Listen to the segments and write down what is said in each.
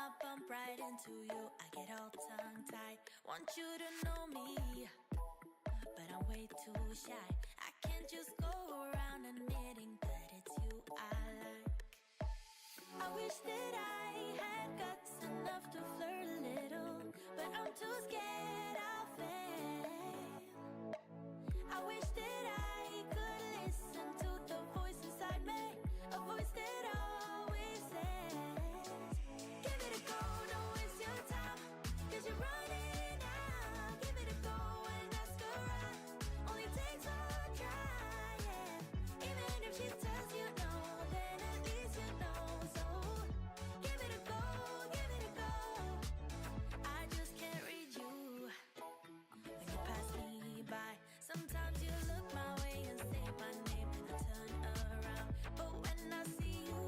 I bump right into you, I get all tongue-tied. Want you to know me, but I'm way too shy. I can't just go around admitting that it's you I like. I wish that I had guts enough to flirt a little, but I'm too scared I'll fail. I wish that I could listen to the voice inside me, a voice that always says, give it a go, don't waste your time, 'cause you're running out. Give it a go and ask her out, only takes one try, yeah. Even if she tells you no, then at least you know. So give it a go, give it a go. I just can't read you when you pass me by. Sometimes you look my way and say my name and I turn around, but when I see you,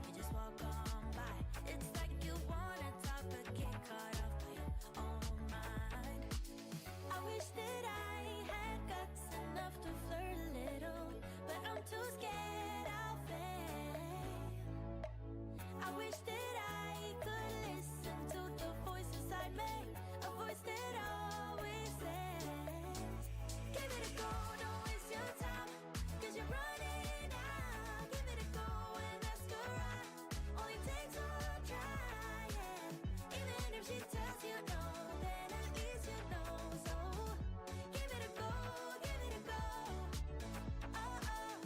you just walk on by. It's like you wanna talk but get caught up by your own mind. I wish that I had guts enough to flirt a little, but I'm too scared I'll fail. I wish that I could listen to the voice inside me, a voice that always says, give it a go, don't waste your time, 'cause you're running out. Give it a go and ask her out, only takes one try, yeah. Even if she tells you no, then at least you know. So give it a go, give it a go. Oh, oh.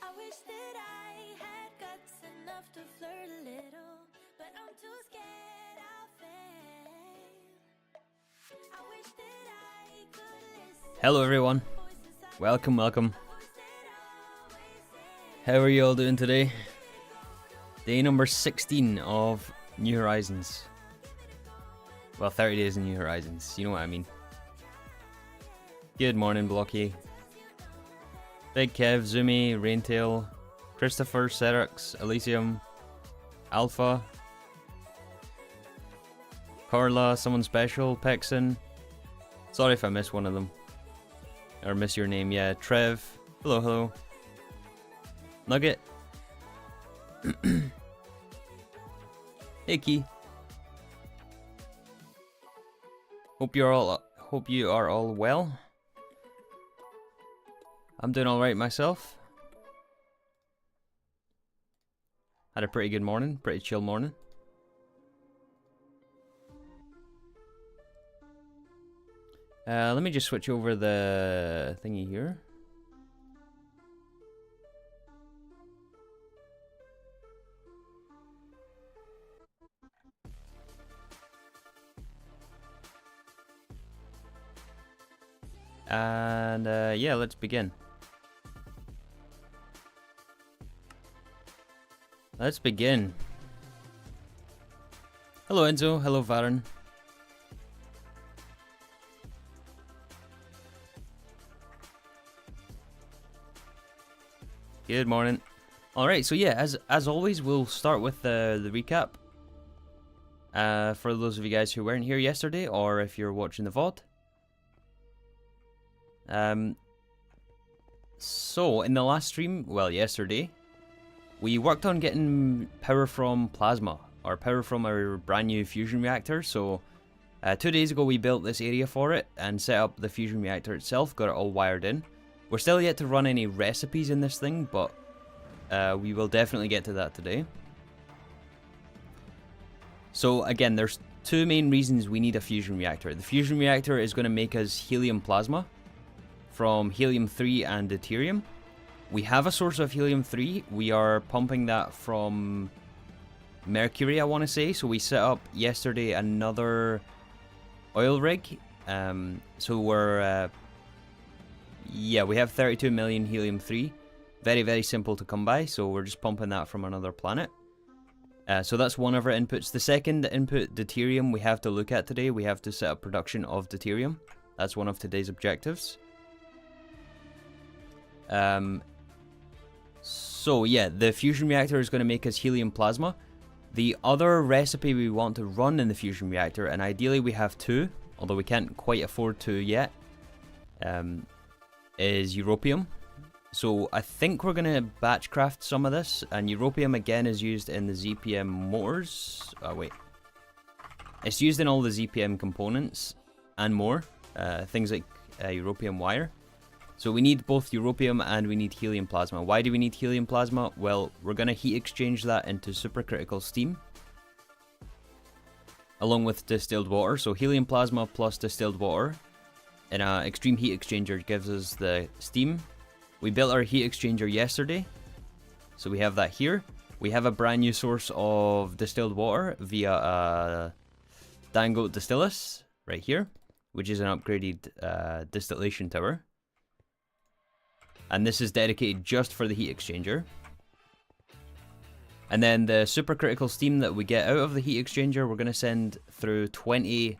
I wish that I had guts enough to flirt a little, but I'm too scared I'll fail. I wish that I could listen. Hello everyone, welcome. How are you all doing today? Day number 16 of New Horizons. Well, 30 days in New Horizons, you know what I mean. Good morning, Blocky. Big Kev, Zumi, Raintail, Christopher, Serux, Elysium, Alpha, Carla, someone special, Pexon. Sorry if I missed one of them. Or miss your name, yeah. Trev, hello. Nugget. Hey Key. Hope you are all well. I'm doing alright myself. Had a pretty good morning, pretty chill morning. Let me just switch over the thingy here. And yeah, let's begin. Let's begin. Hello Enzo, hello Varen. Good morning. Alright, so yeah, as always, we'll start with the recap. For those of you guys who weren't here yesterday, or if you're watching the VOD. So, in the last stream, well, yesterday, we worked on getting power from plasma, or power from our brand new fusion reactor. So, 2 days ago we built this area for it, and set up the fusion reactor itself, got it all wired in. We're still yet to run any recipes in this thing, but we will definitely get to that today. So again, there's two main reasons we need a fusion reactor. The fusion reactor is going to make us helium plasma from helium-3 and deuterium. We have a source of helium-3. We are pumping that from Mercury, I want to say. So we set up yesterday another oil rig. So we're... yeah, we have 32 million helium-3. Very, very simple to come by. So we're just pumping that from another planet. So that's one of our inputs. The second input, deuterium, we have to look at today. We have to set up production of deuterium. That's one of today's objectives. So yeah, the fusion reactor is going to make us helium plasma. The other recipe we want to run in the fusion reactor, and ideally we have two, although we can't quite afford two yet, is europium. So I think we're going to batch craft some of this, and europium again is used in the ZPM motors. Oh wait. It's used in all the ZPM components and more, things like europium wire. So we need both europium and we need helium plasma. Why do we need helium plasma? Well, we're going to heat exchange that into supercritical steam, along with distilled water. So helium plasma plus distilled water in an extreme heat exchanger gives us the steam. We built our heat exchanger yesterday, so we have that here. We have a brand new source of distilled water via a Dangote Distillus right here, which is an upgraded distillation tower. And this is dedicated just for the heat exchanger. And then the supercritical steam that we get out of the heat exchanger, we're going to send through 20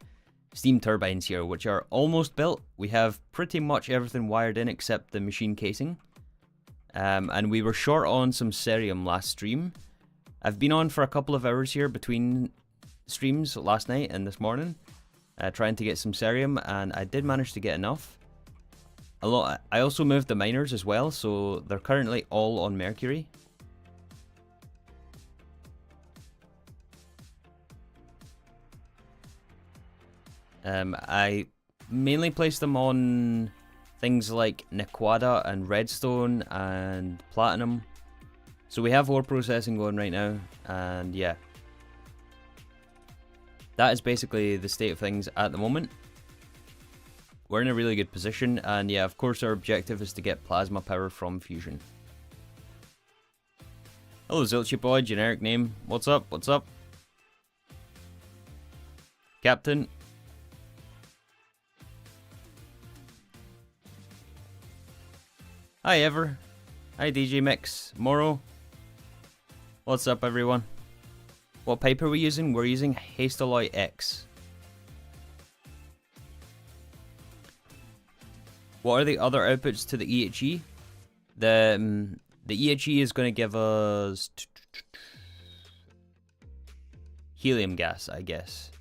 steam turbines here, which are almost built. We have pretty much everything wired in except the machine casing. And we were short on some cerium last stream. I've been on for a couple of hours here between streams last night and this morning, trying to get some cerium, and I did manage to get enough. I also moved the miners as well, so they're currently all on mercury. I mainly place them on things like Nequada and Redstone and Platinum. So we have ore processing going right now, and yeah. That is basically the state of things at the moment. We're in a really good position, and yeah, of course our objective is to get plasma power from fusion. Hello Zilchi boy, generic name. What's up? What's up? Captain. Hi Ever. Hi DJ Mix. Moro. What's up everyone? What pipe are we using? We're using Hastelloy X. What are the other outputs to the EHE? The EHE is going to give us helium gas, I guess.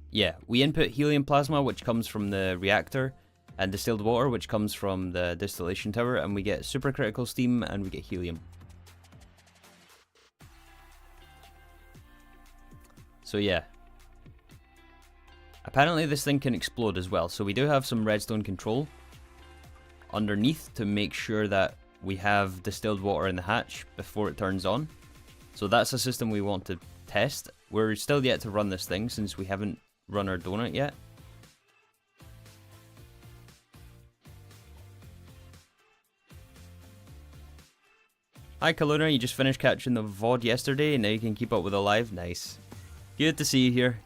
Yeah, we input helium plasma, which comes from the reactor, and distilled water, which comes from the distillation tower, and we get supercritical steam and we get helium. So yeah. Apparently this thing can explode as well, so we do have some redstone control underneath to make sure that we have distilled water in the hatch before it turns on. So that's a system we want to test. We're still yet to run this thing since we haven't run our donut yet. Hi Kaluna, you just finished catching the VOD yesterday and now you can keep up with the live. Nice. Good to see you here.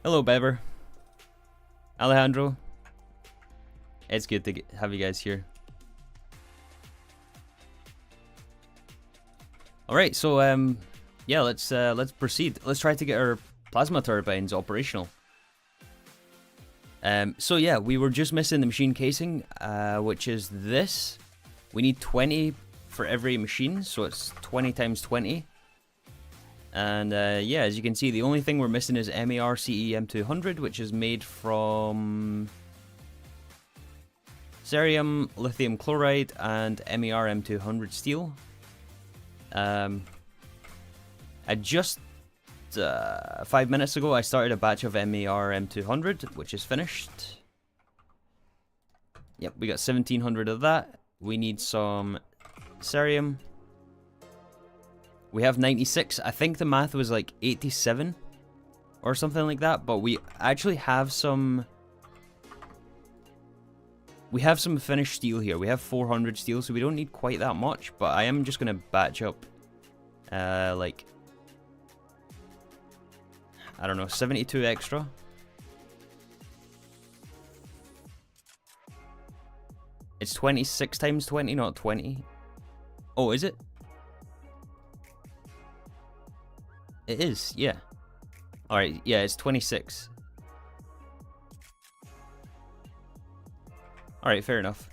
Hello Beber. Alejandro. It's good to have you guys here. Alright, so yeah, let's proceed. Let's try to get our plasma turbines operational. So yeah, we were just missing the machine casing, which is this. We need 20 for every machine, so it's 20 times 20. And yeah, as you can see, the only thing we're missing is MER CE M200, which is made from cerium, lithium chloride, and MER M200 steel. I just 5 minutes ago I started a batch of MER M200, which is finished. Yep, we got 1700 of that. We need some cerium. We have 96. I think the math was like 87 or something like that, but we actually have some. We have some finished steel here. We have 400 steel, so we don't need quite that much, but I am just gonna batch up like, I don't know, 72 extra. It's 26 times 20, not 20. Oh, is it? It is, yeah. Alright, yeah, it's 26. Alright, fair enough.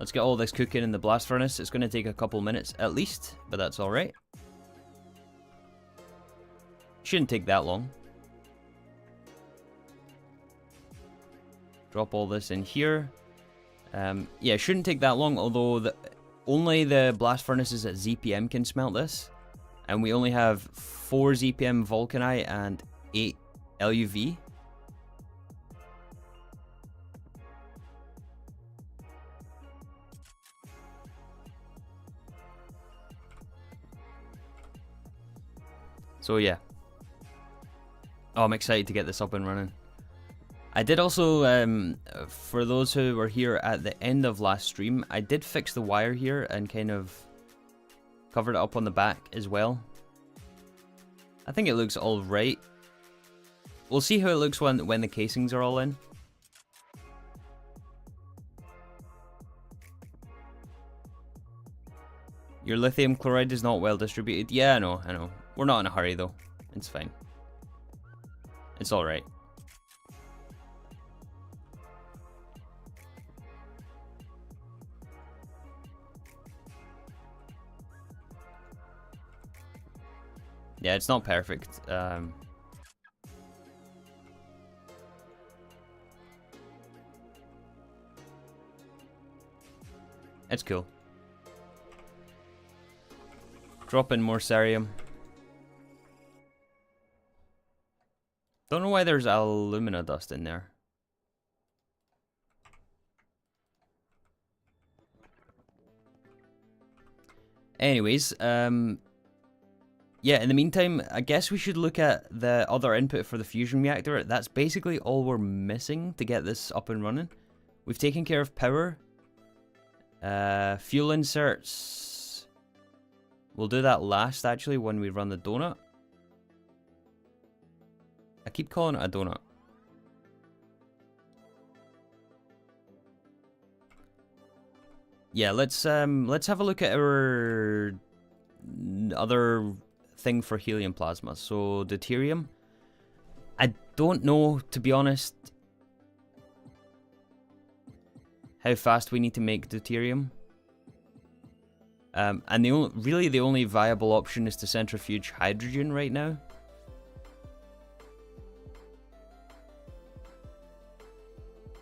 Let's get all this cooking in the blast furnace. It's going to take a couple minutes at least, but that's alright. Shouldn't take that long. Drop all this in here. Yeah, it shouldn't take that long, although only the blast furnaces at ZPM can smelt this. And we only have 4 ZPM vulcanite and 8 LUV. So yeah. Oh, I'm excited to get this up and running. I did also, for those who were here at the end of last stream, I did fix the wire here and kind of covered it up on the back as well. I think it looks alright. We'll see how it looks when the casings are all in. Your lithium chloride is not well distributed. Yeah, I know. We're not in a hurry though. It's fine. It's alright. Yeah, it's not perfect. It's cool. Drop in more cerium. Don't know why there's alumina dust in there. Anyways, yeah, in the meantime, I guess we should look at the other input for the fusion reactor. That's basically all we're missing to get this up and running. We've taken care of power. Fuel inserts. We'll do that last, actually, when we run the donut. I keep calling it a donut. Yeah, let's have a look at our other thing for helium plasma. So deuterium. I don't know, to be honest, how fast we need to make deuterium. And really the only viable option is to centrifuge hydrogen right now.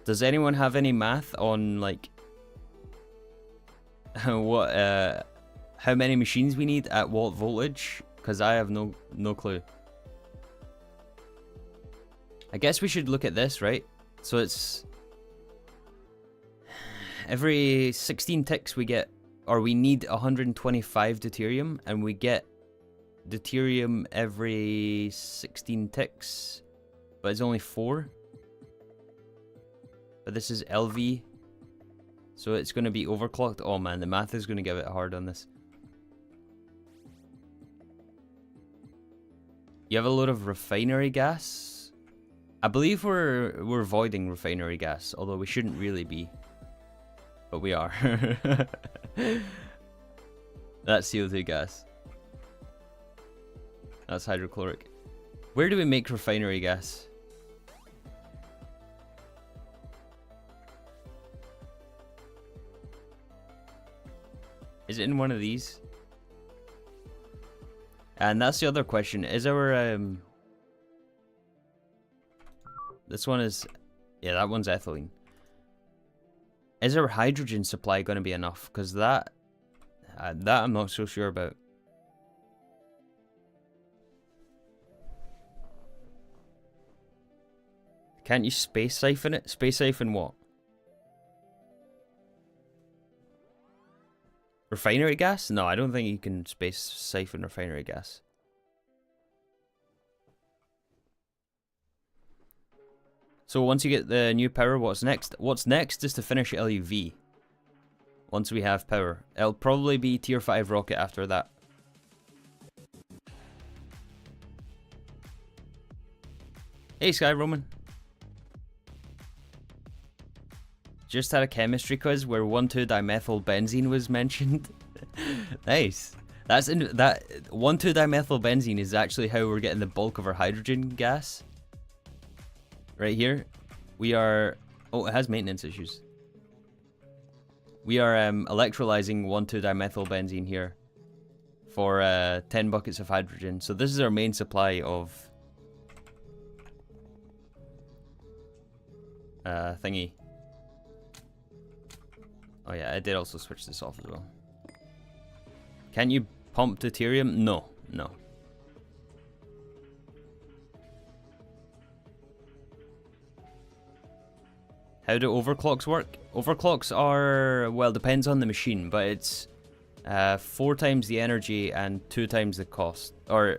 Does anyone have any math on like what how many machines we need at what voltage? Because I have no clue. I guess we should look at this, right? So it's every 16 ticks we get, or we need 125 deuterium, and we get deuterium every 16 ticks, but it's only 4. But this is LV, so it's going to be overclocked. Oh man, the math is going to give it hard on this. You have a load of refinery gas. I believe we're avoiding refinery gas, although we shouldn't really be, but we are. That's CO2 gas. That's hydrochloric. Where do we make refinery gas? Is it in one of these? And that's the other question. Is our this one is, yeah, that one's ethylene. Is our hydrogen supply going to be enough? Because that I'm not so sure about. Can't you space siphon it? Space siphon what? Refinery gas? No, I don't think you can space siphon refinery gas. So once you get the new power, what's next? What's next is to finish LUV. Once we have power. It'll probably be tier 5 rocket after that. Hey Sky Roman. Just had a chemistry quiz where 1,2-dimethylbenzene was mentioned. Nice. That 1,2-dimethylbenzene is actually how we're getting the bulk of our hydrogen gas. Right here. We are... Oh, it has maintenance issues. We are electrolyzing 1,2-dimethylbenzene here for 10 buckets of hydrogen. So this is our main supply of thingy. Oh yeah, I did also switch this off as well. Can you pump deuterium? No, no. How do overclocks work? Overclocks are, well, depends on the machine, but it's 4 times the energy and 2 times the cost, or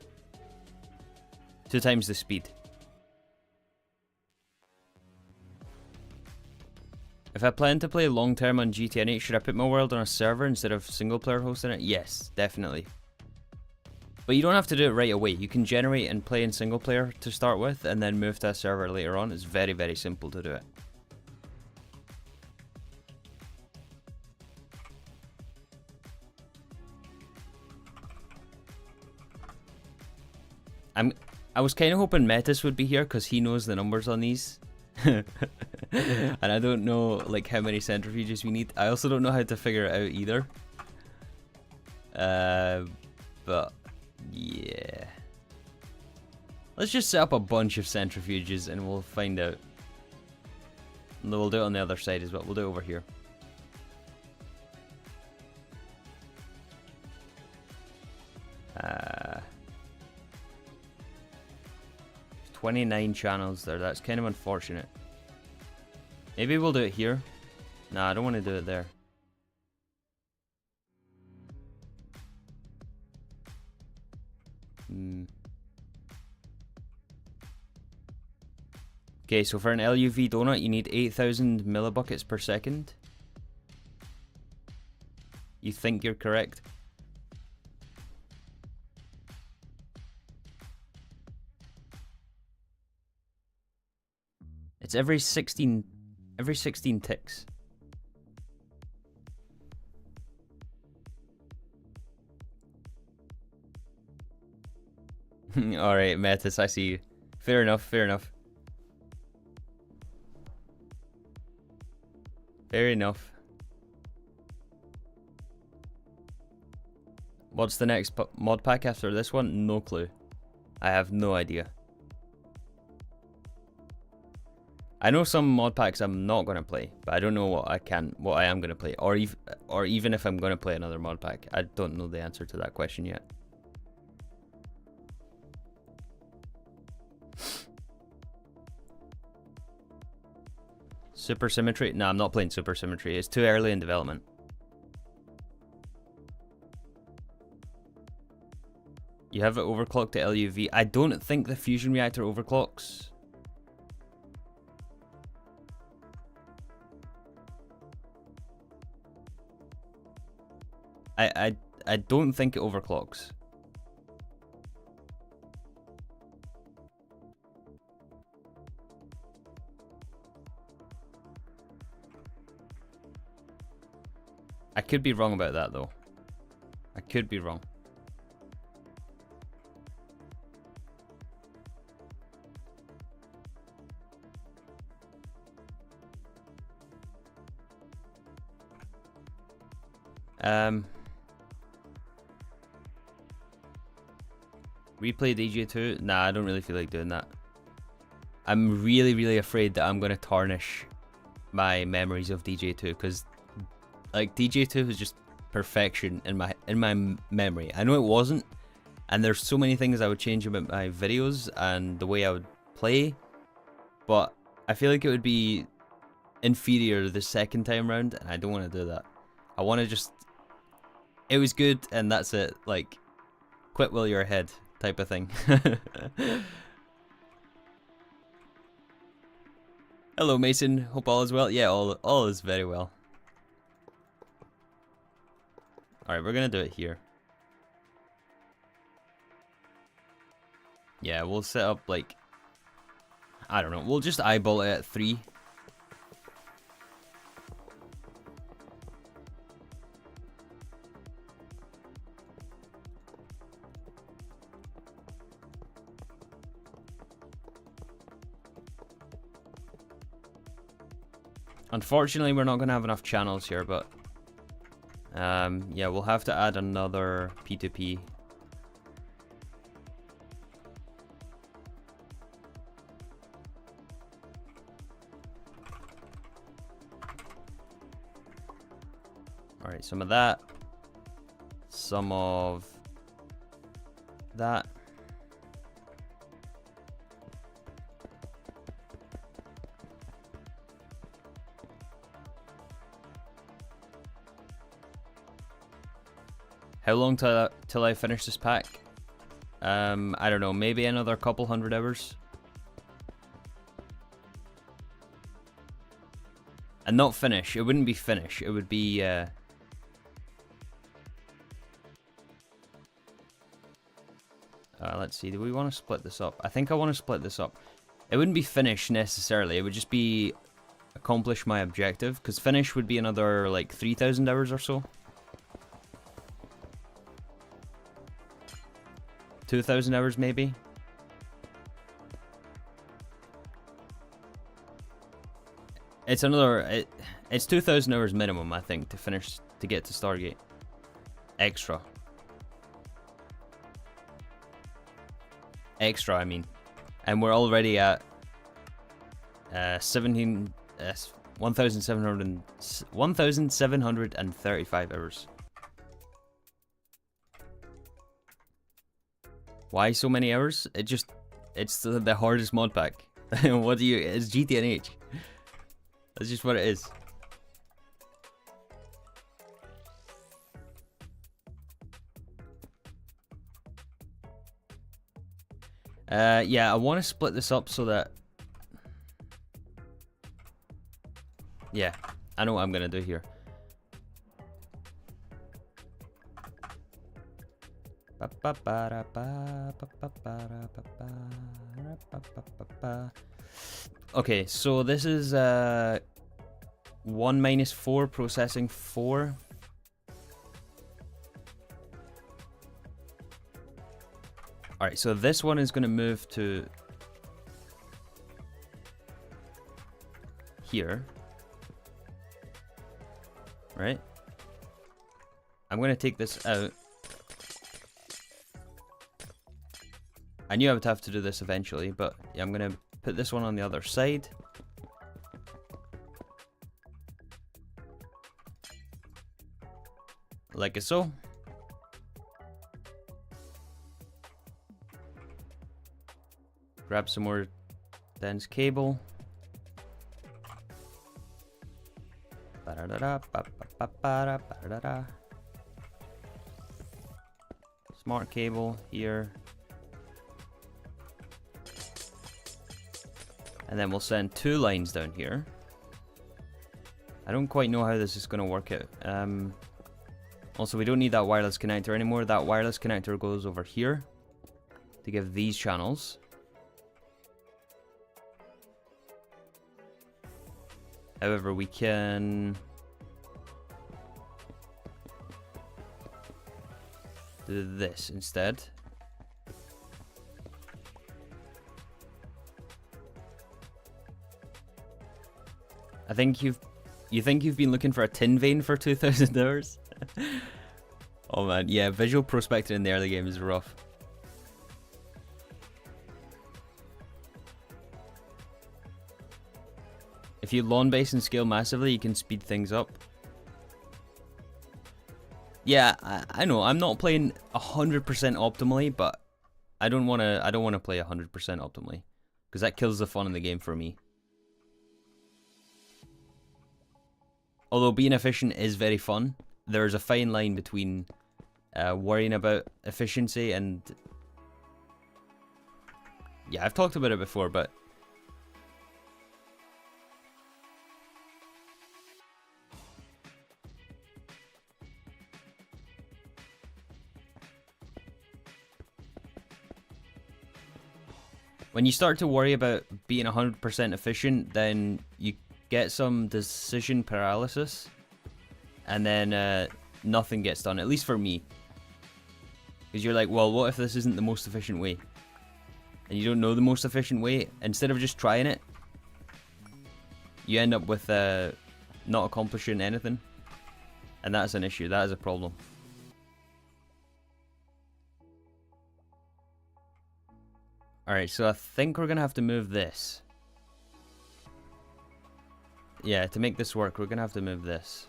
2 times the speed. If I plan to play long term on GTN8, should I put my world on a server instead of single player hosting it? Yes, definitely. But you don't have to do it right away. You can generate and play in single player to start with, and then move to a server later on. It's very, very simple to do it. I was kind of hoping Metis would be here because he knows the numbers on these. And I don't know like how many centrifuges we need. I also don't know how to figure it out either. But yeah. Let's just set up a bunch of centrifuges and we'll find out. And we'll do it on the other side as well. We'll do it over here. 29 channels there. That's kind of unfortunate. Maybe we'll do it here. Nah, I don't want to do it there. Okay, so for an LUV donut, you need 8,000 millibuckets per second. You think you're correct? It's every 16 ticks. Alright, Metis, I see you. Fair enough, fair enough. Fair enough. What's the next mod pack after this one? No clue. I have no idea. I know some mod packs I'm not gonna play, but I don't know what I am gonna play, or even if I'm gonna play another mod pack. I don't know the answer to that question yet. Supersymmetry? No, I'm not playing Supersymmetry. It's too early in development. You have it overclocked to LUV. I don't think the fusion reactor overclocks. I don't think it overclocks. I could be wrong about that though. I could be wrong. Replay DJ2? Nah, I don't really feel like doing that. I'm really afraid that I'm gonna tarnish my memories of DJ2 because like DJ2 was just perfection in my memory. I know it wasn't, and there's so many things I would change about my videos and the way I would play, but I feel like it would be inferior the second time round, and I don't want to do that. I want to just, it was good and that's it, like quit while you're ahead type of thing. Hello Mason, hope all is well. Yeah, all is very well. Alright, we're gonna do it here. Yeah, we'll set up like, I don't know, we'll just eyeball it at 3. Unfortunately, we're not going to have enough channels here, but Yeah, we'll have to add another P2P. Alright, some of that. Some of that. How long till I finish this pack? I don't know, maybe another couple 100 hours. And not finish, it wouldn't be finish, it would be let's see, do we want to split this up? I think I want to split this up. It wouldn't be finish necessarily, it would just be accomplish my objective, because finish would be another like 3,000 hours or so. 2,000 hours maybe. It's another, it's 2,000 hours minimum, I think, to finish, to get to Stargate. Extra, I mean. And we're already at 1,735 hours. Why so many hours? It's the hardest mod pack. What do you, it's GTNH. That's just what it is. Yeah, I want to split this up so that... Yeah, I know what I'm going to do here. Okay, so this is 1 minus 4, processing 4. Alright, so this one is going to move to here. Right? I'm going to take this out. I knew I would have to do this eventually, but yeah, I'm going to put this one on the other side. Like so. Grab some more dense cable. Smart cable here. And then we'll send 2 lines down here. I don't quite know how this is going to work out. Also, we don't need that wireless connector anymore. That wireless connector goes over here to give these channels. However, we can do this instead. I think you think you've been looking for a tin vein for 2,000 hours? Oh man, yeah, visual prospecting in the early game is rough. If you lawn base and scale massively, you can speed things up. Yeah, I know. I'm not playing 100% optimally, but I don't want to play 100% optimally because that kills the fun in the game for me. Although being efficient is very fun, there's a fine line between worrying about efficiency and... Yeah, I've talked about it before, but... When you start to worry about being 100% efficient, then you get some decision paralysis, and then nothing gets done, at least for me. Because you're like, well, what if this isn't the most efficient way? And you don't know the most efficient way. Instead of just trying it, you end up with not accomplishing anything. And that's an issue, that is a problem. Alright, so I think we're gonna have to move this. Yeah, to make this work, we're gonna have to move this.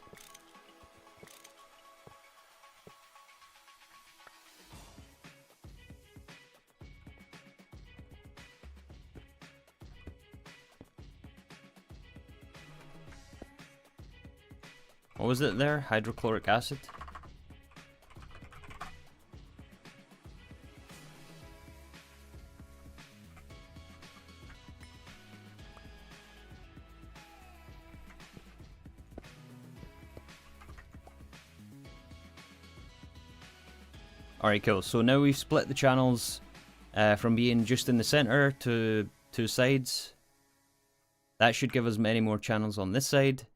What was it there? Hydrochloric acid? Alright, cool. So now we've split the channels from being just in the center to two sides. That should give us many more channels on this side.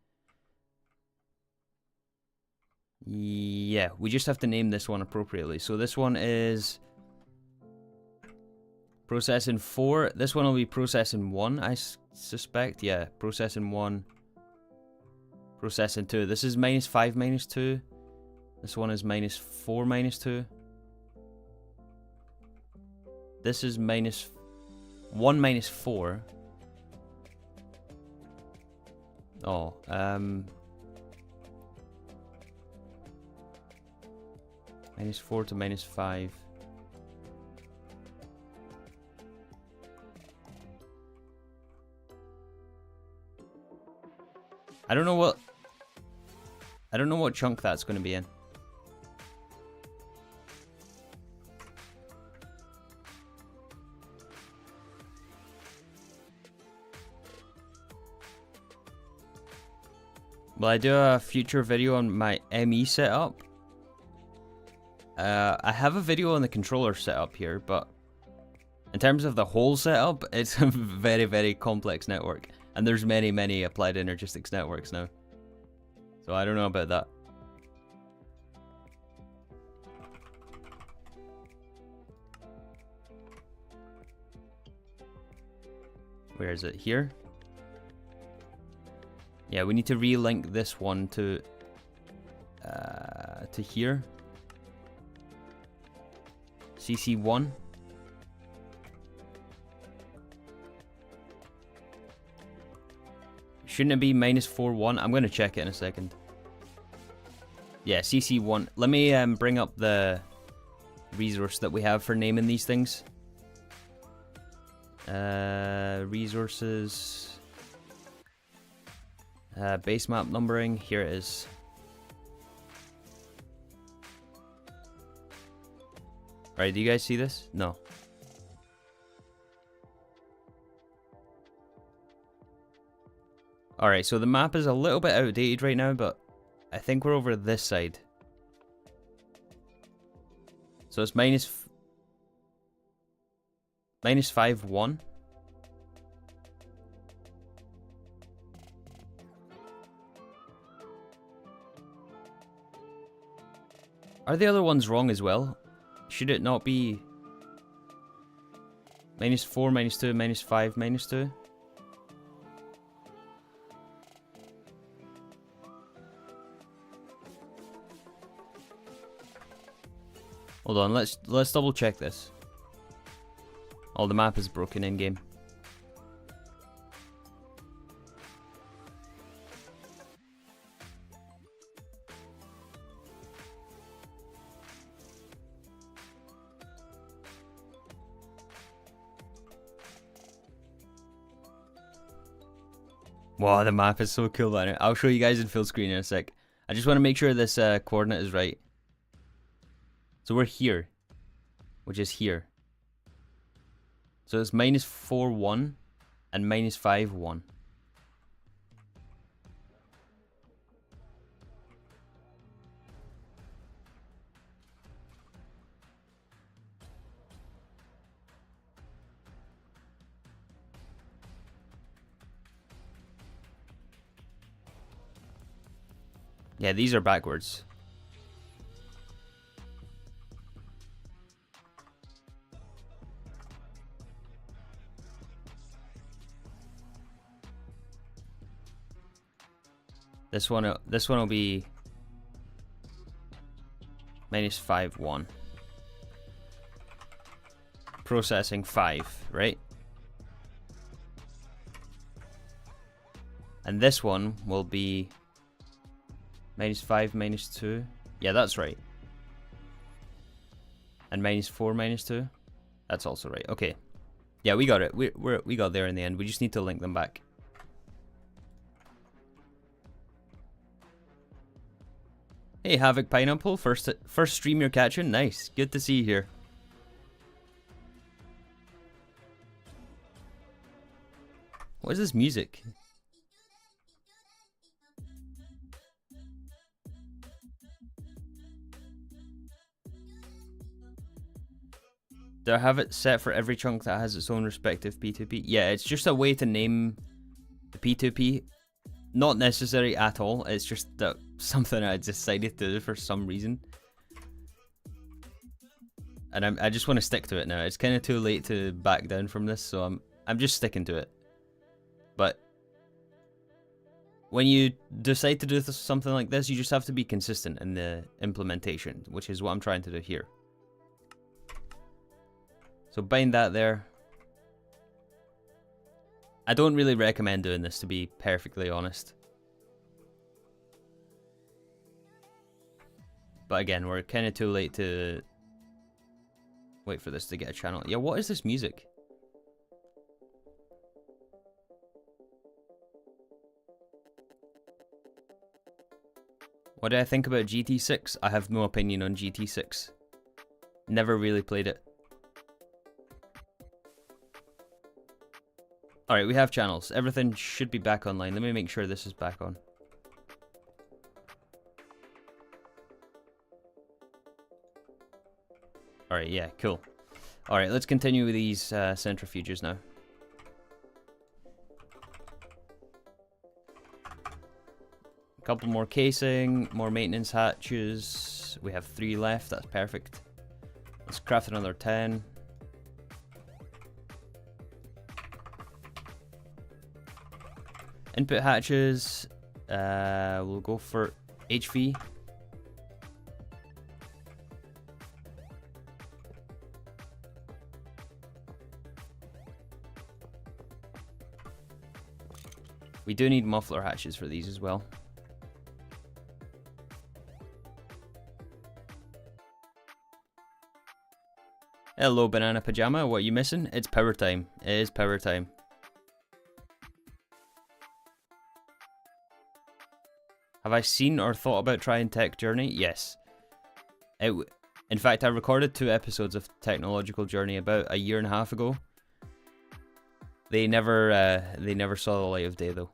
Yeah, we just have to name this one appropriately. So this one is processing 4. This one will be processing 1, I suspect. Yeah, processing 1. Processing 2. This is -5, -2. This one is -4, -2. This is -1, -4. Oh, -4 to -5. I don't know what chunk that's going to be in. Will I do a future video on my ME setup? I have a video on the controller setup here, but in terms of the whole setup, it's a very, very complex network. And there's many, many applied energistics networks now. So I don't know about that. Where is it? Here? Yeah, we need to relink this one to here. CC1. Shouldn't it be -4, 1? I'm going to check it in a second. Yeah, CC1. Let me bring up the resource that we have for naming these things. Resources. Base map numbering. Here it is. Alright, do you guys see this? No. Alright, so the map is a little bit outdated right now, but I think we're over this side. So it's -5, 1. Are the other ones wrong as well? Should it not be -4, -2, -5, -2? Hold on, let's double check this. Oh, the map is broken in game. Wow, the map is so cool. I'll show you guys in full screen in a sec. I just want to make sure this coordinate is right. So we're here, which is here. So it's -4, 1 and -5, 1. Yeah, these are backwards. This one will be 5, 1. Processing 5, right? And this one will be -5, -2. Yeah, that's right. And -4, -2. That's also right. Okay. Yeah, we got it. We got there in the end. We just need to link them back. Hey, Havoc Pineapple, first stream you're catching. Nice. Good to see you here. What is this music? Do I have it set for every chunk that has its own respective P2P? Yeah, it's just a way to name the P2P. Not necessary at all. It's just that something I decided to do for some reason. And I just want to stick to it now. It's kind of too late to back down from this, so I'm just sticking to it. But when you decide to do something like this, you just have to be consistent in the implementation, which is what I'm trying to do here. So bind that there. I don't really recommend doing this, to be perfectly honest. But again, we're kind of too late to wait for this to get a channel. Yeah, what is this music? What do I think about GT6? I have no opinion on GT6. Never really played it. Alright, we have channels. Everything should be back online. Let me make sure this is back on. Alright, yeah, cool. Alright, let's continue with these centrifuges now. A couple more casing, more maintenance hatches. We have 3 left, that's perfect. Let's craft another 10. Input hatches, we'll go for HV. We do need muffler hatches for these as well. Hello, Banana Pajama, what are you missing? It's power time. It is power time. Have I seen or thought about trying Tech Journey? Yes. In fact, I recorded 2 episodes of Technological Journey about a year and a half ago. They never saw the light of day though.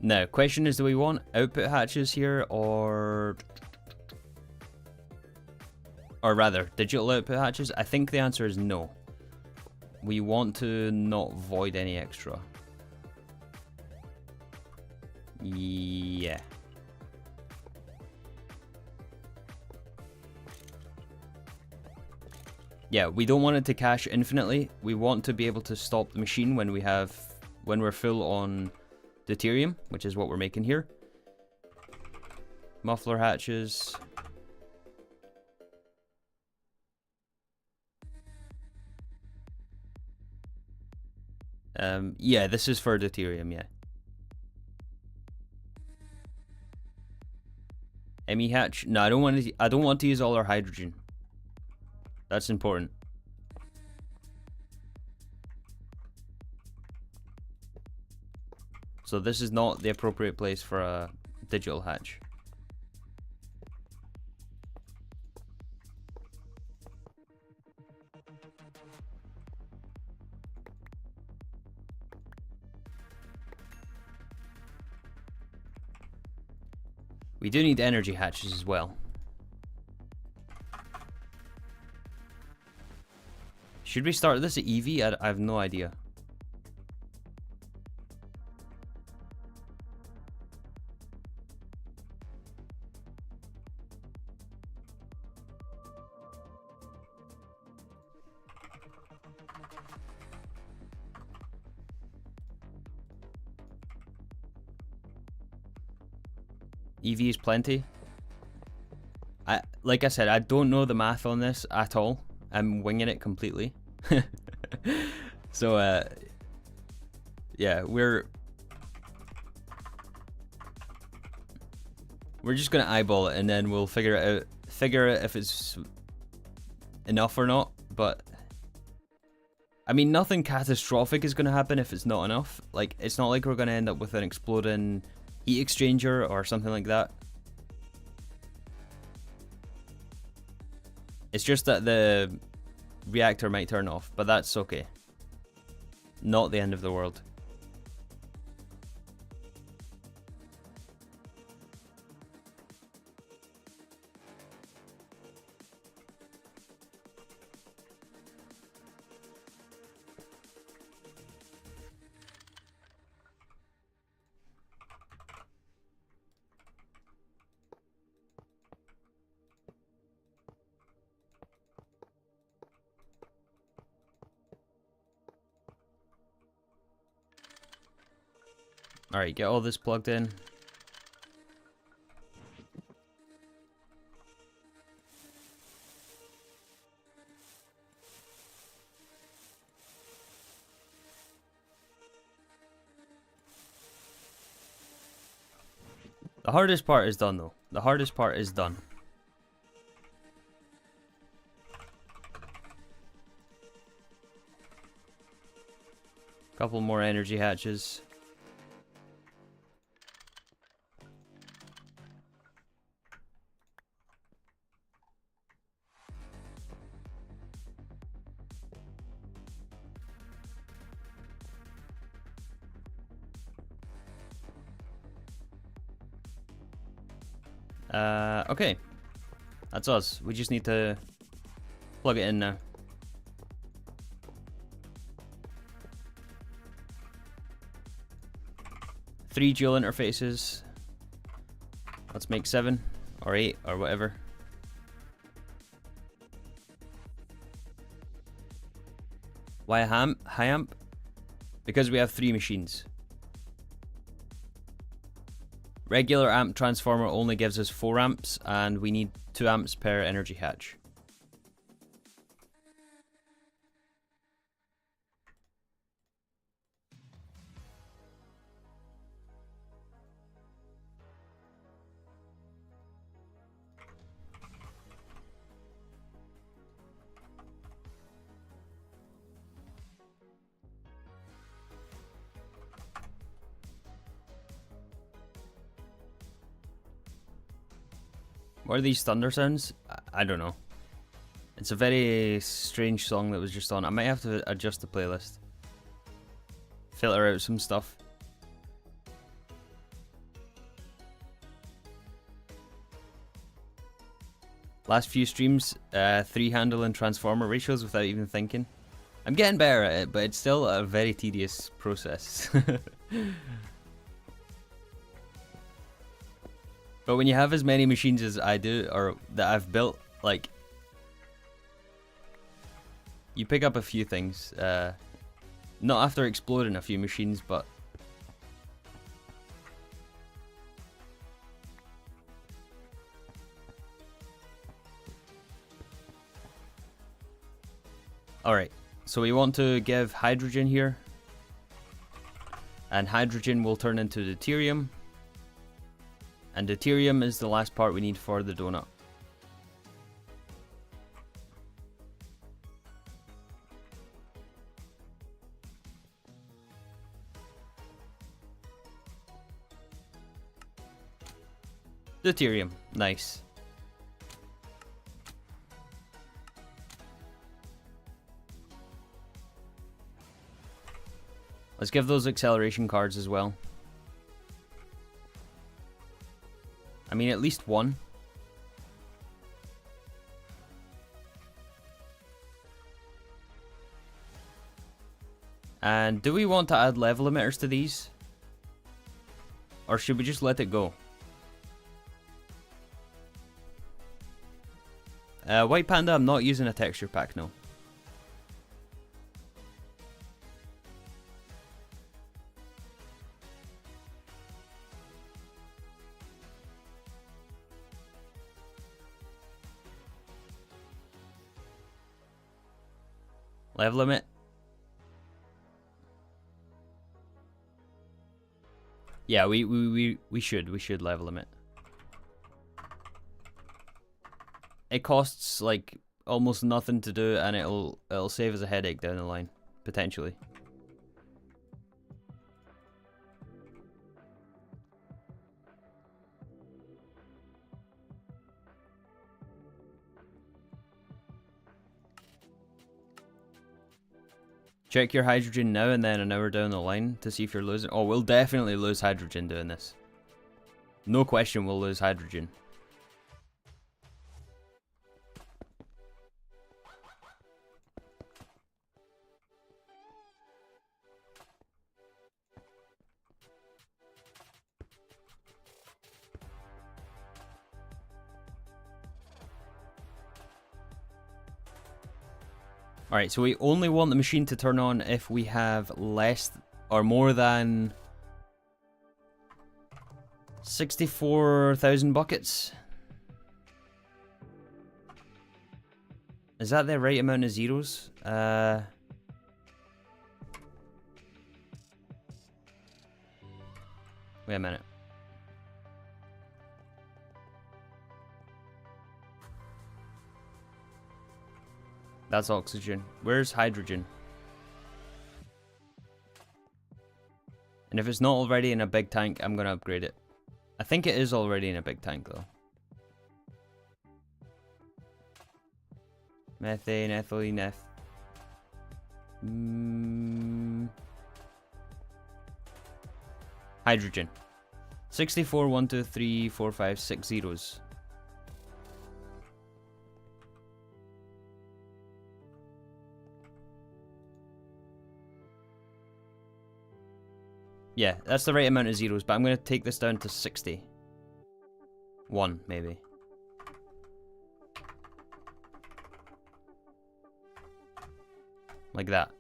Now, question is, do we want output hatches here or rather, digital output hatches? I think the answer is no. We want to not void any extra. Yeah. Yeah, we don't want it to cache infinitely. We want to be able to stop the machine when we're full on deuterium, which is what we're making here. Muffler hatches. Yeah, this is for deuterium, yeah. ME hatch. No, I don't want to use all our hydrogen. That's important. So this is not the appropriate place for a digital hatch. We do need energy hatches as well. Should we start this at EV? I have no idea. EV is plenty. Like I said, I don't know the math on this at all. I'm winging it completely. So yeah, we're just gonna eyeball it, and then we'll figure it out. Figure out if it's enough or not. But I mean, nothing catastrophic is gonna happen if it's not enough. Like, it's not like we're gonna end up with an exploding heat exchanger or something like that. It's just that the reactor might turn off, but that's okay. Not the end of the world. Alright, get all this plugged in. The hardest part is done though. The hardest part is done. Couple more energy hatches. Okay. That's us. We just need to plug it in now. Three dual interfaces. Let's make 7 or 8 or whatever. Why a high amp? Because we have 3 machines. Regular amp transformer only gives us 4 amps, and we need 2 amps per energy hatch. What are these thunder sounds? I don't know. It's a very strange song that was just on. I might have to adjust the playlist. Filter out some stuff. Last few streams, 3 handle and transformer ratios without even thinking. I'm getting better at it, but it's still a very tedious process. But when you have as many machines as I do, or that I've built, like, you pick up a few things. Not after exploding a few machines, but alright, so we want to give hydrogen here, and hydrogen will turn into deuterium. And deuterium is the last part we need for the donut. Deuterium, nice. Let's give those acceleration cards as well. I mean, at least one. And do we want to add level emitters to these? Or should we just let it go? White Panda, I'm not using a texture pack, no. Level limit. Yeah, we should level limit. It costs like almost nothing to do, and it'll save us a headache down the line, potentially. Check your hydrogen now and then an hour down the line to see if you're losing. Oh, we'll definitely lose hydrogen doing this. No question we'll lose hydrogen. Alright, so we only want the machine to turn on if we have less or more than 64,000 buckets. Is that the right amount of zeros? Wait a minute. That's oxygen. Where's hydrogen? And if it's not already in a big tank, I'm going to upgrade it. I think it is already in a big tank, though. Methane, ethylene, hydrogen. 64, 1, 2, 3, 4, 5, 6 zeros. Yeah, that's the right amount of zeros, but I'm going to take this down to 60. 1, maybe. Like that.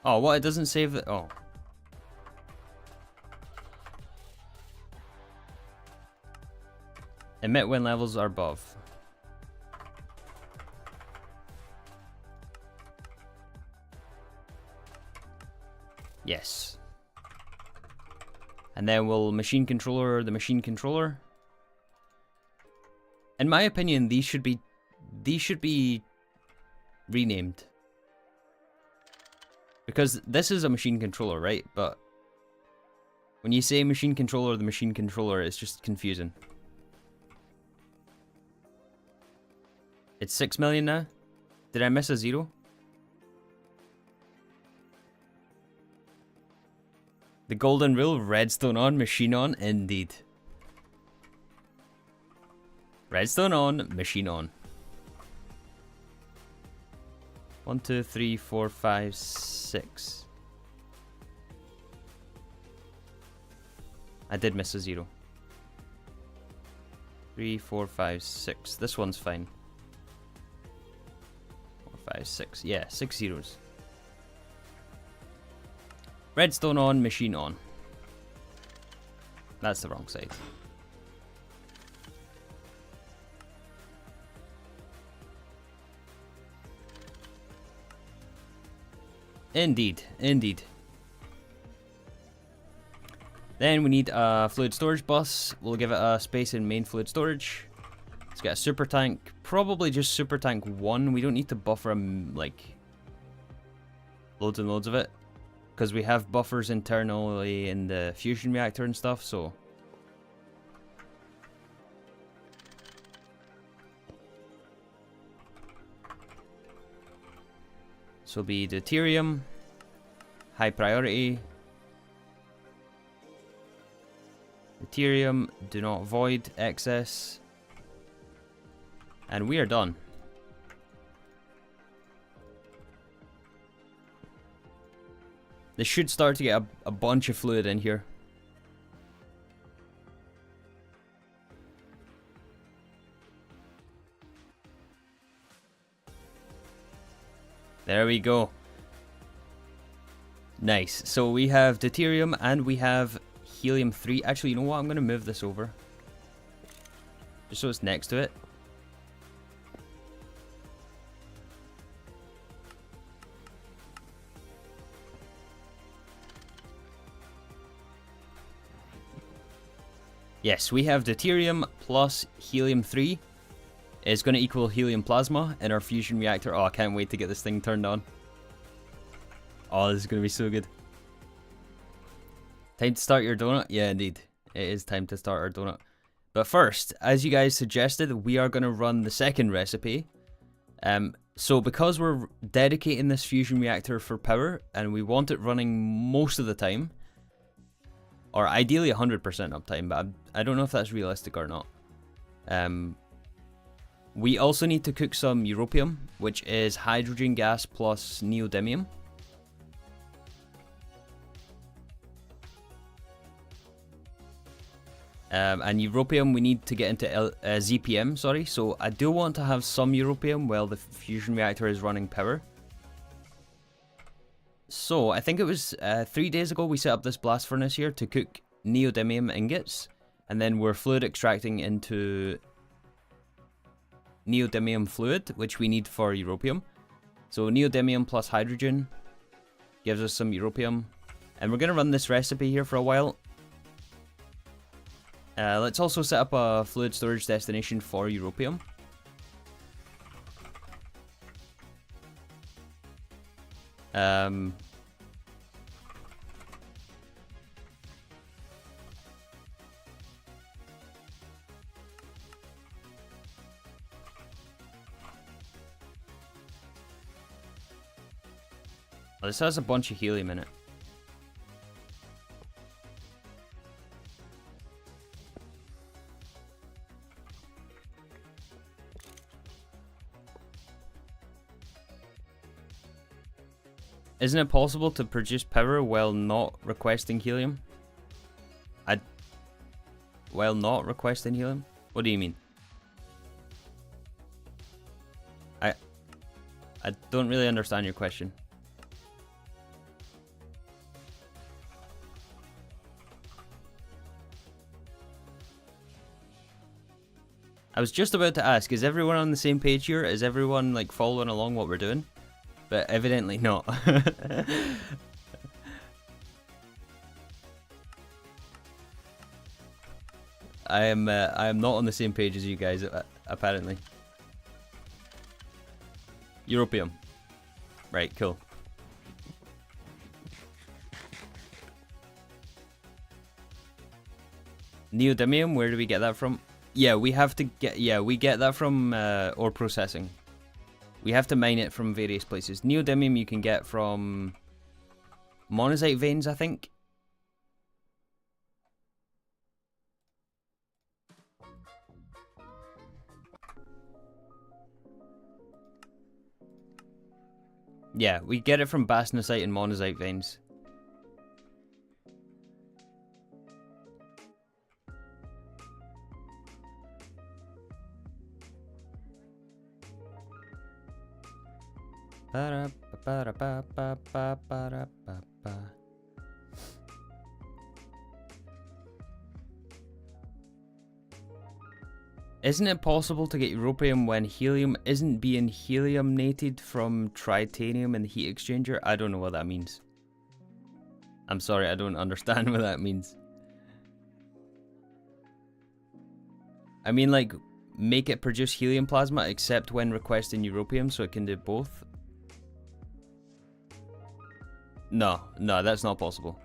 Oh, what? It doesn't save the... Oh. Emit when levels are above. Yes. And then we'll machine controller the machine controller. In my opinion, these should be renamed. Because this is a machine controller, right? But when you say machine controller, the machine controller, it's just confusing. It's 6 million now? Did I miss a zero? The golden rule, redstone on, machine on, indeed. Redstone on, machine on. 1, 2, 3, 4, 5, 6. I did miss a zero. 3, 4, 5, 6. This one's fine. 4, 5, 6. Yeah, 6 zeros. Redstone on, machine on. That's the wrong side. Indeed, indeed. Then we need a fluid storage bus. We'll give it a space in main fluid storage. Let's get a super tank. Probably just super tank 1. We don't need to buffer like loads and loads of it, because we have buffers internally in the fusion reactor and stuff, so. So be deuterium, high priority. Deuterium, do not void excess. And we are done. This should start to get a bunch of fluid in here. There we go. Nice. So we have deuterium and we have helium-3. Actually, you know what? I'm going to move this over. Just so it's next to it. Yes, we have deuterium plus helium-3 is going to equal helium plasma in our fusion reactor. Oh, I can't wait to get this thing turned on. Oh, this is going to be so good. Time to start your donut? Yeah, indeed. It is time to start our donut. But first, as you guys suggested, we are going to run the second recipe. So because we're dedicating this fusion reactor for power, and we want it running most of the time, or ideally 100% uptime, but I don't know if that's realistic or not. We also need to cook some europium, which is hydrogen gas plus neodymium. And europium we need to get into ZPM, sorry. So I do want to have some europium while the fusion reactor is running power. So I think it was 3 days ago we set up this blast furnace here to cook neodymium ingots. And then we're fluid extracting into neodymium fluid, which we need for europium. So neodymium plus hydrogen gives us some europium. And we're going to run this recipe here for a while. Let's also set up a fluid storage destination for europium. This has a bunch of helium in it. Isn't it possible to produce power while not requesting helium? While not requesting helium? What do you mean? I don't really understand your question. I was just about to ask, is everyone on the same page here? Is everyone like following along what we're doing? But evidently not. I am not on the same page as you guys, apparently. Europium. Right, cool. Neodymium, where do we get that from? Yeah, we have to get, we get that from ore processing. We have to mine it from various places. Neodymium you can get from monazite veins, I think. Yeah, we get it from bastnasite and monazite veins. Isn't it possible to get europium when helium isn't being heliuminated from tritanium in the heat exchanger? I don't know what that means. I'm sorry, I don't understand what that means. I mean, like, make it produce helium plasma except when requesting europium so it can do both? No, that's not possible.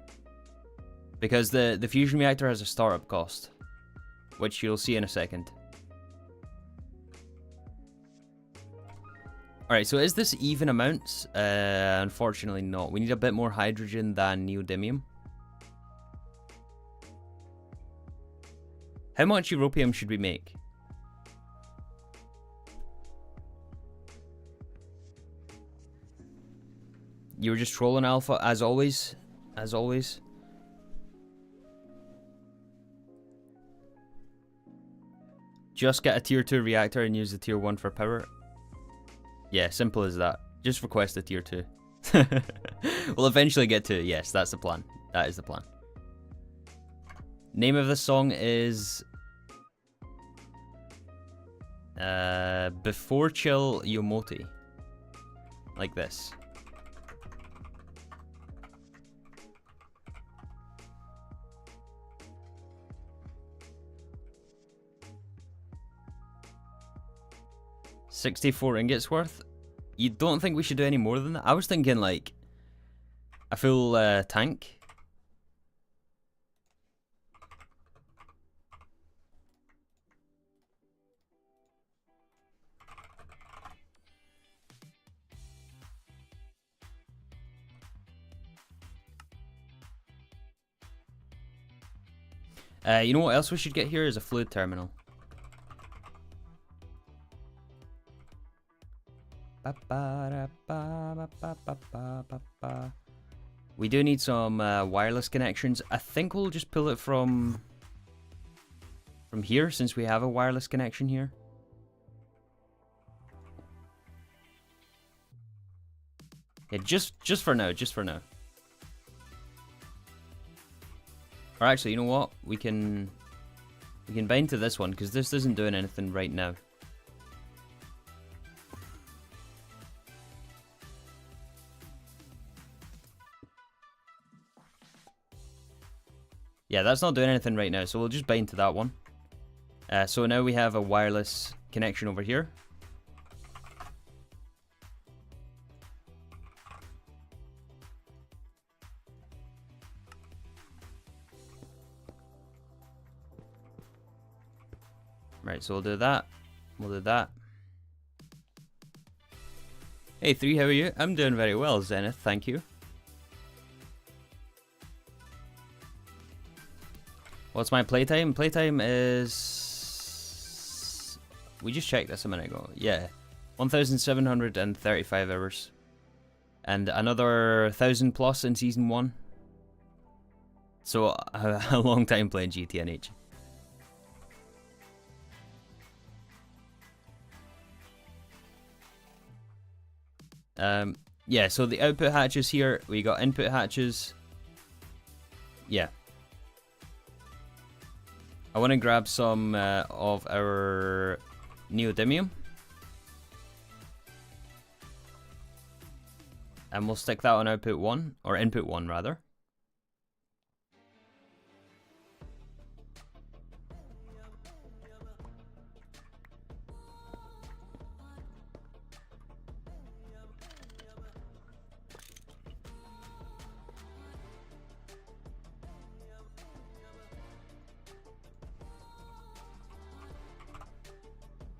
Because the fusion reactor has a startup cost, which you'll see in a second. Alright, so is this even amounts? Unfortunately not. We need a bit more hydrogen than neodymium. How much europium should we make? You were just trolling, Alpha, as always. As always. Just get a tier 2 reactor and use the tier 1 for power. Yeah, simple as that. Just request a tier 2. We'll eventually get to it. Yes, that's the plan. That is the plan. Name of the song is Before Chill Yomoti. Like this. $64 ingots worth. You don't think we should do any more than that? I was thinking like a full tank. You know what else we should get here is a fluid terminal. We do need some wireless connections. I think we'll just pull it from here since we have a wireless connection here. Yeah, just for now, just for now. Or actually, you know what? We can bind to this one because this isn't doing anything right now. Yeah, that's not doing anything right now, so we'll just bind to that one. So now we have a wireless connection over here. Right, so we'll do that. We'll do that. Hey, 3, how are you? I'm doing very well, Zenith, thank you. What's my playtime? Playtime is... We just checked this a minute ago. Yeah, 1,735 hours. And another 1,000 plus in Season 1. So, a long time playing GTNH. Yeah, so the output hatches here, we got input hatches. Yeah. I want to grab some of our neodymium. And we'll stick that on output 1, or input 1 rather.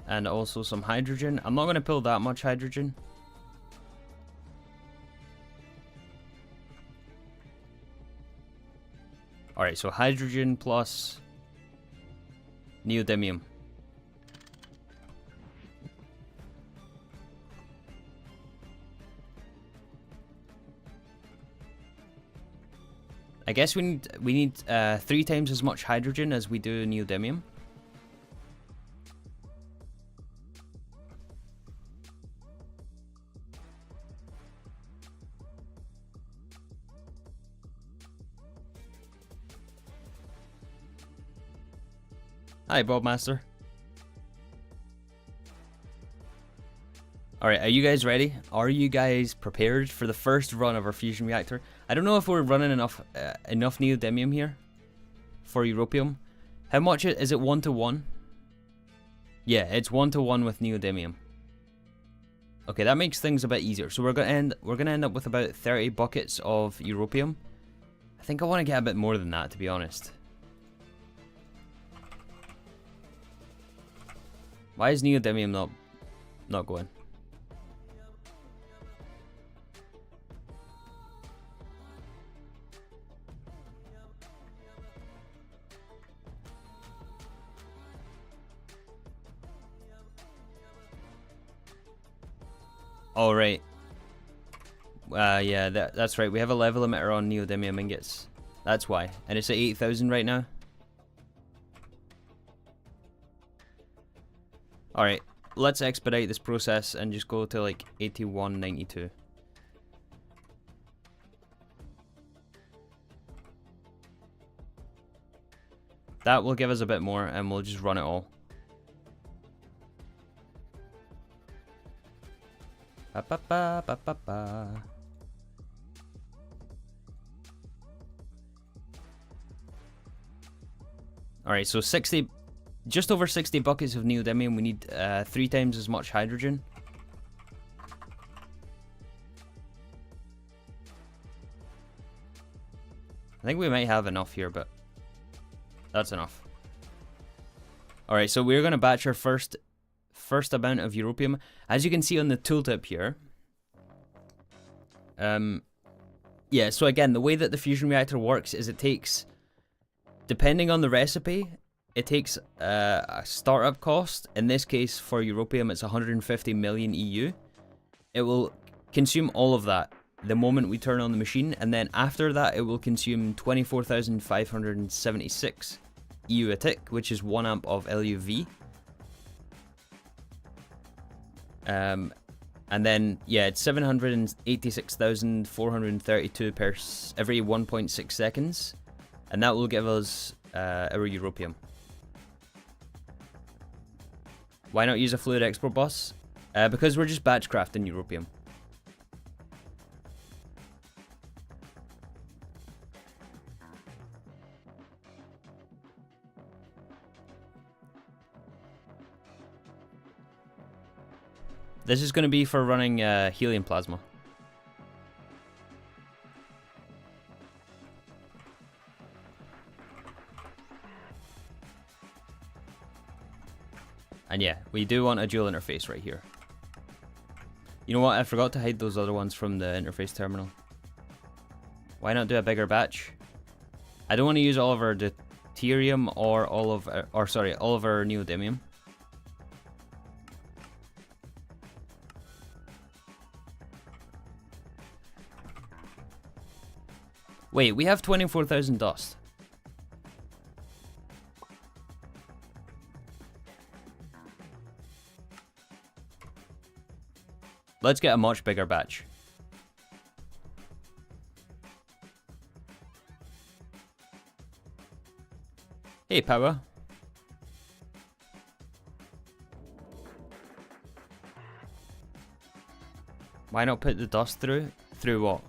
And also some hydrogen. I'm not going to pull that much hydrogen. Alright, so hydrogen plus neodymium. I guess we need 3 times as much hydrogen as we do neodymium. Hi, Bobmaster. Alright, are you guys ready? Are you guys prepared for the first run of our fusion reactor? I don't know if we're running enough neodymium here for europium. How much is it 1-to-1? Yeah, it's 1-to-1 with neodymium. Okay, that makes things a bit easier. So we're gonna end up with about 30 buckets of europium. I think I want to get a bit more than that, to be honest. Why is neodymium not going? Oh, right. Yeah, that's right. We have a level emitter on neodymium ingots. That's why. And it's at 8,000 right now. Alright. let's expedite this process and just go to like 8192. That will give us a bit more, and we'll just run it all. Ba ba ba ba ba ba. Alright, so 60, just over 60 buckets of neodymium. We need 3 times as much hydrogen. I think we might have enough here, but that's enough. Alright, so we're going to batch our first amount of europium. As you can see on the tooltip here. Yeah, so again, the way that the fusion reactor works is it takes, depending on the recipe, it takes a startup cost. In this case, for europium, it's 150 million EU. It will consume all of that the moment we turn on the machine, and then after that, it will consume 24,576 EU a tick, which is 1 amp of LUV. And then, yeah, it's 786,432 per every 1.6 seconds. And that will give us our europium. Why not use a fluid export bus? Because we're just batch crafting europium. This is going to be for running helium plasma. And yeah, we do want a dual interface right here. You know what? I forgot to hide those other ones from the interface terminal. Why not do a bigger batch? I don't want to use all of our deuterium or all of our, all of our neodymium. Wait, we have 24,000 dust. Let's get a much bigger batch. Hey, Power. Why not put the dust through? Through what?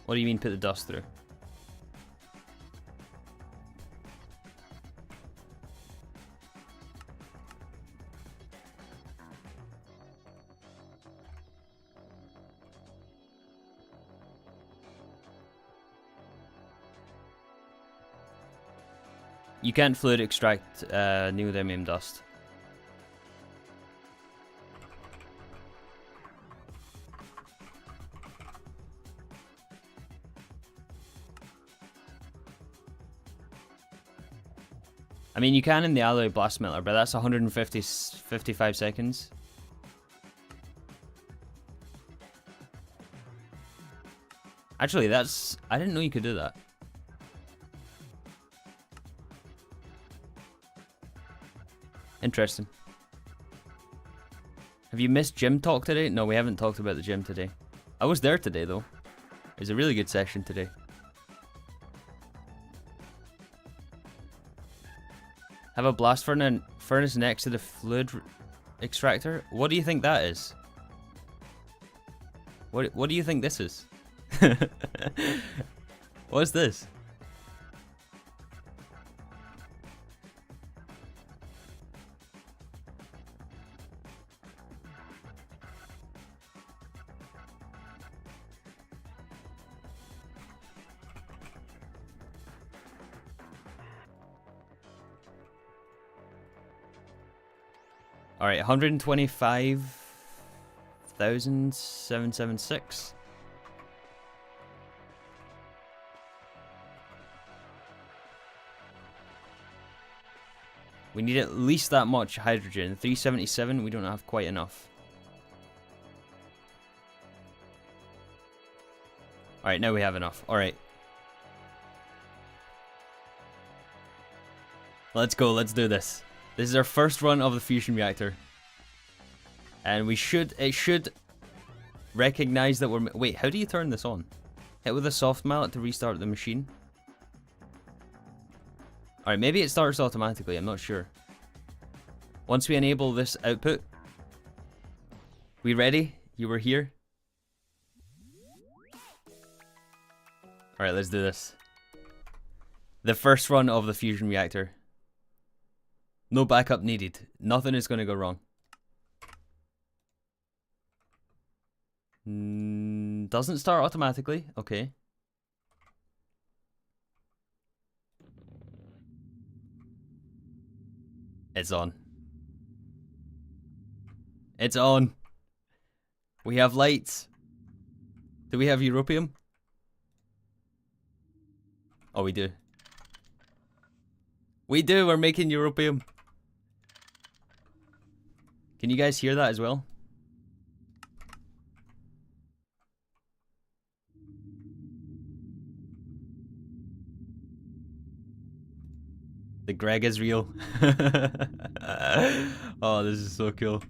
What do you mean put the dust through? You can't fluid extract neodymium dust. I mean, you can in the alloy blast smelter, but that's 55 seconds. Actually, that's... I didn't know you could do that. Interesting. Have you missed gym talk today? No, we haven't talked about the gym today. I was there today, though. It was a really good session today. Have a blast furnace next to the fluid extractor? What do you think that is? What do you think this is? What's this? Alright, 125,776. We need at least that much hydrogen. 377, we don't have quite enough. Alright, now we have enough. Alright. Let's go, let's do this. This is our first run of the fusion reactor. And it should recognize that we're... Wait, how do you turn this on? Hit with a soft mallet to restart the machine. Alright, maybe it starts automatically, I'm not sure. Once we enable this output... We ready? You were here? Alright, let's do this. The first run of the fusion reactor. No backup needed. Nothing is going to go wrong. Doesn't start automatically. Okay. It's on. It's on. We have lights. Do we have europium? Oh, we do. We do. We're making europium. Can you guys hear that as well? The Greg is real. Oh, this is so cool.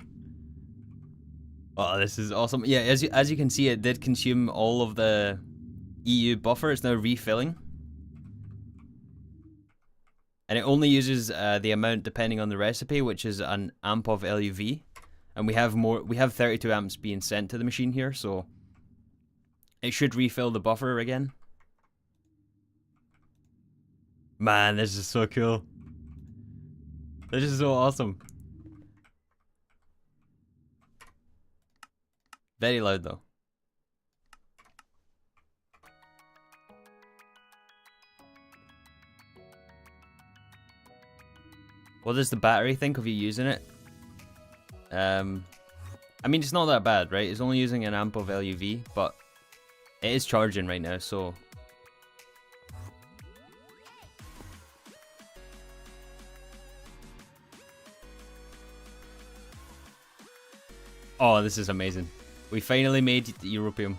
Oh, this is awesome. Yeah, as you can see, it did consume all of the EU buffer. It's now refilling. And it only uses the amount depending on the recipe, which is an amp of LUV. And we have 32 amps being sent to the machine here, so it should refill the buffer again. Man, this is so cool. This is so awesome. Very loud though. What does the battery think of you using it? I mean, it's not that bad, right? It's only using an amp of LUV, but it is charging right now, so... Oh, this is amazing. We finally made the europium.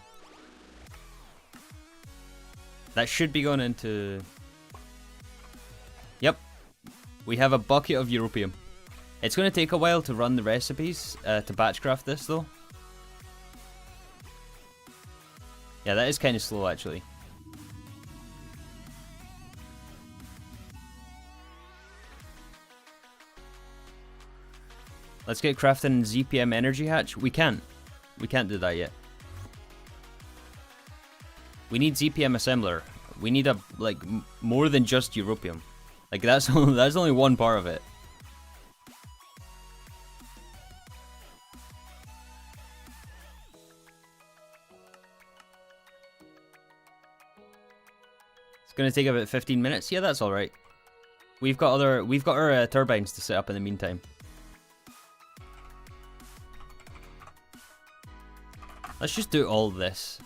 That should be going into... Yep. We have a bucket of europium. It's going to take a while to run the recipes, to batchcraft this though. Yeah, that is kind of slow actually. Let's get crafting ZPM energy hatch. We can't. We can't do that yet. We need ZPM assembler. We need a more than just europium. Like that's only one part of it. It's gonna take about 15 minutes. Yeah, that's all right. We've got our turbines to set up in the meantime. Let's just do all this.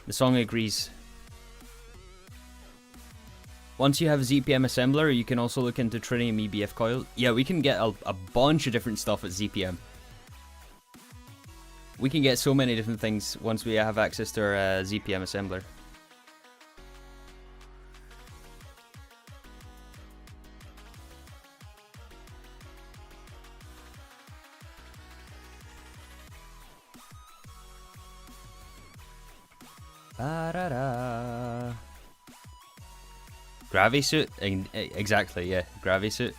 The song agrees. Once you have ZPM assembler, you can also look into tritium EBF coil. Yeah, we can get a bunch of different stuff at ZPM. We can get so many different things once we have access to our ZPM assembler. Ba-da-da. Gravity suit? Exactly, yeah. Gravity suit.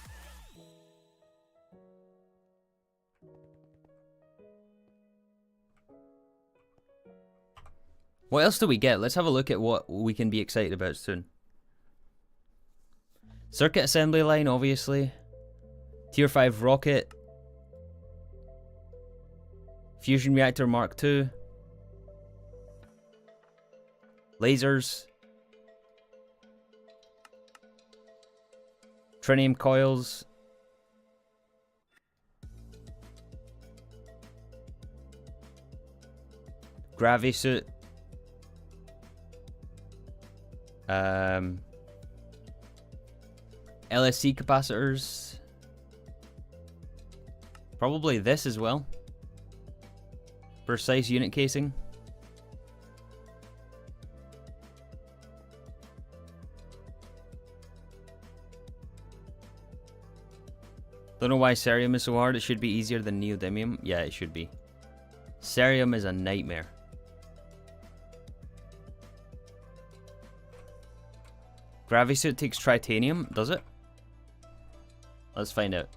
What else do we get? Let's have a look at what we can be excited about soon. Circuit assembly line, obviously. Tier 5 rocket. Fusion reactor Mark II. Lasers. Tritium coils. Gravity suit. LSC capacitors. Probably this as well. Precise unit casing. Don't know why cerium is so hard. It should be easier than neodymium. Yeah, it should be. Cerium is a nightmare. Gravisuit takes tritanium, does it? Let's find out.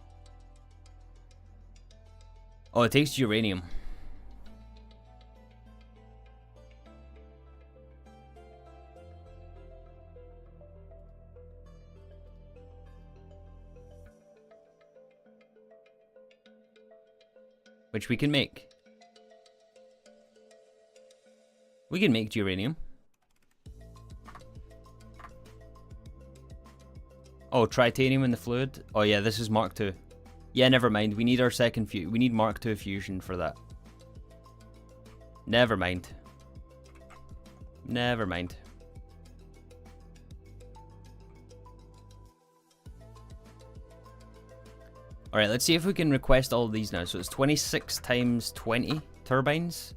Oh, it takes uranium. Which we can make. We can make uranium. Oh, tritanium in the fluid. Oh yeah, this is Mark II. Yeah, never mind. We need our second fusion. We need Mark II fusion for that. Never mind. Never mind. Alright, let's see if we can request all of these now. So it's 26 times 20 turbines.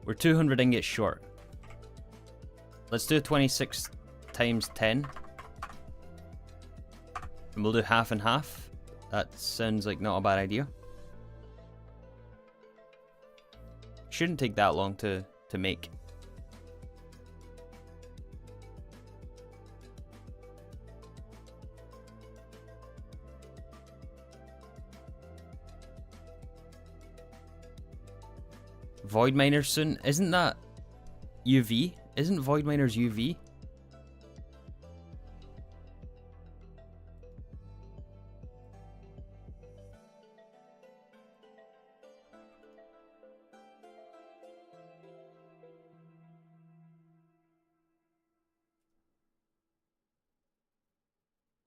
We're 200 ingots short. Let's do 26 times 10. And we'll do half and half. That sounds like not a bad idea. Shouldn't take that long to make. Void miners soon. Isn't that UV? Isn't void miners UV?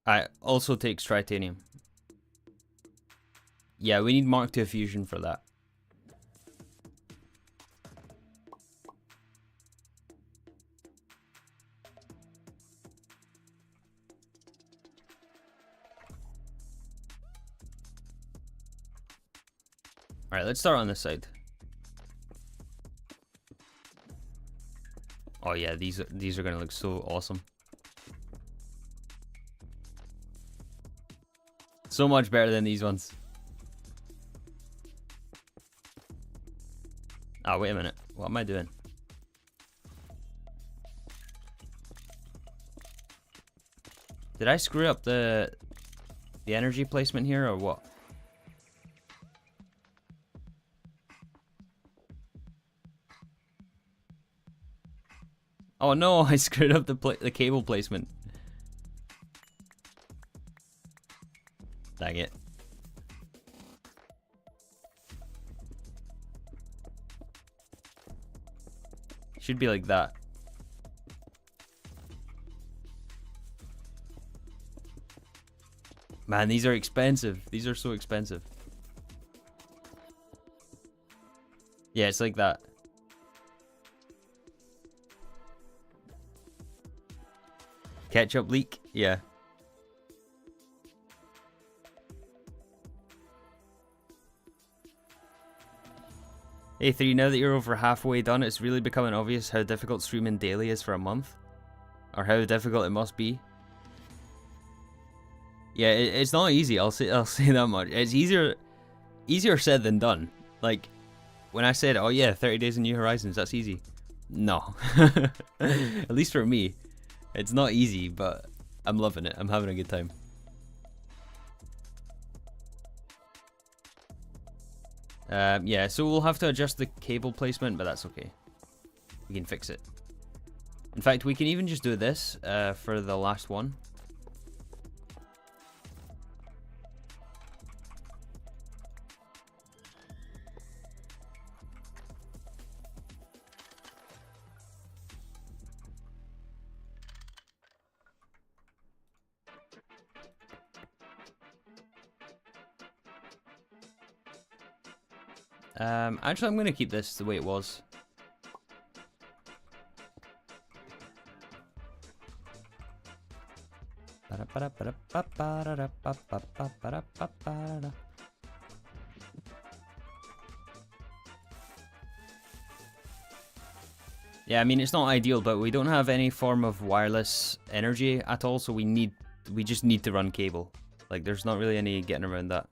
I also takes tritanium. Yeah, we need Mark II fusion for that. Alright, let's start on this side. Oh yeah, these are gonna look so awesome. So much better than these ones. Ah, wait a minute. What am I doing? Did I screw up the energy placement here or what? Oh no, I screwed up the cable placement. Dang it. Should be like that. Man, these are expensive. These are so expensive. Yeah, it's like that. Ketchup leak? Yeah. Hey 3, now that you're over halfway done, it's really becoming obvious how difficult streaming daily is for a month. Or how difficult it must be. Yeah, it's not easy, I'll say that much. It's easier said than done. Like, when I said, oh yeah, 30 days in New Horizons, that's easy. No. At least for me. It's not easy, but I'm loving it. I'm having a good time. Yeah, so we'll have to adjust the cable placement, but that's okay. We can fix it. In fact, we can even just do this for the last one. Actually, I'm going to keep this the way it was. Yeah, I mean, it's not ideal, but we don't have any form of wireless energy at all, so we just need to run cable. Like, there's not really any getting around that.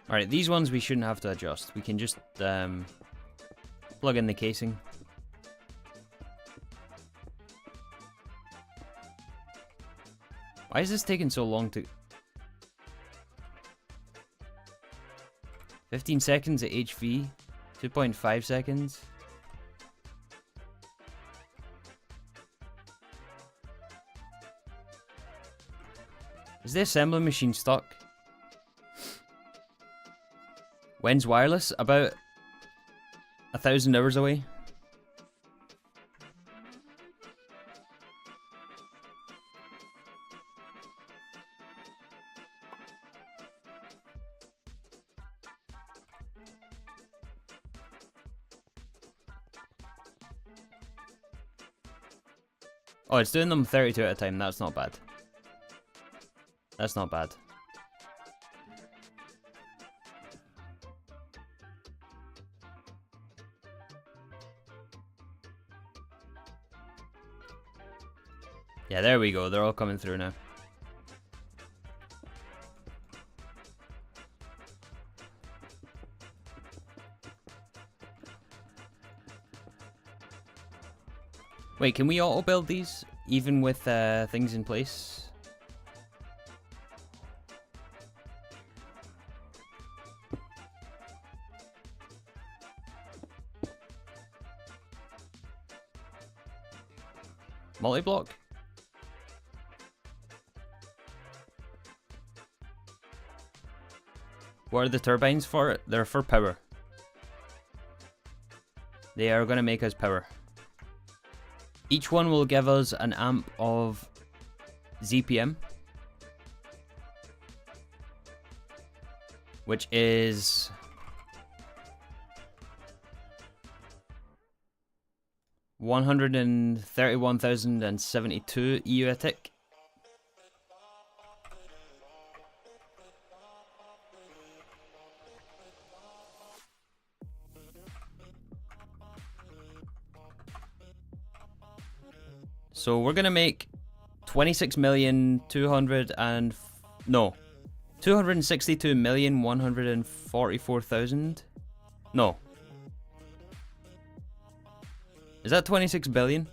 Alright, these ones we shouldn't have to adjust. We can just plug in the casing. Why is this taking so long to... 15 seconds at HV, 2.5 seconds. Is the assembly machine stuck? When's wireless? About 1,000 hours away. Oh, it's doing them 32 at a time. That's not bad. That's not bad. Yeah, there we go. They're all coming through now. Wait, can we auto-build these, even with things in place? Multi-block? What are the turbines for? They're for power. They are going to make us power. Each one will give us an amp of ZPM, which is 131,072 EU a tick. So we're gonna make 262,144,000. No. Is that 26 billion?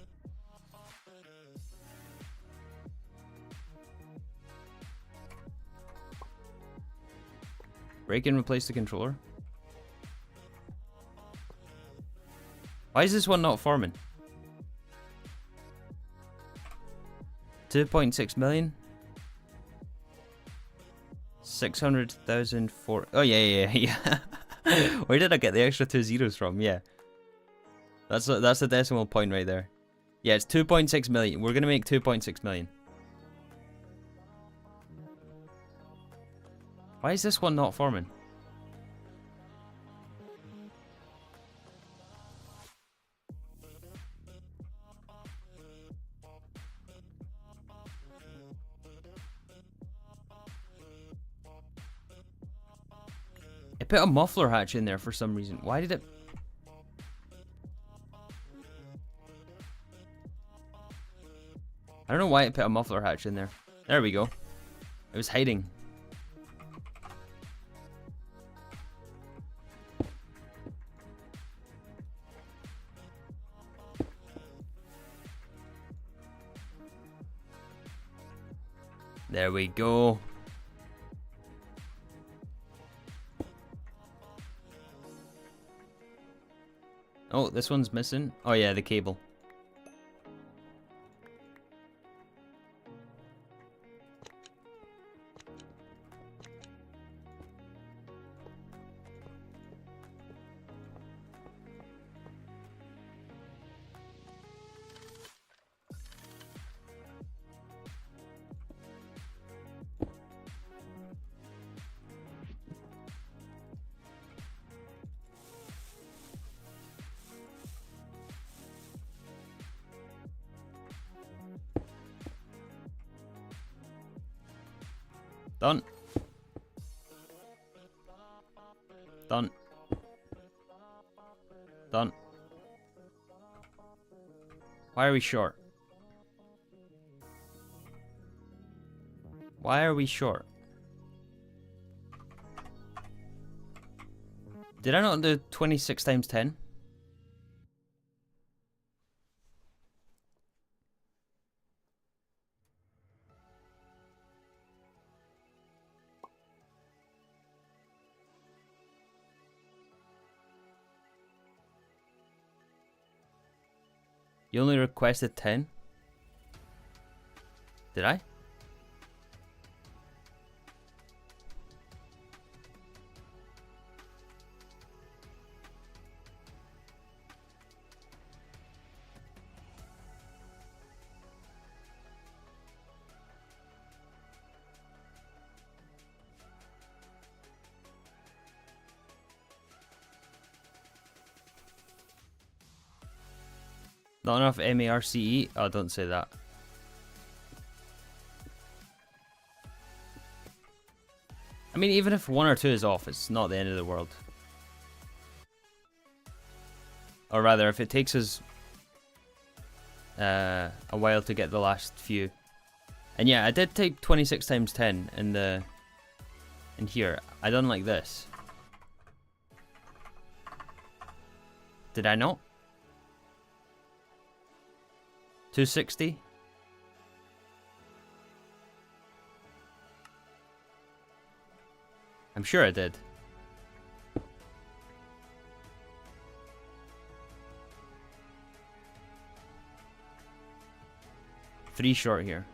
Break and replace the controller. Why is this one not forming? 2.6 million. 600,000 for... Oh, yeah. Where did I get the extra 2 zeros from? Yeah. That's the decimal point right there. Yeah, it's 2.6 million. We're going to make 2.6 million. Why is this one not forming? It put a muffler hatch in there for some reason. Why did it... I don't know why it put a muffler hatch in there. There we go. It was hiding. There we go. Oh, this one's missing. Oh yeah, the cable. Done. Done. Done. Why are we short? Why are we short? Did I not do 26 times 10? You only requested 10? Did I? Not enough MARCE? Oh, don't say that. I mean, even if 1 or 2 is off, it's not the end of the world. Or rather, if it takes us a while to get the last few. And yeah, I did type 26 times 10 in here. I done like this. Did I not? 260? I'm sure I did. Three short here.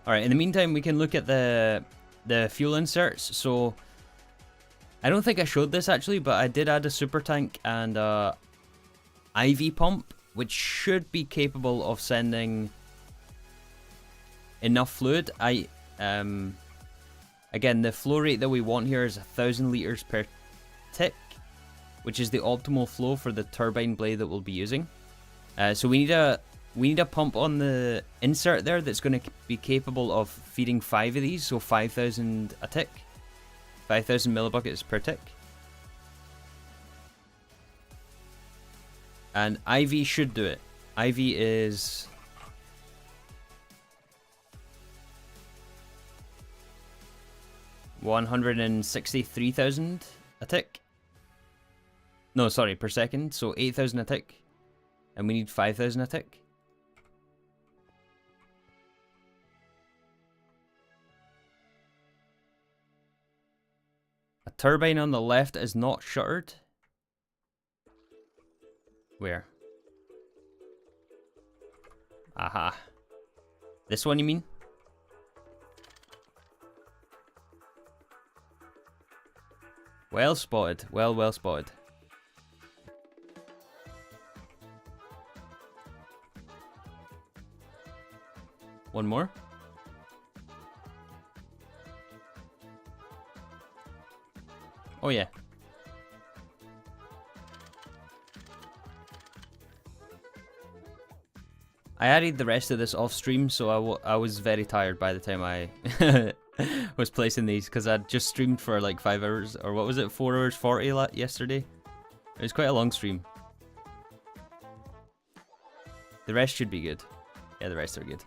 Alright, in the meantime, we can look at the fuel inserts. So, I don't think I showed this actually, but I did add a super tank and a IV pump, which should be capable of sending enough fluid. Again, the flow rate that we want here is 1,000 liters per tick, which is the optimal flow for the turbine blade that we'll be using. So we need a pump on the insert there that's going to be capable of feeding 5 of these, so 5,000 a tick. 5,000 millibuckets per tick. And IV should do it. IV is 163,000 a tick. No, sorry, per second. So 8,000 a tick. And we need 5,000 a tick. A turbine on the left is not shuttered. Where? Aha. This one, you mean? Well spotted. Well spotted. One more. Oh yeah. I added the rest of this off stream, so I was very tired by the time I was placing these, because I'd just streamed for like 5 hours, or what was it, 4 hours 40 yesterday. It was quite a long stream. The rest should be good. Yeah, the rest are good.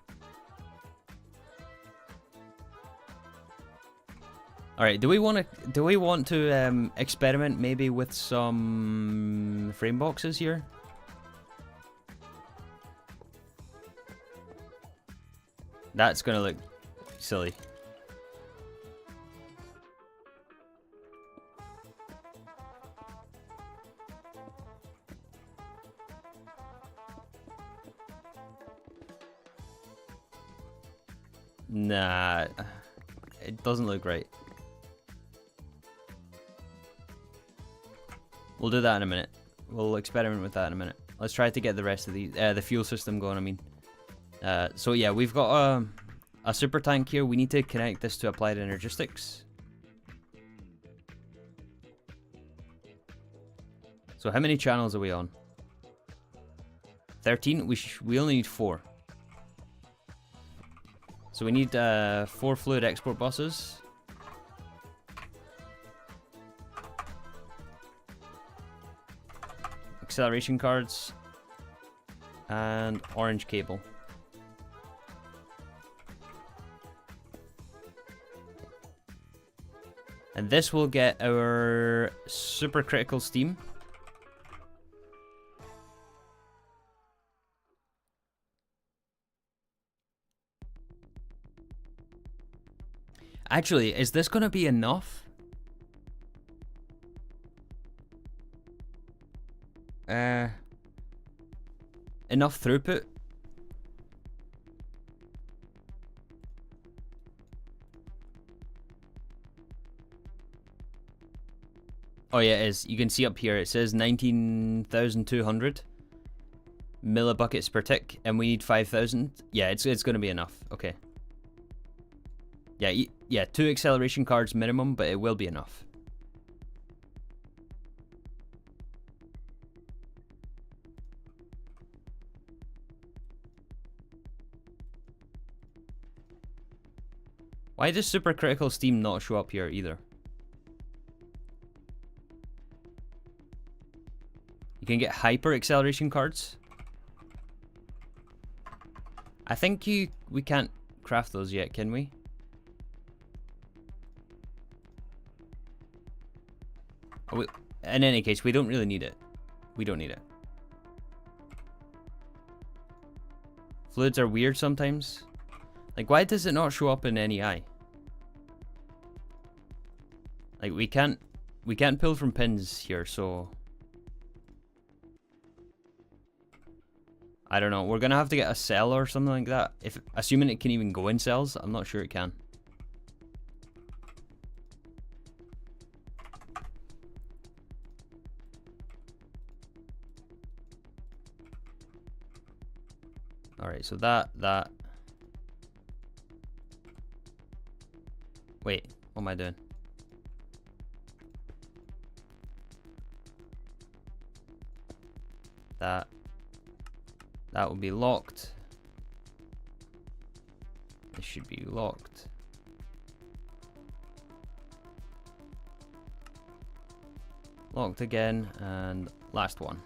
Alright, do we want to experiment maybe with some frame boxes here? That's gonna look silly. Nah, it doesn't look right. We'll do that in a minute. We'll experiment with that in a minute. Let's try to get the rest of the fuel system going, I mean. So yeah, we've got a super tank here. We need to connect this to Applied Energistics. So how many channels are we on? 13? We only need 4. So we need 4 fluid export buses. Acceleration cards. And orange cable. And this will get our supercritical steam. Actually, is this going to be enough? Enough throughput? Oh yeah, it is. You can see up here, it says 19,200 millibuckets per tick, and we need 5,000. Yeah, it's going to be enough. Okay. Yeah, 2 acceleration cards minimum, but it will be enough. Why does supercritical steam not show up here either? You can get hyper acceleration cards. I think we can't craft those yet, can we? Oh, in any case, we don't really need it. We don't need it. Fluids are weird sometimes. Like, why does it not show up in NEI? Like, we can't pull from pins here, so I don't know. We're gonna have to get a cell or something like that. Assuming it can even go in cells, I'm not sure it can. Alright, so that. Wait, what am I doing? That will be locked. This should be locked. Locked again, and last one.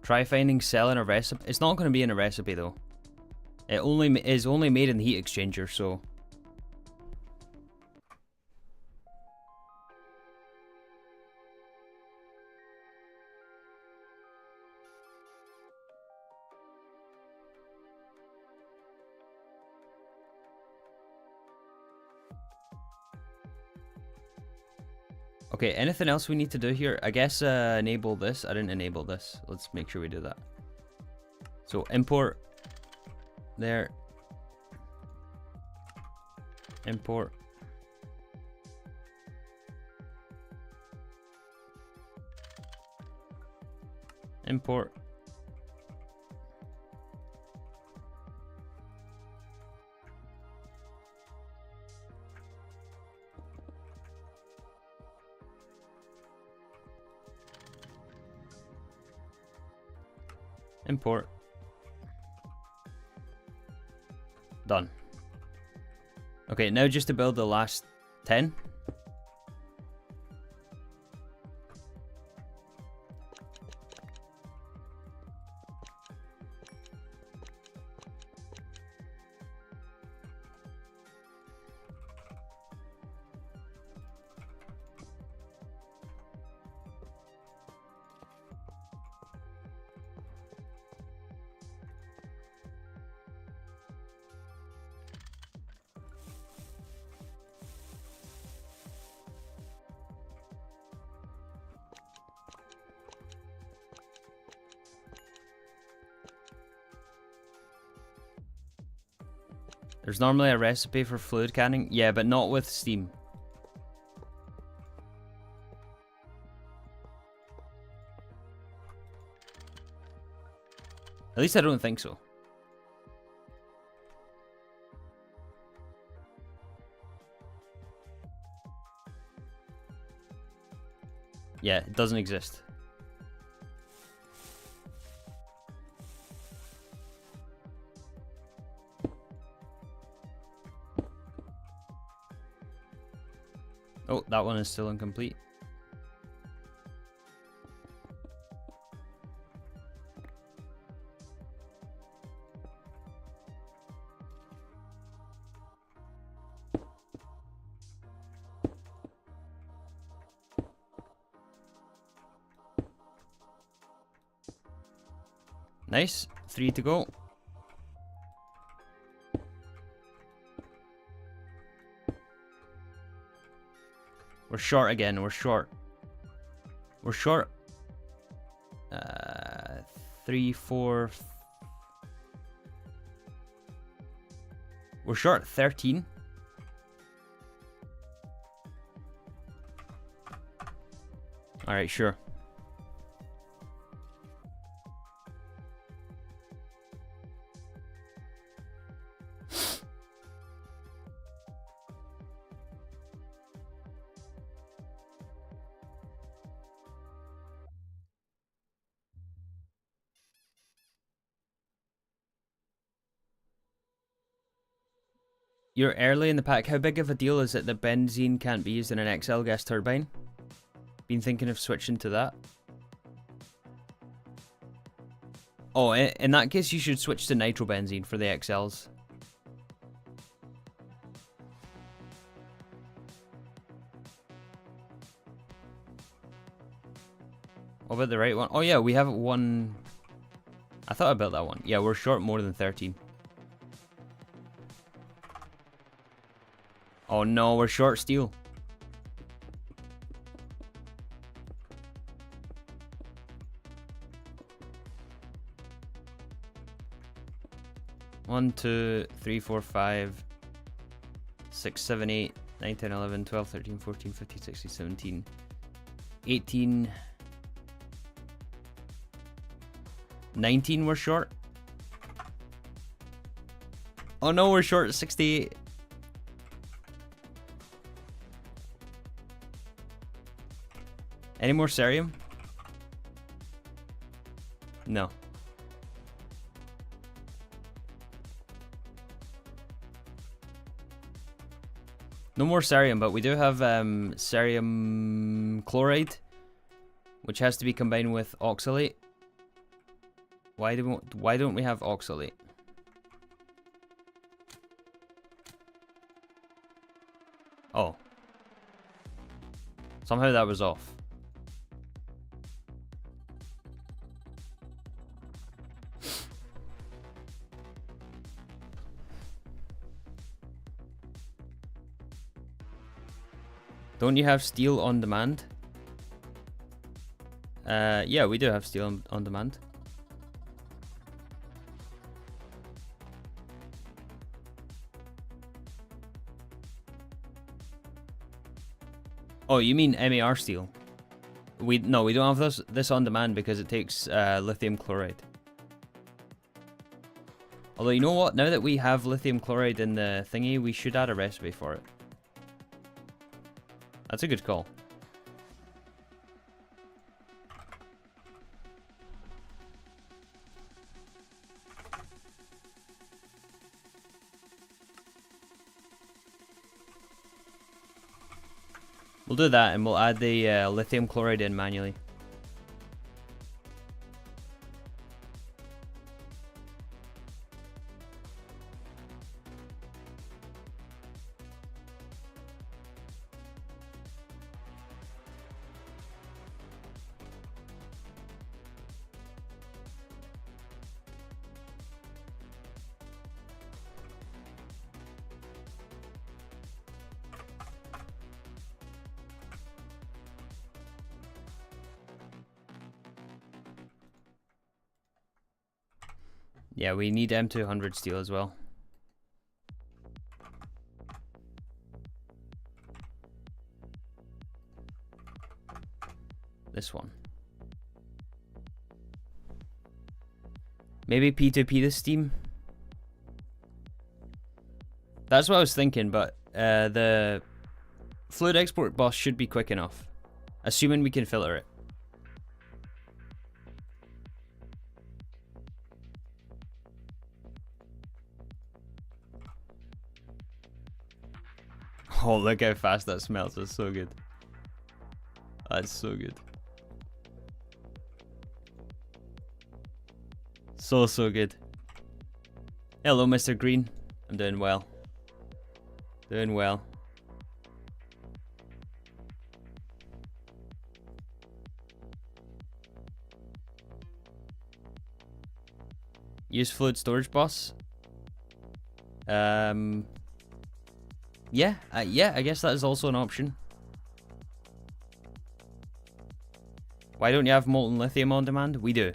Try finding cell in a recipe. It's not going to be in a recipe though. It is only made in the heat exchanger, so. Okay, anything else we need to do here? I guess enable this. I didn't enable this. Let's make sure we do that. So import there. Import. Import. Import. Done. Okay, now just to build the last 10. There's normally a recipe for fluid canning. Yeah, but not with steam. At least I don't think so. Yeah, it doesn't exist. Oh, that one is still incomplete. Nice. 3 to go. We're short again. We're short. We're short. 3, 4. We're short 13. Alright, sure. You're early in the pack. How big of a deal is it that benzene can't be used in an XL gas turbine? Been thinking of switching to that. Oh, in that case, you should switch to nitrobenzene for the XLs. What about the right one? Oh yeah, we have one. I thought I built that one. Yeah, we're short more than 13. Oh no, we're short steel. One, 2, 3, 4, 5, 6, 7, 8, 9, 10, 11, 12, 13, 14, 15, 16, 17, 18, 19 we're short. Oh no, we're short 68. Any more cerium? No. No more cerium, but we do have cerium chloride, which has to be combined with oxalate. Why don't we have oxalate? Oh. Somehow that was off. Don't you have steel on demand? Yeah, we do have steel on demand. Oh, you mean MAR steel? No, we don't have this on demand because it takes lithium chloride. Although, you know what? Now that we have lithium chloride in the thingy, we should add a recipe for it. That's a good call. We'll do that and we'll add the lithium chloride in manually. Yeah, we need M200 steel as well. This one. Maybe P2P the steam? That's what I was thinking, but the fluid export bus should be quick enough. Assuming we can filter it. Oh, look how fast that smells. That's so good. That's so good. So good. Hello, Mr. Green. I'm doing well. Doing well. Use fluid storage boss. Yeah, I guess that is also an option. Why don't you have molten lithium on demand? We do.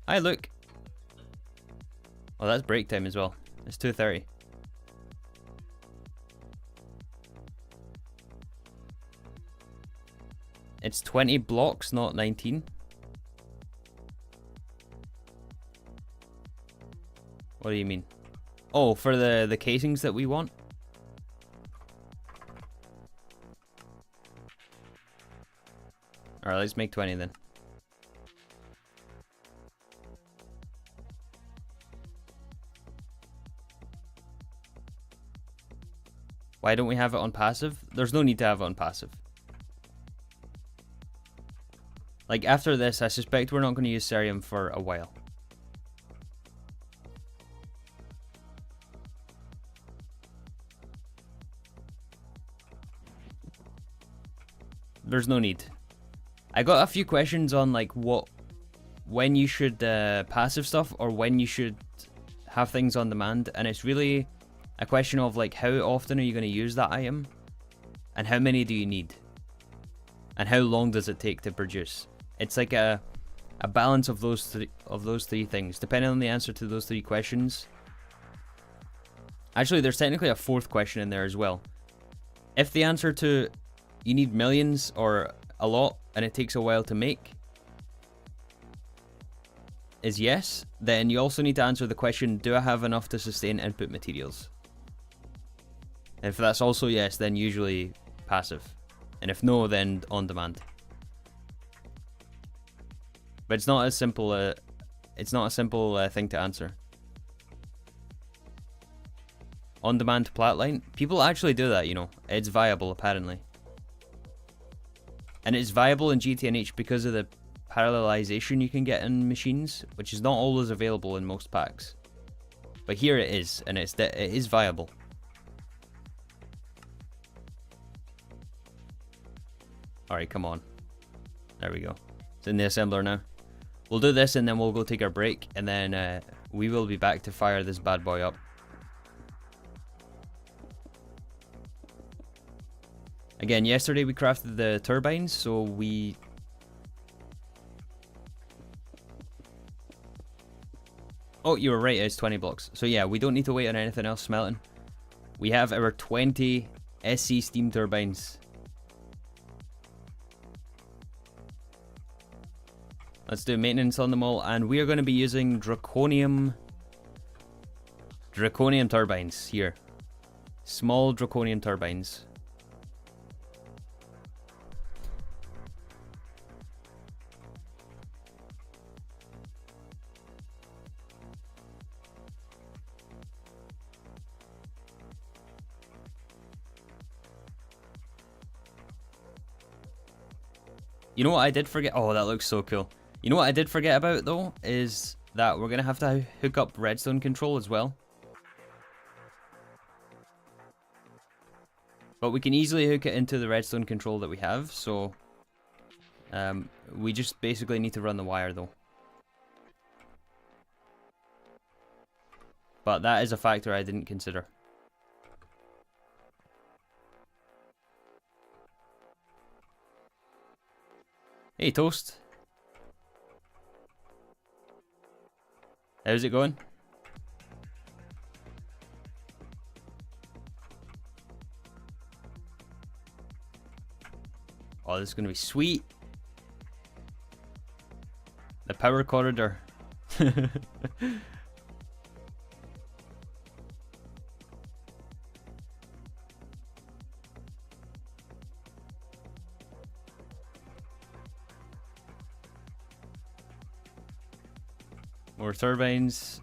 Hi, look. Oh, that's break time as well. It's 2:30. It's 20 blocks, not 19. What do you mean? Oh, for the casings that we want? Alright, let's make 20 then. Why don't we have it on passive? There's no need to have it on passive. Like, after this, I suspect we're not going to use cerium for a while. There's no need. I got a few questions on, like, when you should passive stuff or when you should have things on demand, and it's really a question of, like, how often are you going to use that item, and how many do you need, and how long does it take to produce. It's like a balance of those three things, depending on the answer to those three questions. Actually, there's technically a fourth question in there as well. If the answer to you need millions or a lot and it takes a while to make is yes, then you also need to answer the question, do I have enough to sustain input materials? And if that's also yes, then usually passive. And if no, then on demand. But it's not as simple. It's not a simple thing to answer. On-demand flatline. People actually do that, you know. It's viable, apparently. And it's viable in GTNH because of the parallelization you can get in machines, which is not always available in most packs. But here it is, and it is viable. Alright, come on. There we go. It's in the assembler now. We'll do this and then we'll go take our break, and then we will be back to fire this bad boy up. Again, yesterday we crafted the turbines, so we... Oh, you were right, it's 20 blocks. So yeah, we don't need to wait on anything else smelting. We have our 20 SC steam turbines. Let's do maintenance on them all, and we are going to be using draconium turbines here. Small draconium turbines. You know what I did forget? Oh, that looks so cool. You know what I did forget about, though, is that we're going to have to hook up redstone control as well. But we can easily hook it into the redstone control that we have, so... we just basically need to run the wire, though. But that is a factor I didn't consider. Hey, Toast. How's it going? Oh, this is going to be sweet. The power corridor. More turbines.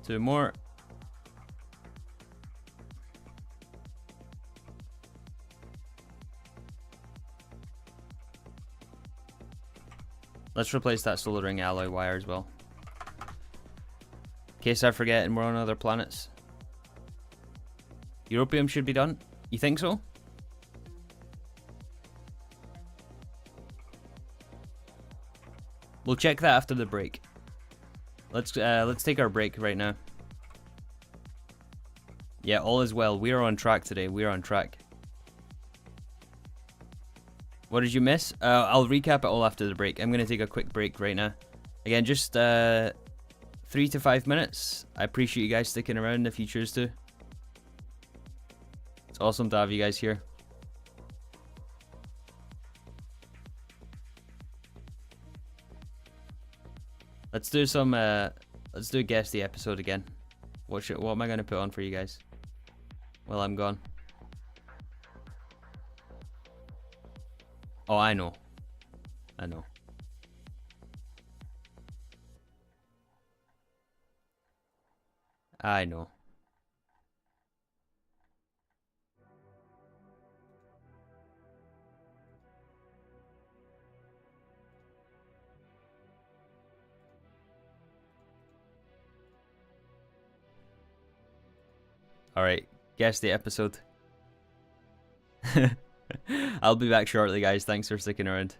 Two more. Let's replace that solar ring alloy wire as well. In case I forget and we're on other planets. Europium should be done. You think so? We'll check that after the break. Let's take our break right now. Yeah, all is well. We are on track today. We are on track. What did you miss? I'll recap it all after the break. I'm going to take a quick break right now. Again, just 3 to 5 minutes. I appreciate you guys sticking around if you choose to. It's awesome to have you guys here. Let's do some, let's do a guess the episode again. What am I going to put on for you guys while I'm gone? Oh, I know. I know. I know. Alright, guess the episode. I'll be back shortly, guys. Thanks for sticking around.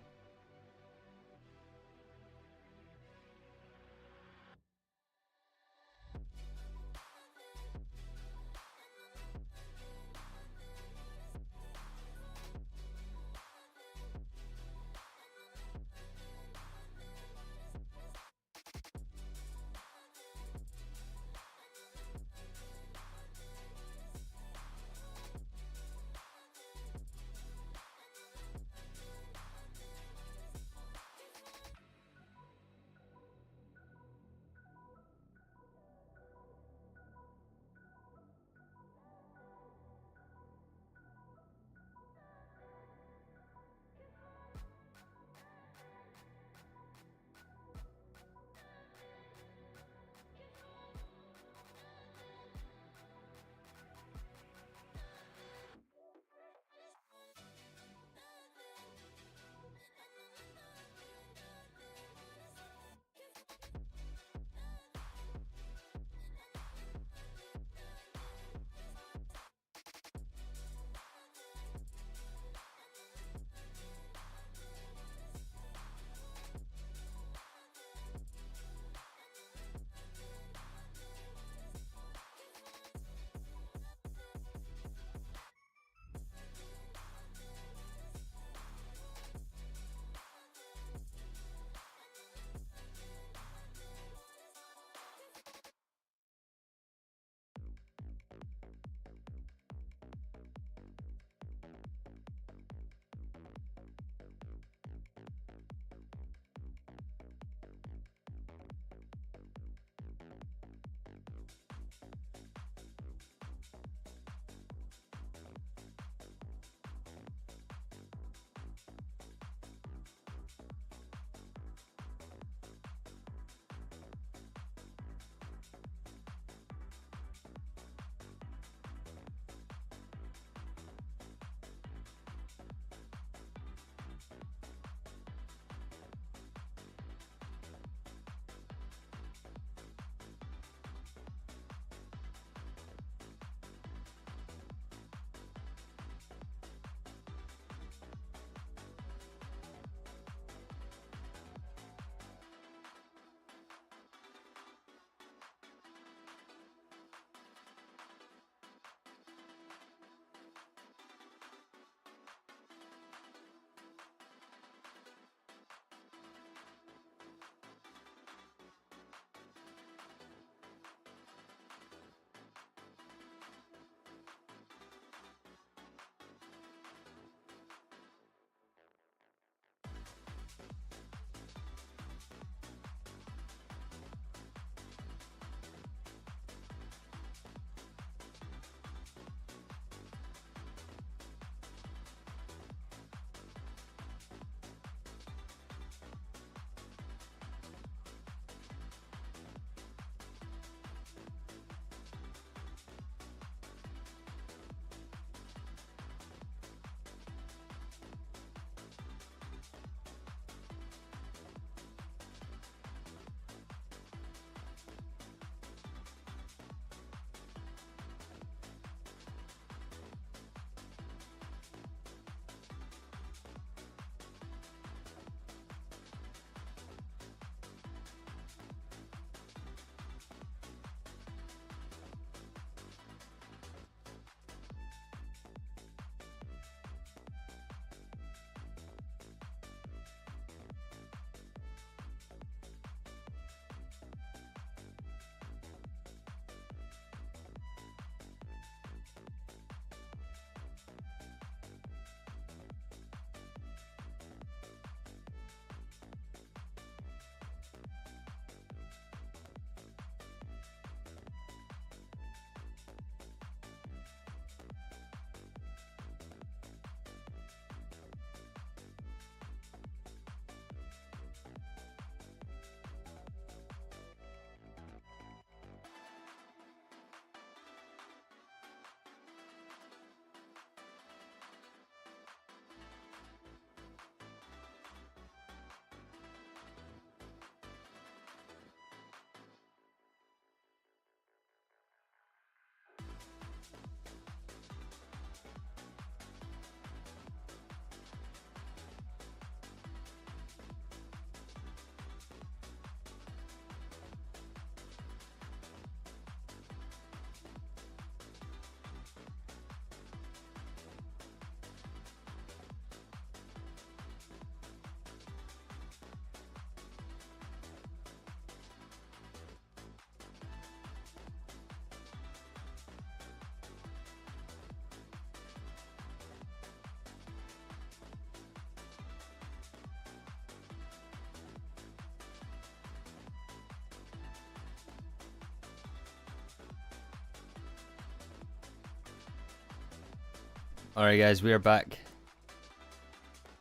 Alright guys, we are back.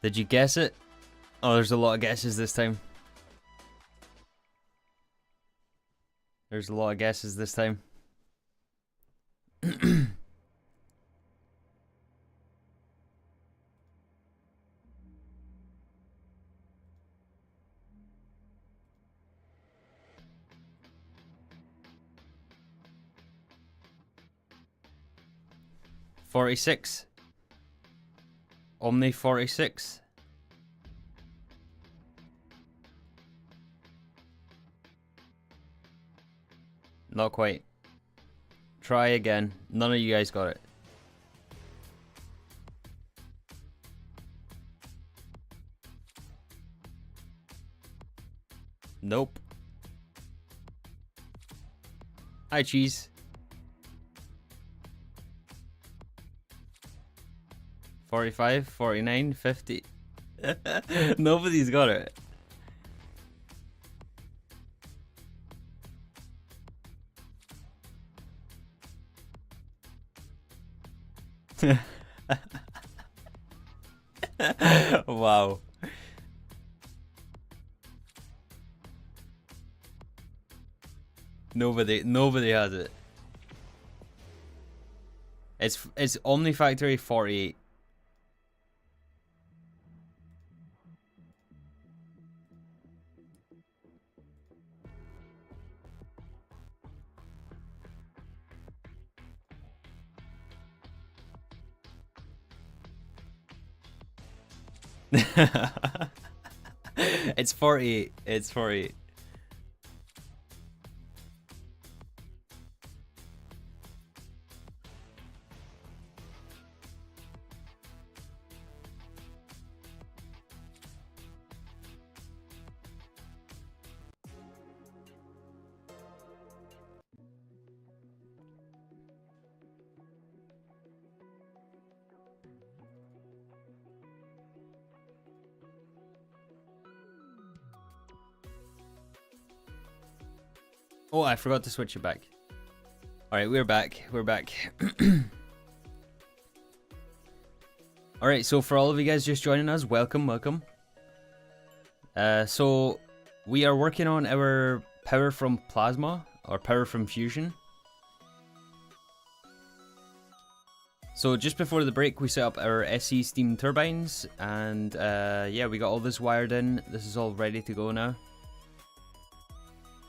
Did you guess it? Oh, there's a lot of guesses this time. There's a lot of guesses this time. 46. Omni 46. Not quite. Try again. None of you guys got it. Nope. Hi, cheese. 45, 49, 50. Nobody's got it. Wow. Nobody has it. It's Omnifactory 48. It's 48. It's 48. Oh, I forgot to switch it back. Alright, we're back. We're back. Alright, so for all of you guys just joining us, welcome, welcome. So, we are working on our power from plasma, or power from fusion. So just before the break, we set up our SE steam turbines, and yeah, we got all this wired in. This is all ready to go now.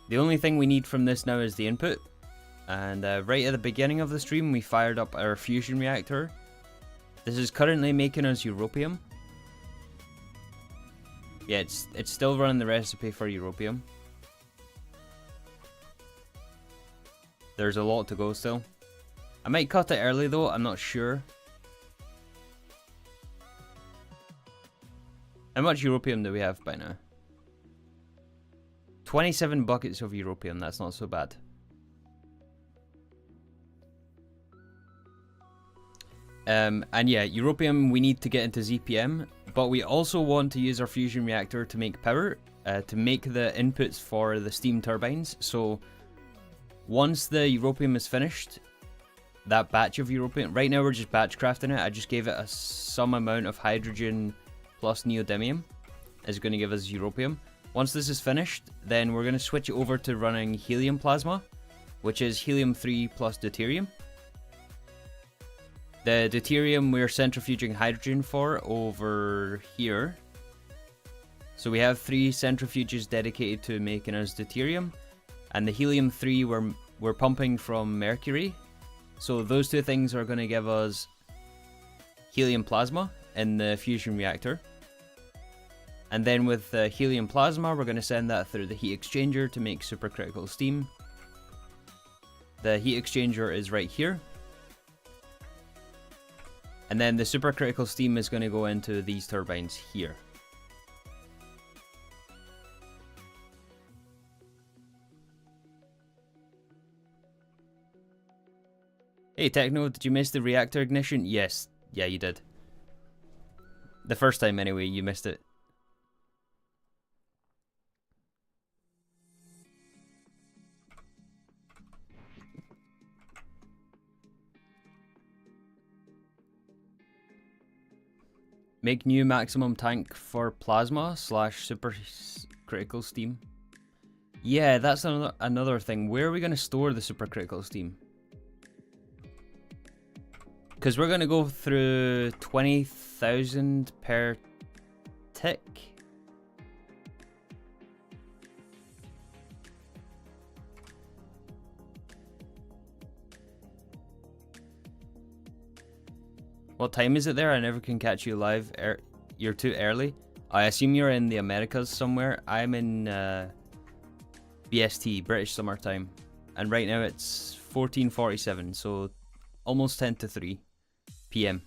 The only thing we need from this now is the input, and right at the beginning of the stream we fired up our fusion reactor. This is currently making us europium. Yeah, it's still running the recipe for europium. There's a lot to go still. I might cut it early though, I'm not sure. How much europium do we have by now? 27 buckets of europium, that's not so bad. And yeah, europium we need to get into ZPM, but we also want to use our fusion reactor to make power, to make the inputs for the steam turbines. So once the europium is finished, that batch of europium, right now we're just batch crafting it, I just gave it some amount of hydrogen plus neodymium, is going to give us europium. Once this is finished, then we're going to switch over to running helium plasma, which is helium-3 plus deuterium. The deuterium we're centrifuging hydrogen for over here. So we have 3 centrifuges dedicated to making us deuterium, and the helium-3 we're pumping from mercury. So those two things are going to give us helium plasma in the fusion reactor. And then with the helium plasma, we're going to send that through the heat exchanger to make supercritical steam. The heat exchanger is right here. And then the supercritical steam is going to go into these turbines here. Hey Techno, did you miss the reactor ignition? Yes. Yeah, you did. The first time anyway, you missed it. Make new maximum tank for plasma / super critical steam. Yeah, that's another thing. Where are we going to store the supercritical steam? Because we're going to go through 20,000 per tick. What time is it there? I never can catch you live. You're too early. I assume you're in the Americas somewhere. I'm in BST, British Summer Time. And right now it's 14:47, so almost 10 to 3 p.m.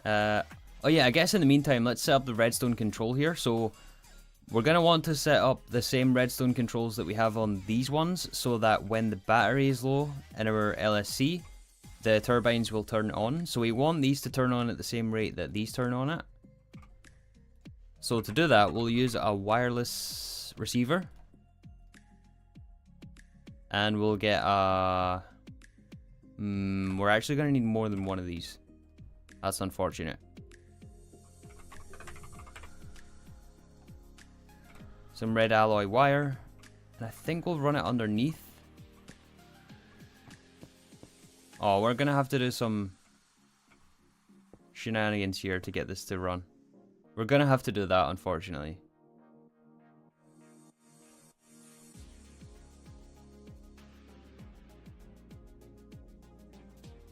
Oh yeah, I guess in the meantime, let's set up the redstone control here. So we're going to want to set up the same redstone controls that we have on these ones, so that when the battery is low in our LSC, the turbines will turn on. So we want these to turn on at the same rate that these turn on at. So to do that, we'll use a wireless receiver. And we'll get a... we're actually going to need more than one of these. That's unfortunate. Some red alloy wire. And I think we'll run it underneath. Oh, we're going to have to do some shenanigans here to get this to run. We're going to have to do that, unfortunately.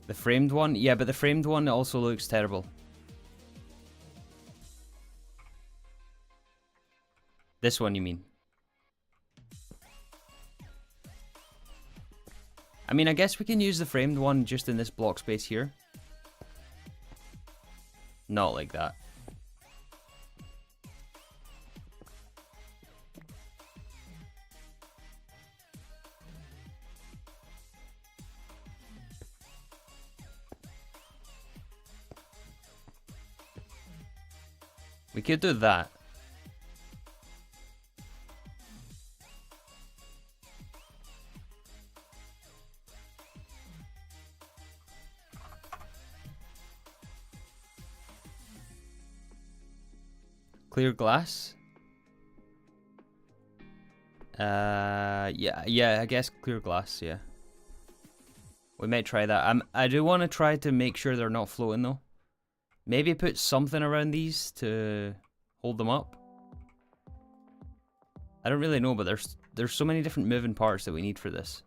The framed one? Yeah, but the framed one also looks terrible. This one, you mean? I mean, I guess we can use the framed one just in this block space here. Not like that. We could do that. Clear glass? Yeah, I guess clear glass, yeah. We might try that. I do want to try to make sure they're not floating though. Maybe put something around these to hold them up. I don't really know, but there's so many different moving parts that we need for this.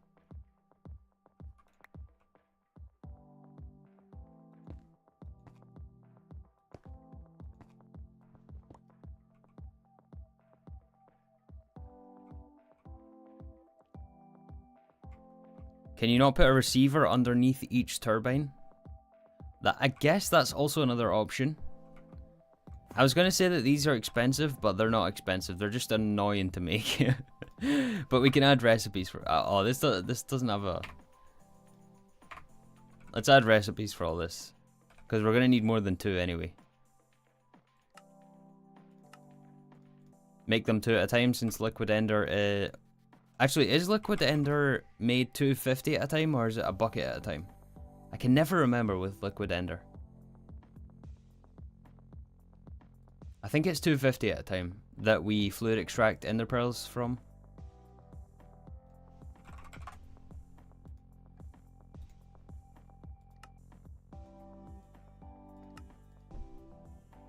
Can you not put a receiver underneath each turbine? I guess that's also another option. I was going to say that these are expensive, but they're not expensive. They're just annoying to make. But we can add recipes for... oh, this doesn't have a... Let's add recipes for all this. Because we're going to need more than 2 anyway. Make them 2 at a time since Liquid Ender... Actually, is Liquid Ender made 250 at a time, or is it a bucket at a time? I can never remember with Liquid Ender. I think it's 250 at a time that we fluid extract ender pearls from.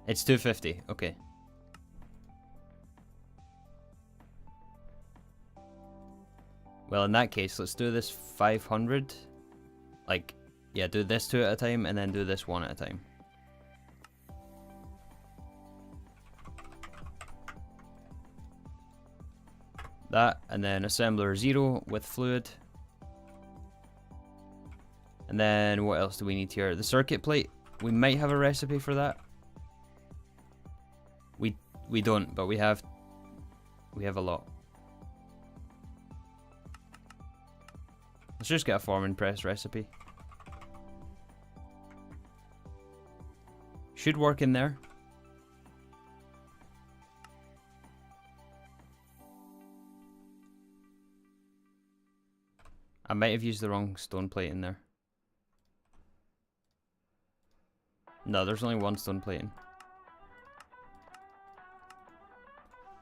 It's 250, okay. Well, in that case, let's do this 500. Like, yeah, do this 2 at a time and then do this 1 at a time. That, and then assembler 0 with fluid. And then what else do we need here? The circuit plate, we might have a recipe for that. We don't, but we have a lot. Let's just get a form and press recipe. Should work in there. I might have used the wrong stone plate in there. No, there's only one stone plating.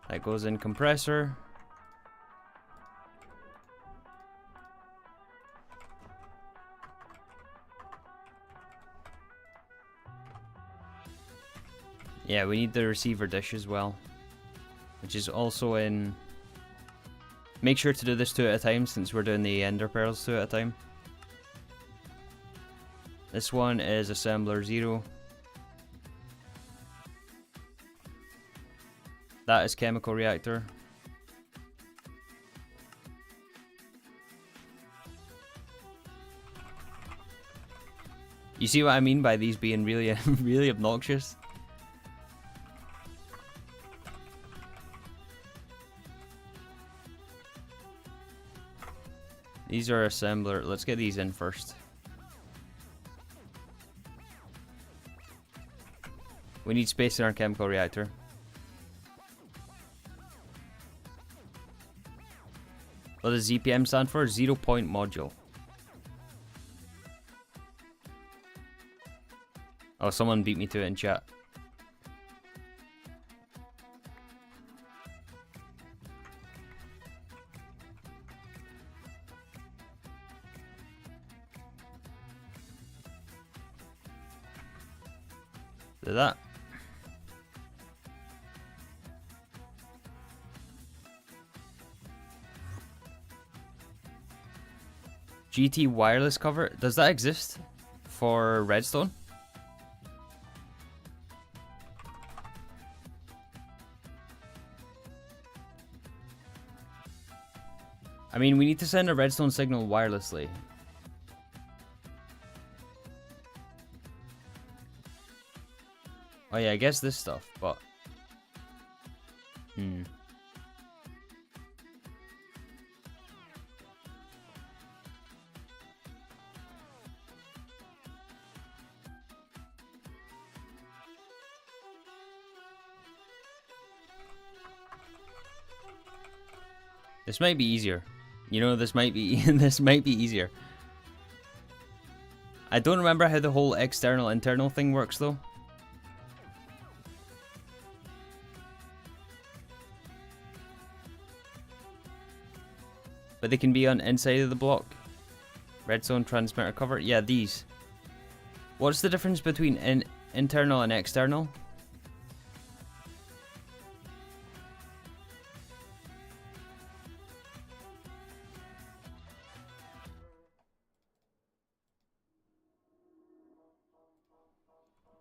That goes in compressor. Yeah, we need the receiver dish as well, which is also in... Make sure to do this 2 at a time since we're doing the ender pearls 2 at a time. This one is assembler 0. That is chemical reactor. You see what I mean by these being really, really obnoxious? These are assembler. Let's get these in first. We need space in our chemical reactor. What does ZPM stand for? 0 point module. Oh, someone beat me to it in chat. Do that. GT wireless cover. Does that exist for redstone? I mean, we need to send a redstone signal wirelessly. Oh yeah, I guess this stuff, but... This might be easier. You know, this might be this might be easier. I don't remember how the whole external internal thing works though. But they can be on inside of the block. Redstone transmitter cover. Yeah, these. What's the difference between internal and external?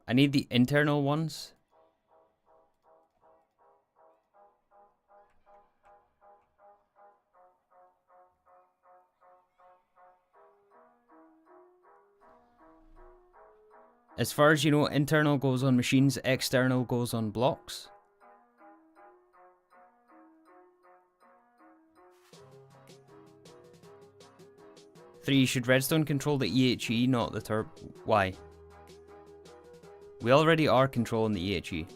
I need the internal ones. As far as you know, internal goes on machines, external goes on blocks. Three, should redstone control the EHE, not the turb? Why? We already are controlling the EHE.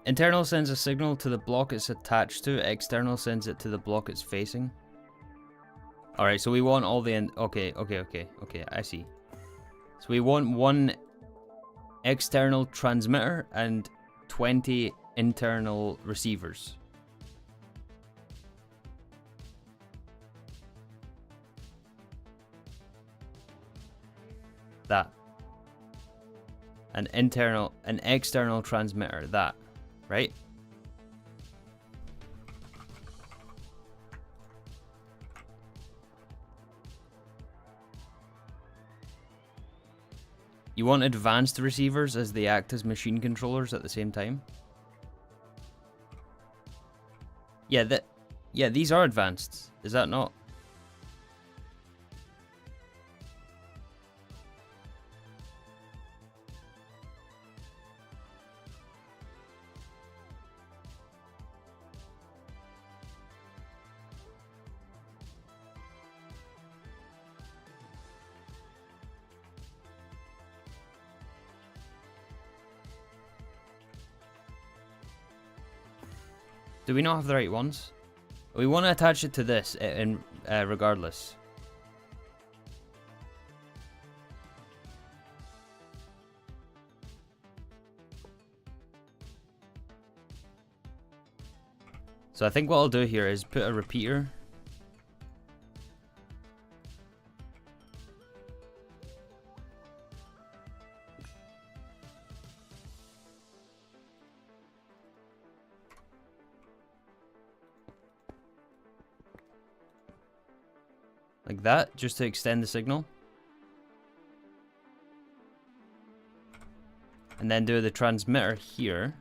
Internal sends a signal to the block it's attached to, external sends it to the block it's facing. Alright, so we want all the okay, I see. So we want one external transmitter and 20 internal receivers. That. An external transmitter, that. Right? You want advanced receivers as they act as machine controllers at the same time? Yeah, these are advanced. Is that not? Do we not have the right ones? We want to attach it to this in regardless. So I think what I'll do here is put a repeater. Like that, just to extend the signal. And then do the transmitter here.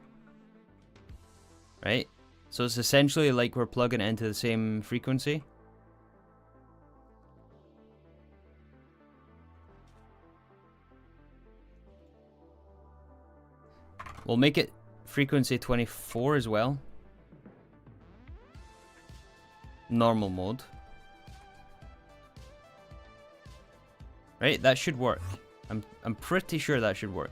Right? So it's essentially like we're plugging it into the same frequency. We'll make it frequency 24 as well. Normal mode. Right, that should work. I'm pretty sure that should work.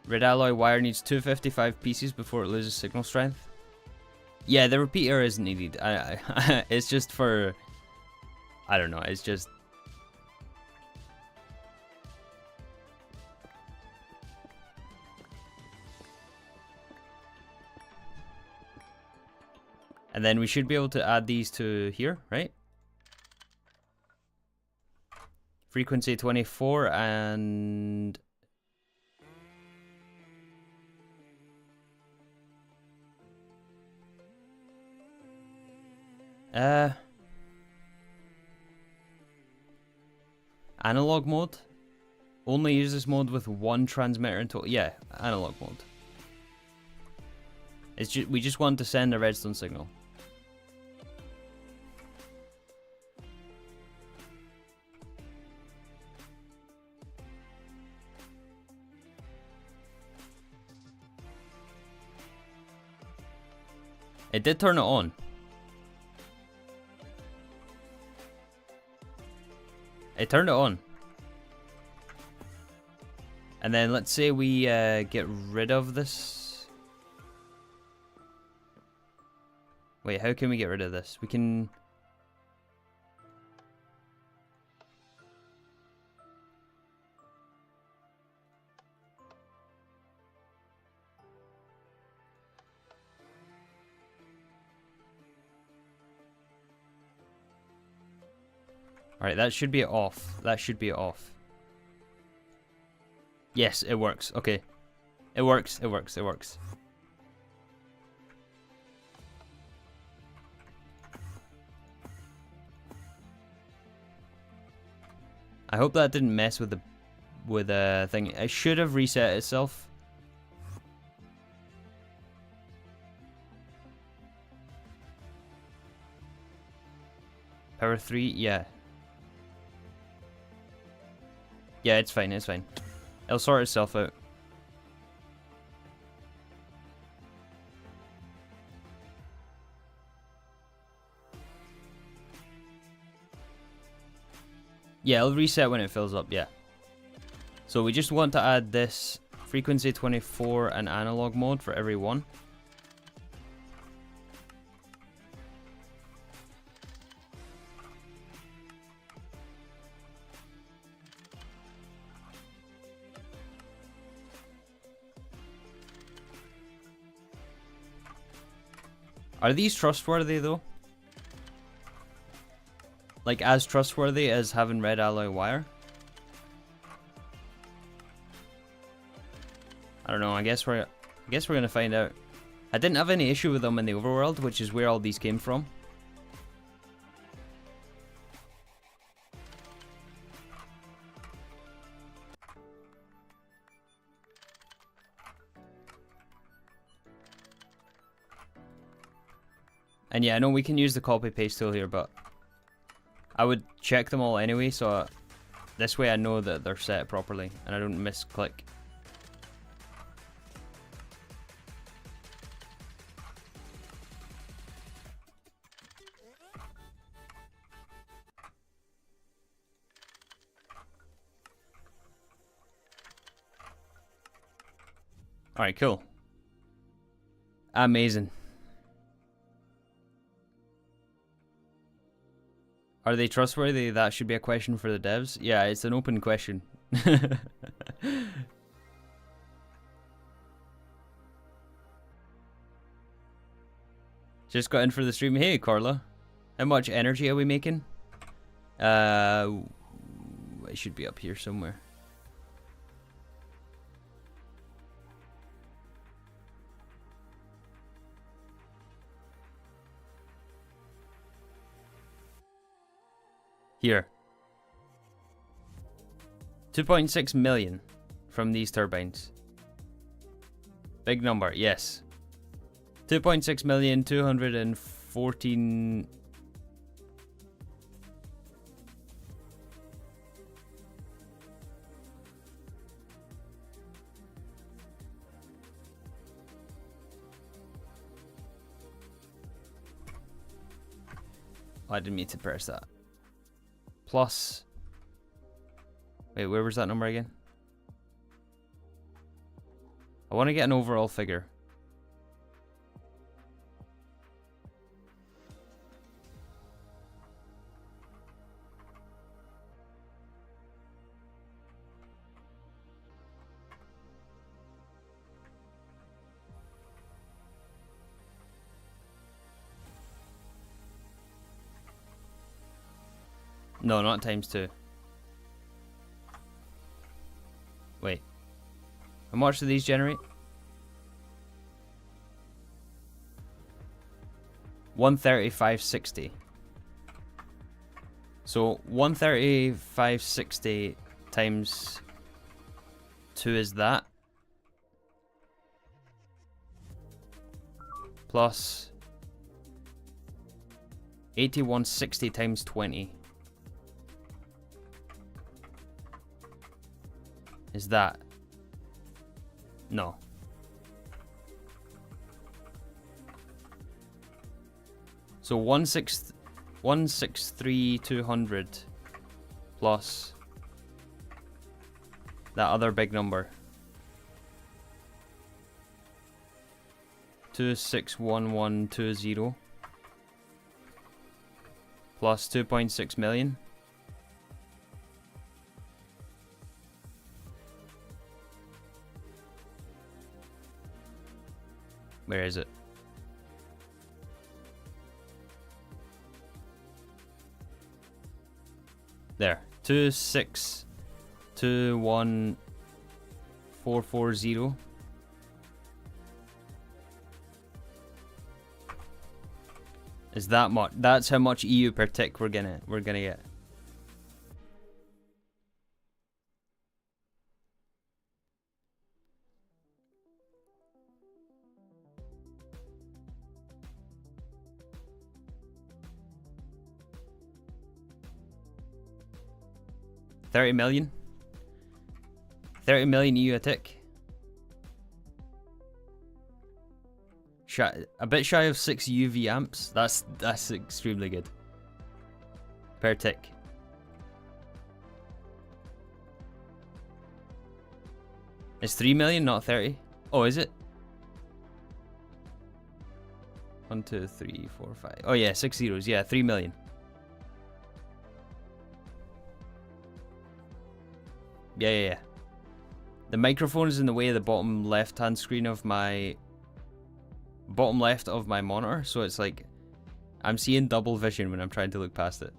Red alloy wire needs 255 pieces before it loses signal strength. Yeah, the repeater isn't needed. It's just for... I don't know, it's just... And then we should be able to add these to here, right? Frequency 24 and... Analog mode? Only use this mode with one transmitter in total. Yeah, analog mode. It's just, we just want to send a redstone signal. It did turn it on. It turned it on. And then let's say we get rid of this. Wait, how can we get rid of this? We can... Alright, that should be off. That should be off. Yes, it works. Okay. It works, it works, it works. I hope that didn't mess with the thing. It should have reset itself. Power 3, yeah. Yeah, it's fine, it's fine. It'll sort itself out. Yeah, it'll reset when it fills up, yeah. So we just want to add this frequency 24 and analog mode for every one. Are these trustworthy though? Like as trustworthy as having red alloy wire? I don't know, I guess we're gonna find out. I didn't have any issue with them in the overworld, which is where all these came from. And yeah, I know we can use the copy paste tool here, but I would check them all anyway, so this way I know that they're set properly and I don't misclick. Alright, cool. Amazing. Are they trustworthy? That should be a question for the devs. Yeah, it's an open question. Just got in for the stream. Hey, Carla. How much energy are we making? It should be up here somewhere. Here. 2.6 million from these turbines. Big number, yes. 2.6 million, 214... I didn't mean to press that. Plus... Wait, where was that number again? I want to get an overall figure. No, not times 2. Wait. How much do these generate? 135.60. So 135.60 times 2 is that. Plus 81.60 times 20. Is that? No. So 163,200 plus that other big number. 261120 plus 2.6 million. Where is it? There. 2621,440. Is that much? That's how much EU per tick we're gonna get. $30 million. 30 million EU a tick. A bit shy of 6 UV amps. That's extremely good. Per tick. It's 3 million, not 30. Oh, is it? 1, 2, 3, 4, 5. Oh yeah, 6 zeros. Yeah, 3 million. Yeah. The microphone is in the way of the bottom left-hand screen of my... bottom left of my monitor, so it's like... I'm seeing double vision when I'm trying to look past it.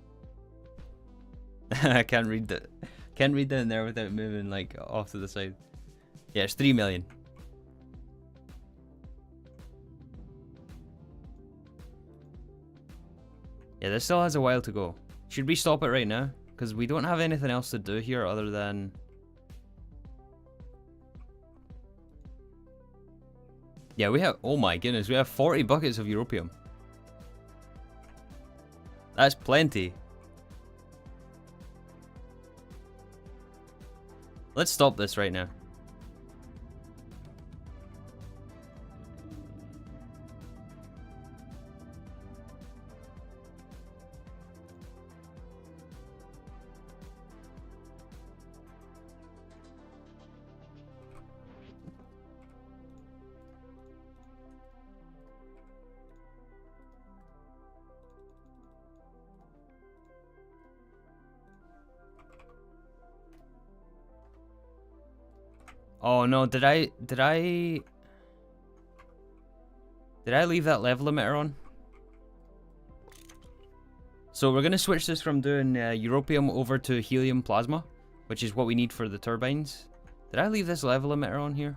I can't read that. Can't read down there without moving like off to the side. Yeah, it's 3 million. Yeah, this still has a while to go. Should we stop it right now? Because we don't have anything else to do here other than... Yeah, we have... Oh my goodness, we have 40 buckets of europium. That's plenty. Let's stop this right now. Oh no, did I leave that level emitter on? So we're gonna switch this from doing europium over to helium plasma, which is what we need for the turbines. Did I leave this level emitter on here?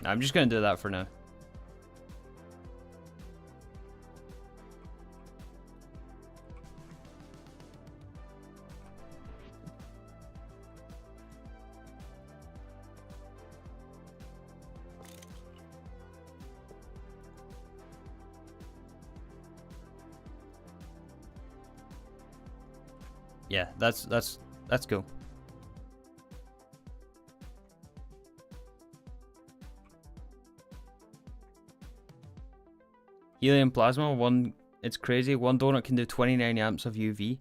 I'm just gonna do that for now. Yeah, that's cool. Helium plasma, it's crazy. One donut can do 29 amps of UV.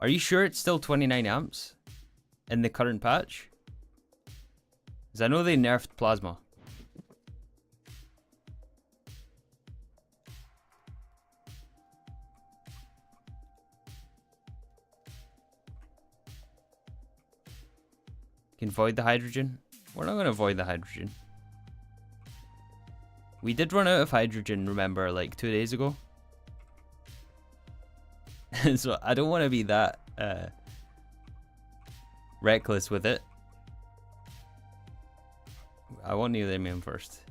Are you sure it's still 29 amps in the current patch? Because I know they nerfed plasma. Can void the hydrogen? We're not going to void the hydrogen. We did run out of hydrogen, remember, like 2 days ago. So I don't want to be that reckless with it. I want neodymium first.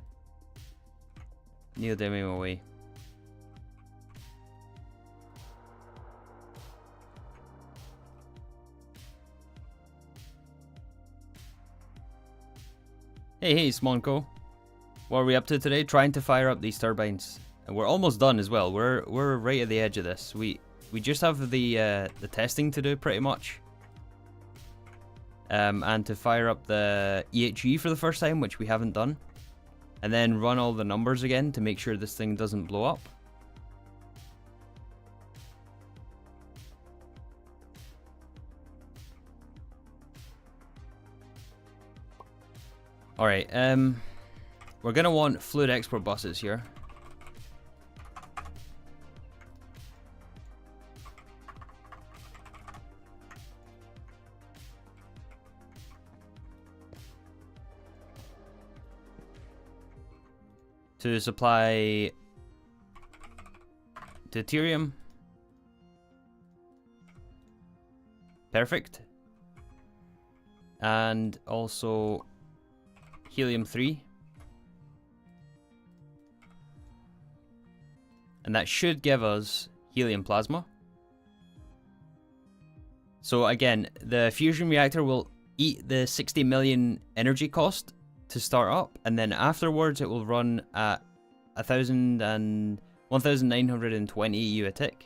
Neodymium away. Hey, Smonko. What are we up to today? Trying to fire up these turbines. And we're almost done as well. We're right at the edge of this. We just have the testing to do pretty much. And to fire up the EHE for the first time, which we haven't done. And then run all the numbers again to make sure this thing doesn't blow up. Alright, we're gonna want fluid export buses here. To supply deuterium. Perfect. And also helium-3. And that should give us helium plasma. So again, the fusion reactor will eat the 60 million energy cost to start up, and then afterwards it will run at 1920 EU a tick.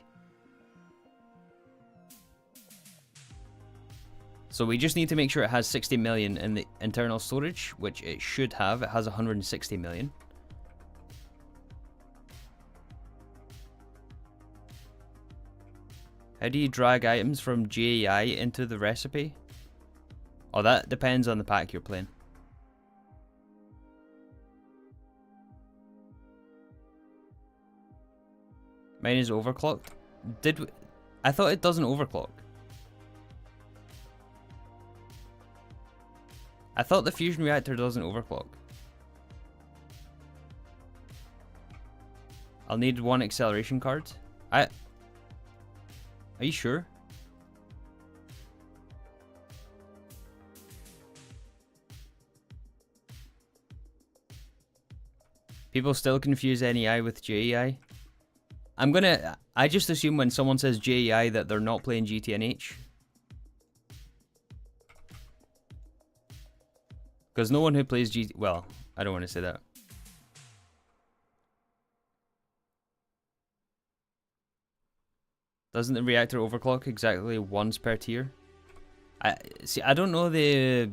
So we just need to make sure it has 60 million in the internal storage, which it should have. It has 160 million. How do you drag items from JEI into the recipe? Oh, that depends on the pack you're playing. Mine is overclocked. I thought it doesn't overclock. I thought the fusion reactor doesn't overclock. I'll need one acceleration card. Are you sure? People still confuse NEI with JEI. I just assume when someone says JEI that they're not playing GTNH. Because no one who plays well, I don't want to say that. Doesn't the reactor overclock exactly once per tier? I don't know the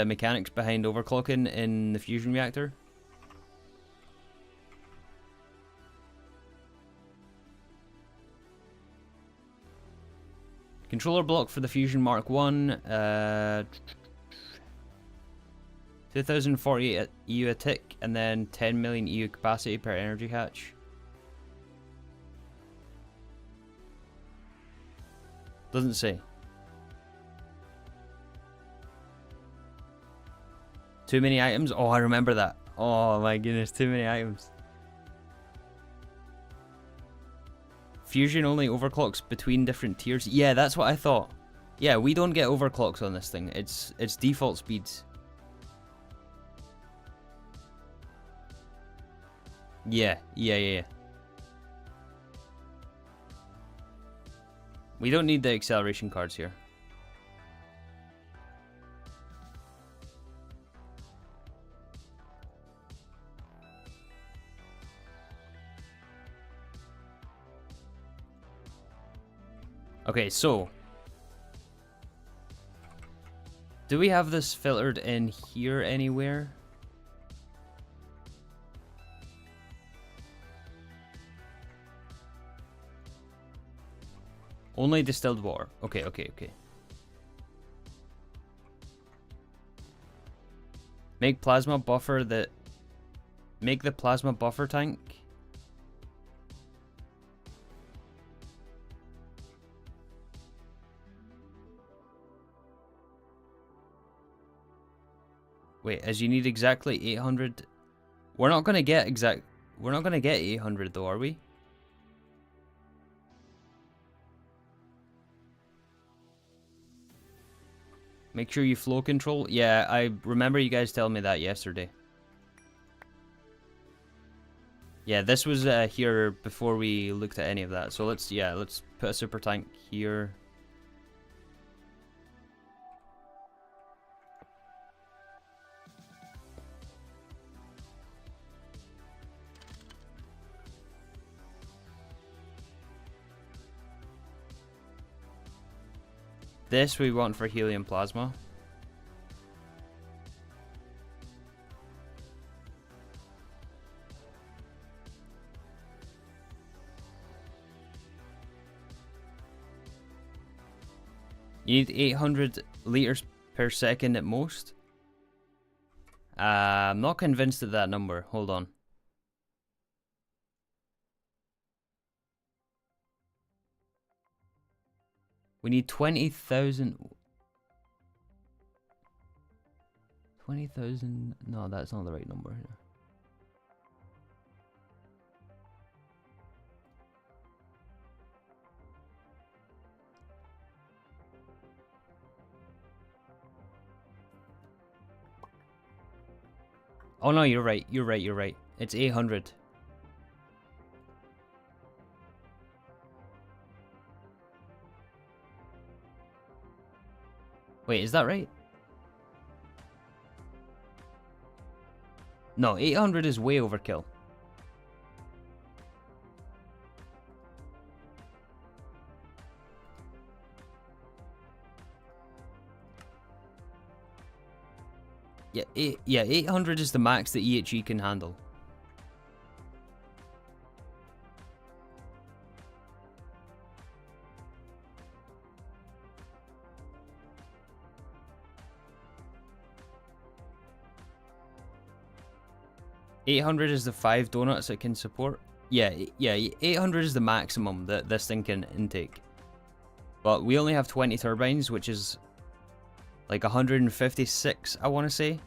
mechanics behind overclocking in the fusion reactor. Controller block for the Fusion Mark 1. 2048 EU a tick, and then 10 million EU capacity per energy hatch. Doesn't say. Too many items? Oh, I remember that. Oh my goodness, too many items. Fusion only overclocks between different tiers. Yeah, that's what I thought. Yeah, we don't get overclocks on this thing. It's default speeds. Yeah. We don't need the acceleration cards here. Okay, so do we have this filtered in here anywhere? Only distilled water. Okay. Make plasma buffer that. Make the plasma buffer tank. Wait, as you need exactly 800. We're not gonna get 800 though, are we? Make sure you flow control. Yeah, I remember you guys telling me that yesterday. Yeah, this was here before we looked at any of that. So let's put a super tank here. This we want for helium plasma. You need 800 liters per second at most. I'm not convinced of that number. Hold on. We need 20,000. 20,000. No, that's not the right number here. Oh no, you're right. You're right. It's 800. Wait, is that right? No, 800 is way overkill. Yeah, 800 is the max that EHE can handle. $800 is the 5 donuts it can support. Yeah, 800 is the maximum that this thing can intake. But we only have 20 turbines, which is like 156, I want to say.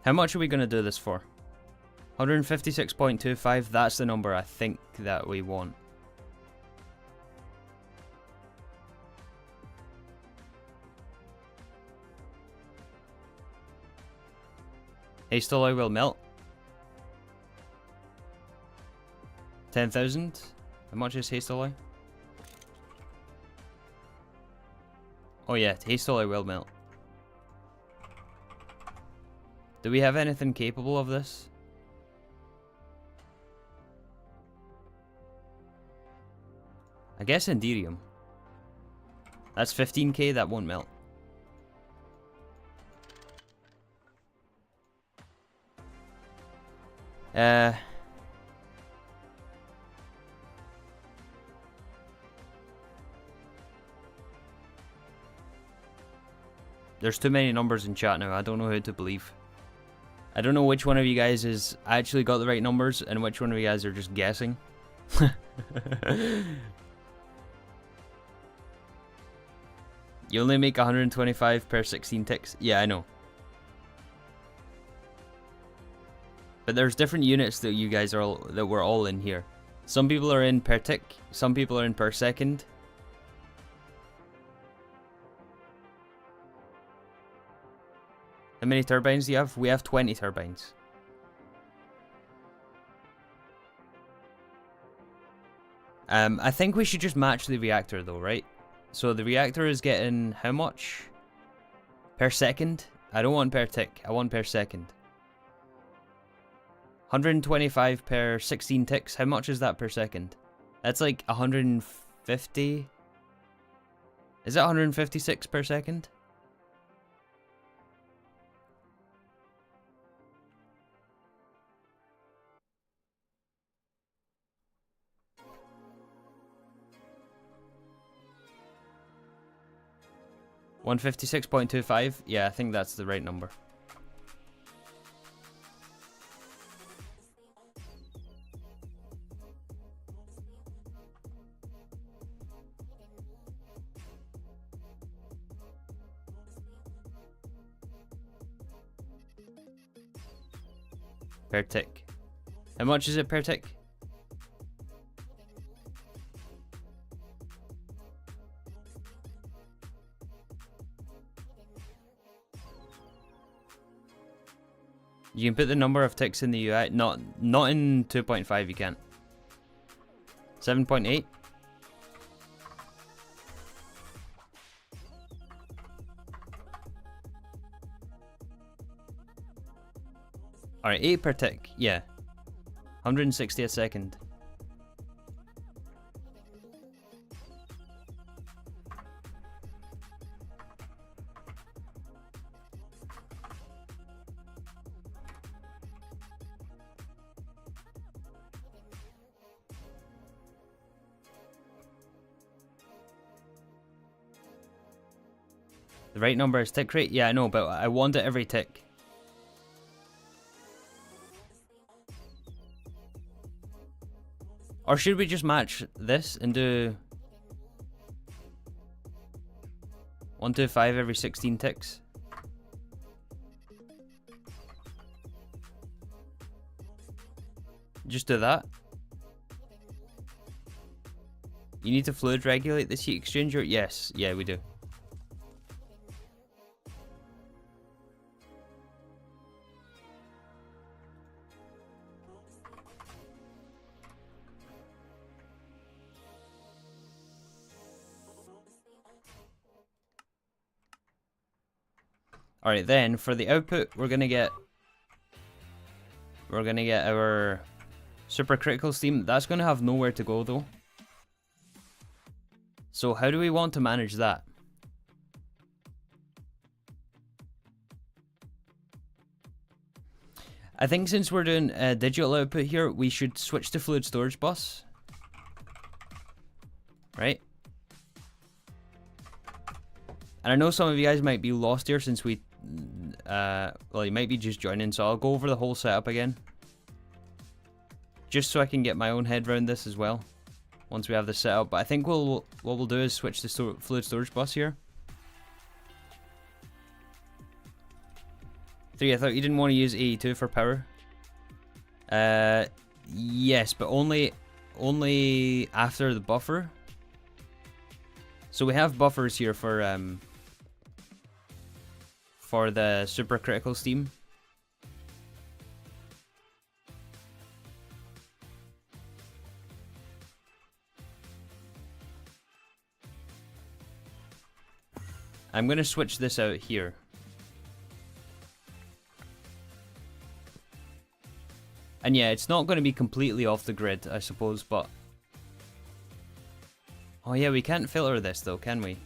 How much are we going to do this for? 156.25, that's the number I think that we want. Haste alloy will melt. 10,000. How much is haste alloy? Oh yeah, haste alloy will melt. Do we have anything capable of this? I guess Enderium. That's 15k, that won't melt. There's too many numbers in chat now. I don't know who to believe. I don't know which one of you guys has actually got the right numbers and which one of you guys are just guessing. You only make 125 per 16 ticks. Yeah, I know. But there's different units that you guys are that we're all in here. Some people are in per tick, some people are in per second. How many turbines do you have? We have 20 turbines. I think we should just match the reactor though, right? So the reactor is getting how much? Per second? I don't want per tick, I want per second. 125 per 16 ticks. How much is that per second? That's like 150. Is that 156 per second? $156.25? Yeah, I think that's the right number. Per tick. How much is it per tick? You can put the number of ticks in the UI. Not in 2.5 you can't. 7.8? Alright, 8 per tick, yeah. 160 a second. The right number is tick rate? Yeah, I know, but I want it every tick. Or should we just match this and do 125 every 16 ticks? Just do that. You need to fluid regulate this heat exchanger? Yes, yeah, we do. Alright, then for the output, we're gonna get our supercritical steam. That's gonna have nowhere to go though. So how do we want to manage that? I think since we're doing digital output here, we should switch to fluid storage bus. Right? And I know some of you guys might be lost here since we well, you might be just joining, so I'll go over the whole setup again. Just so I can get my own head around this as well, once we have this set up. But I think what we'll do is switch to fluid storage bus here. 3, I thought you didn't want to use 82 for power. Yes, but only after the buffer. So we have buffers here for the supercritical steam. I'm gonna switch this out here. And yeah, it's not going to be completely off the grid, I suppose, but Oh yeah, we can't filter this though, can we?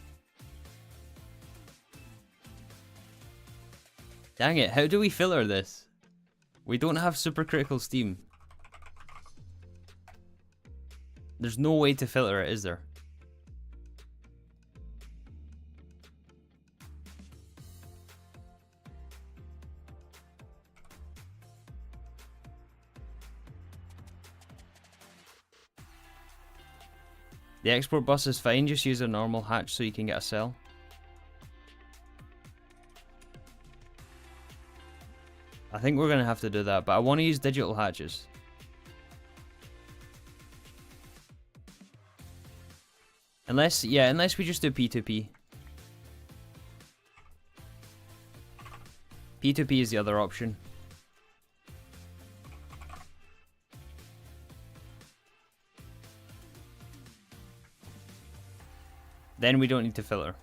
Dang it, how do we filter this? We don't have supercritical steam. There's no way to filter it, is there? The export bus is fine, just use a normal hatch so you can get a cell. I think we're gonna have to do that, but I want to use digital hatches. Unless we just do P2P. P2P is the other option. Then we don't need to filter.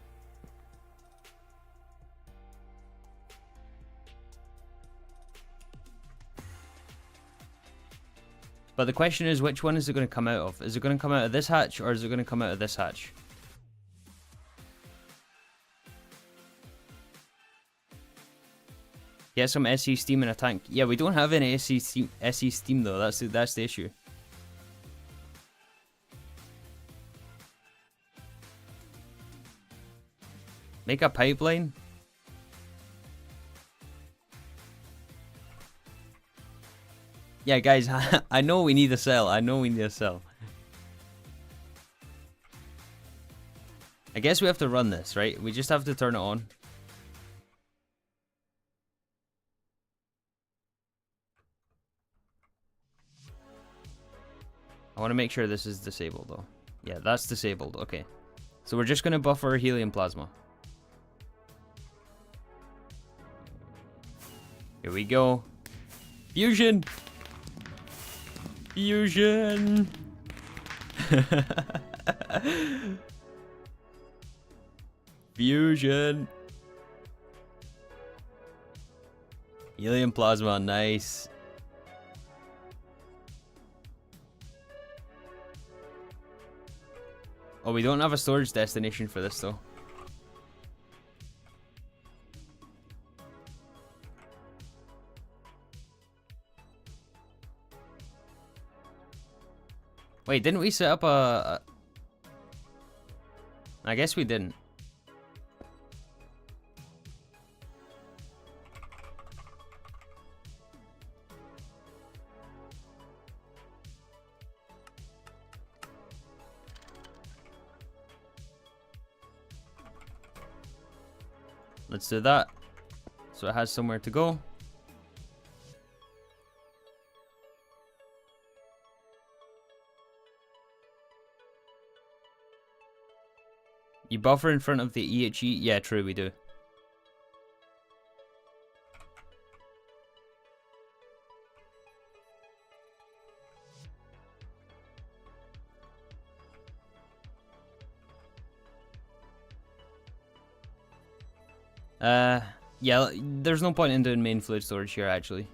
But the question is, which one is it going to come out of? Is it going to come out of this hatch, or is it going to come out of this hatch? Get some SE steam in a tank. Yeah, we don't have any SE steam though. That's the issue. Make a pipeline. Yeah, guys, I know we need a cell. I guess we have to run this, right? We just have to turn it on. I want to make sure this is disabled, though. Yeah, that's disabled. Okay. So we're just going to buffer helium plasma. Here we go. Fusion! Fusion! Fusion! Helium plasma, nice. Oh, we don't have a storage destination for this though. Wait, didn't we set up a... I guess we didn't. Let's do that. So it has somewhere to go. You buffer in front of the EHE? Yeah, true, we do. Yeah, there's no point in doing main fluid storage here, actually.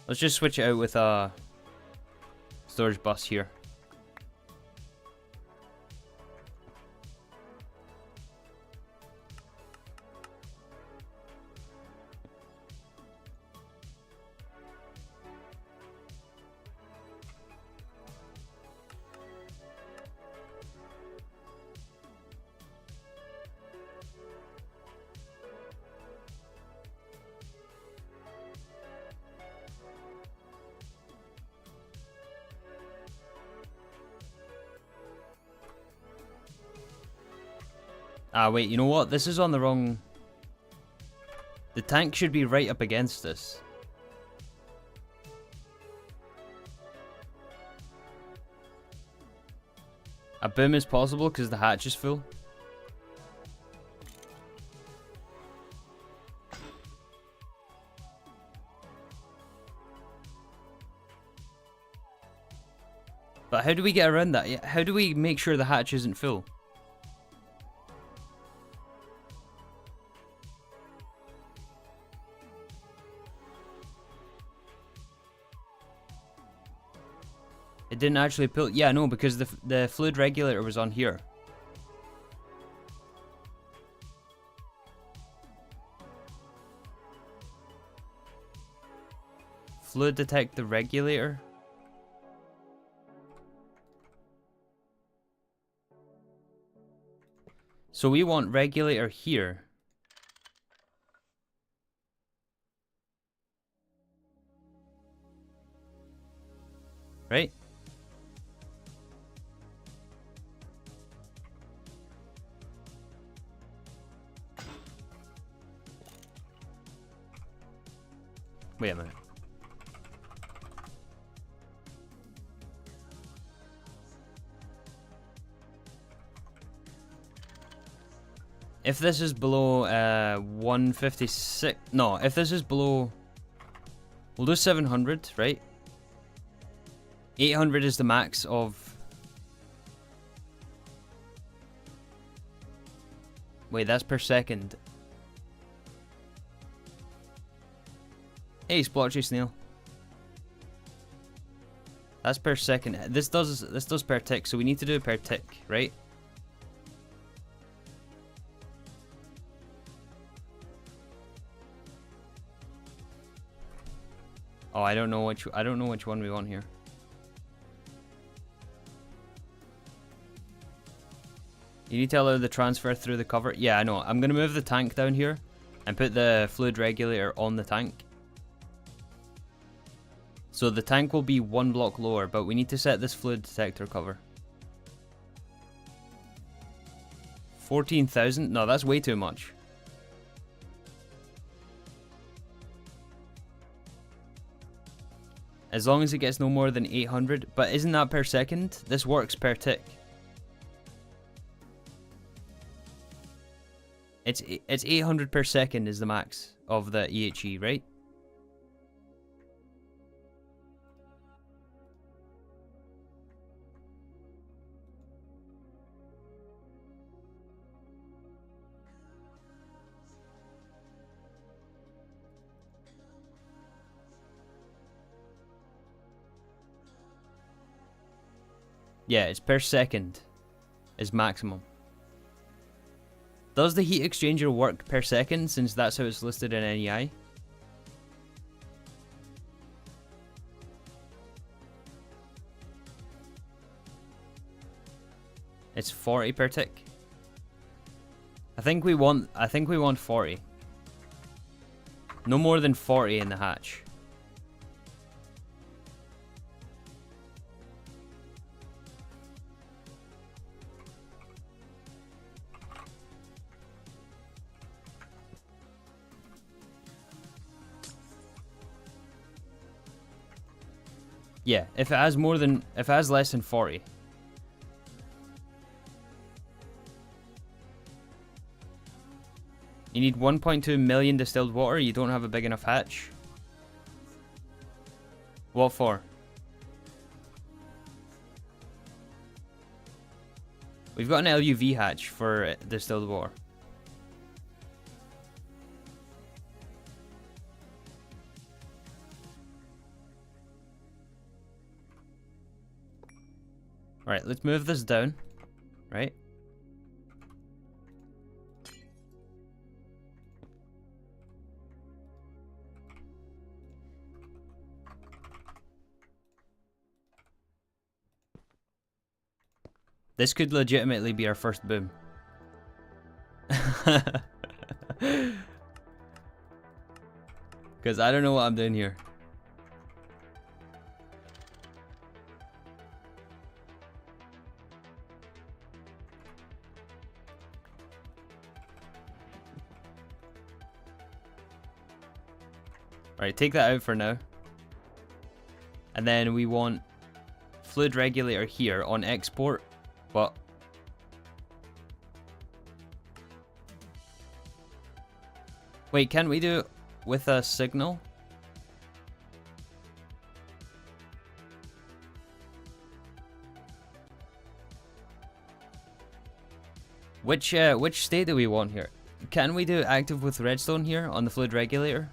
Let's just switch it out with a storage bus here. Ah, wait, you know what? This is on the wrong... The tank should be right up against this. A boom is possible because the hatch is full. But how do we get around that? How do we make sure the hatch isn't full? It didn't actually pull. Yeah, no, because the fluid regulator was on here. Fluid detect the regulator. So we want regulator here. Right? Wait a minute. If this is below 156, no, if this is below, we'll do 700, right? 800 is the max of, wait, that's per second. Hey, splotchy snail. That's per second. This does per tick, so we need to do it per tick, right? Oh, I don't know which one we want here. You need to allow the transfer through the cover. Yeah, I know. I'm gonna move the tank down here and put the fluid regulator on the tank. So the tank will be 1 block lower, but we need to set this fluid detector cover. 14,000? No, that's way too much. As long as it gets no more than 800, but isn't that per second? This works per tick. It's 800 per second is the max of the EHE, right? Yeah, it's per second is maximum. Does the heat exchanger work per second, since that's how it's listed in NEI? It's 40 per tick. I think we want 40. No more than 40 in the hatch. Yeah, if it has less than 40. You need 1.2 million distilled water, you don't have a big enough hatch. What for? We've got an LUV hatch for distilled water. Alright, let's move this down, right? This could legitimately be our first boom. Because I don't know what I'm doing here. Alright, take that out for now. And then we want fluid regulator here on export, but wait, can we do it with a signal? Which state do we want here? Can we do active with redstone here on the fluid regulator?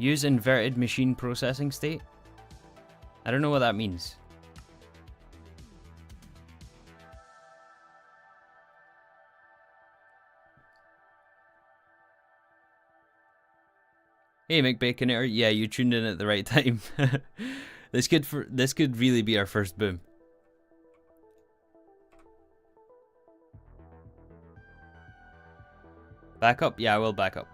Use inverted machine processing state. I don't know what that means. Hey McBaconator, yeah, you tuned in at the right time. This could really be our first boom. Back up? Yeah, I will back up.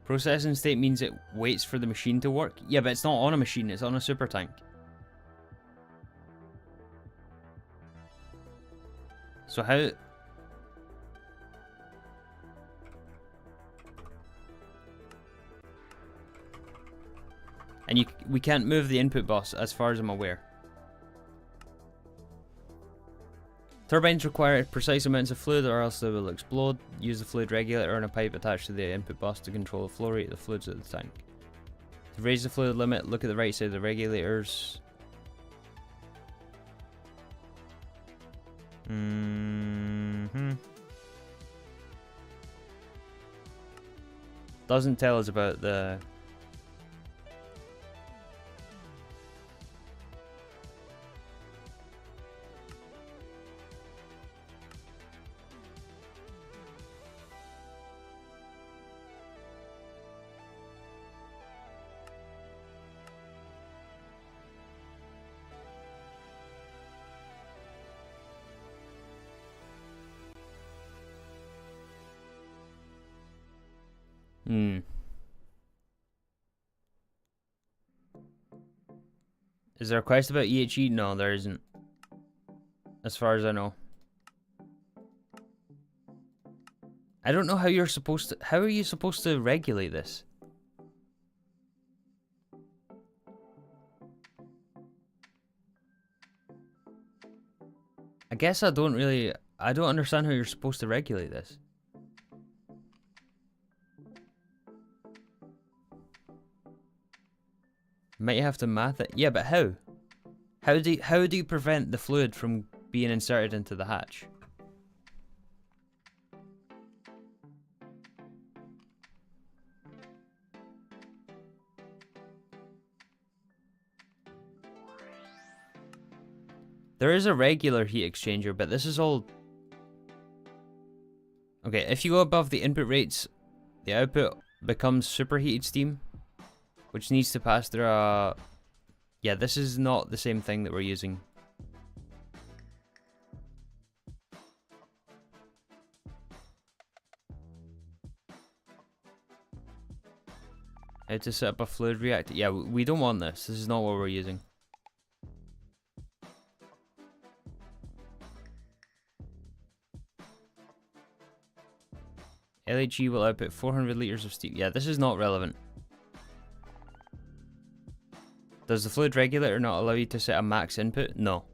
Processing state means it waits for the machine to work. Yeah, but it's not on a machine, it's on a super tank. So how... And we can't move the input bus as far as I'm aware. Turbines require precise amounts of fluid or else they will explode. Use the fluid regulator and a pipe attached to the input bus to control the flow rate of the fluids at the tank. To raise the fluid limit, look at the right side of the regulators. Doesn't tell us about the... Is there a quest about EHE? No, there isn't. As far as I know. I don't know how you're supposed to... How are you supposed to regulate this? I guess I don't understand how you're supposed to regulate this. Might have to math it. Yeah, but how? How do you prevent the fluid from being inserted into the hatch? There is a regular heat exchanger, but this is all... Okay, if you go above the input rates, the output becomes superheated steam, which needs to pass through a... Yeah, this is not the same thing that we're using. How to set up a fluid reactor? Yeah, we don't want this. This is not what we're using. LHE will output 400 liters of steam. Yeah, this is not relevant. Does the fluid regulator not allow you to set a max input? No.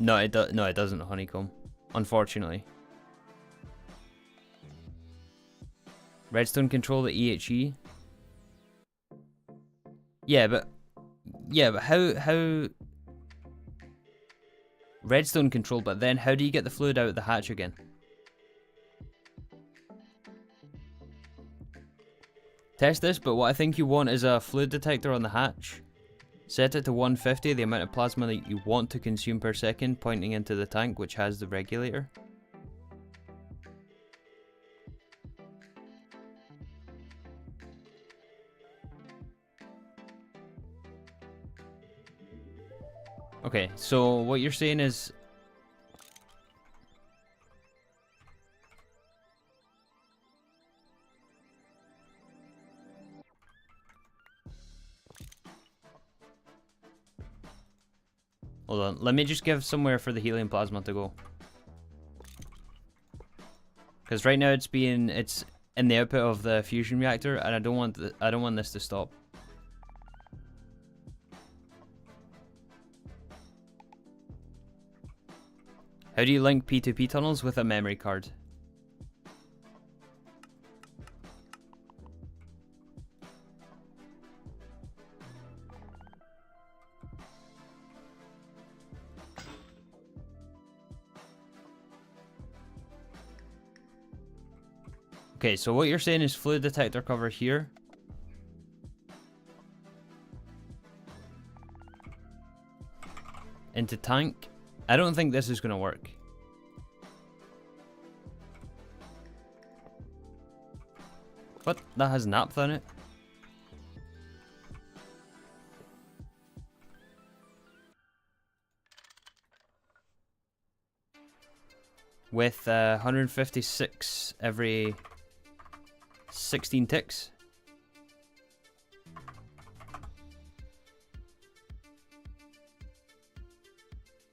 No, it doesn't, Honeycomb. Unfortunately. Redstone control the EHE. Yeah, but how Redstone control, but then how do you get the fluid out of the hatch again? Test this, but what I think you want is a fluid detector on the hatch. Set it to 150, the amount of plasma that you want to consume per second, pointing into the tank, which has the regulator. Okay, so what you're saying is... Hold on, let me just give somewhere for the helium plasma to go. Because right now it's in the output of the fusion reactor, and I don't want this to stop. How do you link P2P tunnels with a memory card? Okay, so what you're saying is fluid detector cover here. Into tank. I don't think this is going to work. What? That has naphtha in it? With 156 every 16 ticks.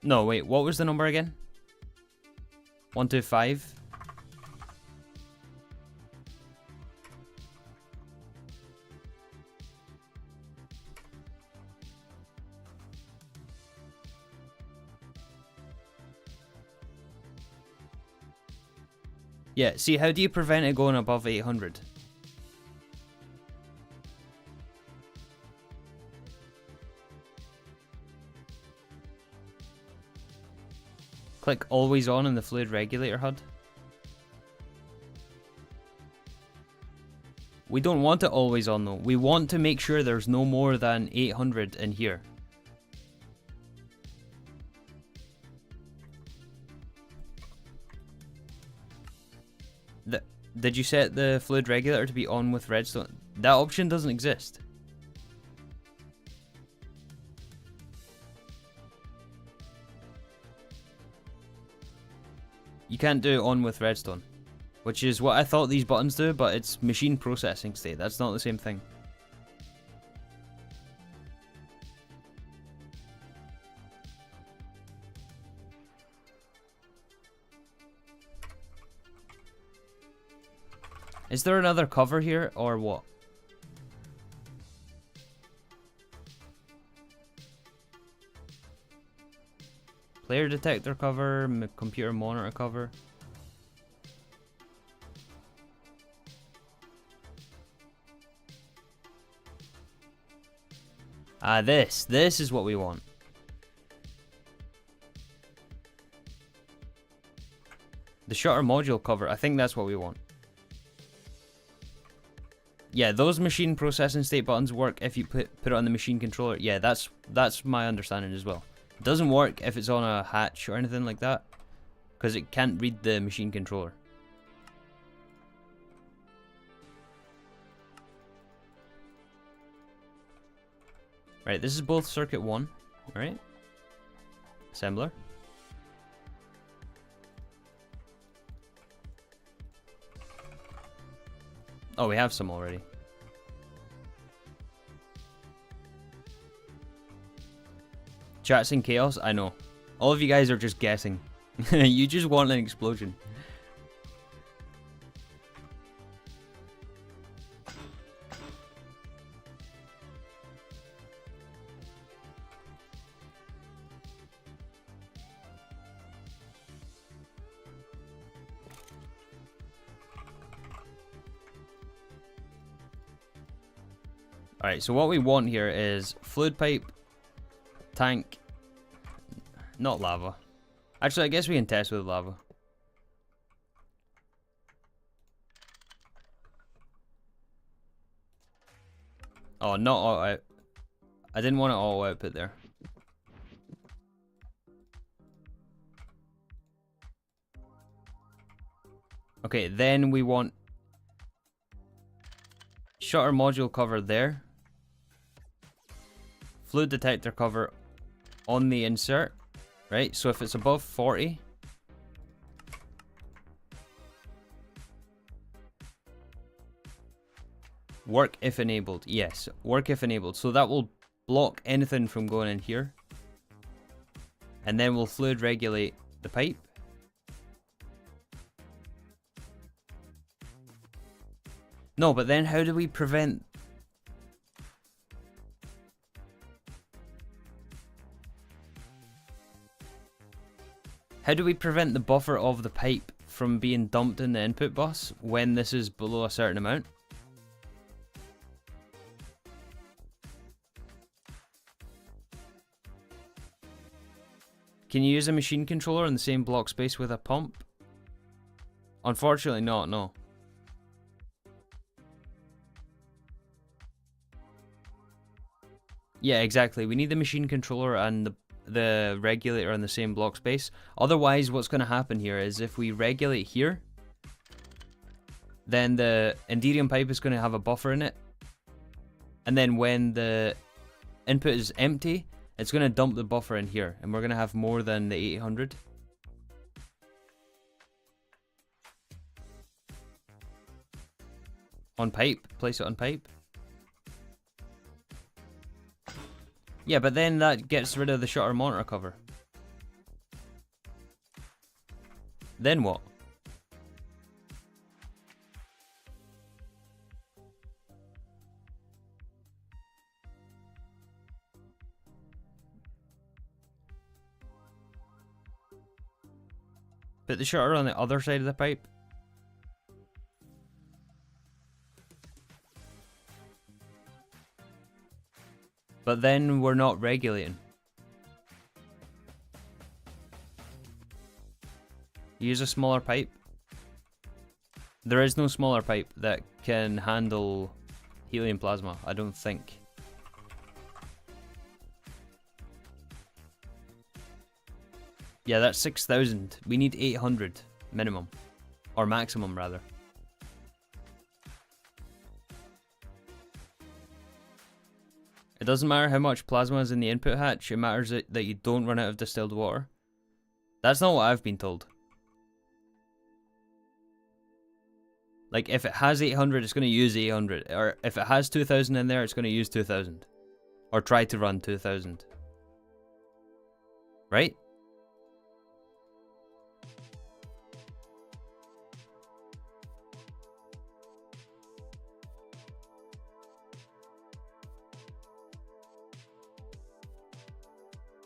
No, wait, what was the number again? 125? Yeah, see, how do you prevent it going above 800? Click always on in the fluid regulator HUD. We don't want it always on though. We want to make sure there's no more than 800 in here. Did you set the fluid regulator to be on with redstone? That option doesn't exist. You can't do it on with redstone, which is what I thought these buttons do, but it's machine processing state. That's not the same thing. Is there another cover here, or what? Player detector cover, computer monitor cover. Ah, this is what we want. The shutter module cover, I think that's what we want. Yeah, those machine processing state buttons work if you put it on the machine controller. Yeah, that's my understanding as well. It doesn't work if it's on a hatch or anything like that, because it can't read the machine controller. Right, this is both circuit 1, right? Assembler. Oh, we have some already. Chat's in chaos? I know. All of you guys are just guessing. You just want an explosion. Alright, so what we want here is fluid pipe, tank, not lava. Actually, I guess we can test with lava. Oh, not auto out. I didn't want it auto output there. Okay, then we want shutter module cover there. Fluid detector cover on the insert, right? So if it's above 40, work if enabled. Yes, work if enabled. So that will block anything from going in here. And then we'll fluid regulate the pipe. No, but then how do we prevent... How do we prevent the buffer of the pipe from being dumped in the input bus when this is below a certain amount? Can you use a machine controller in the same block space with a pump? Unfortunately not, no. Yeah, exactly. We need the machine controller and the regulator in the same block space. Otherwise, what's going to happen here is if we regulate here, then the Enderium pipe is going to have a buffer in it. And then when the input is empty, it's going to dump the buffer in here. And we're going to have more than the 800. On pipe. Place it on pipe. Yeah, but then that gets rid of the shutter monitor cover. Then what? Put the shutter on the other side of the pipe. But then we're not regulating. Use a smaller pipe. There is no smaller pipe that can handle helium plasma, I don't think. Yeah, that's 6,000. We need 800 minimum. Or maximum, rather. It doesn't matter how much plasma is in the input hatch, it matters that you don't run out of distilled water. That's not what I've been told. Like, if it has 800, it's going to use 800. Or if it has 2,000 in there, it's going to use 2,000. Or try to run 2,000. Right?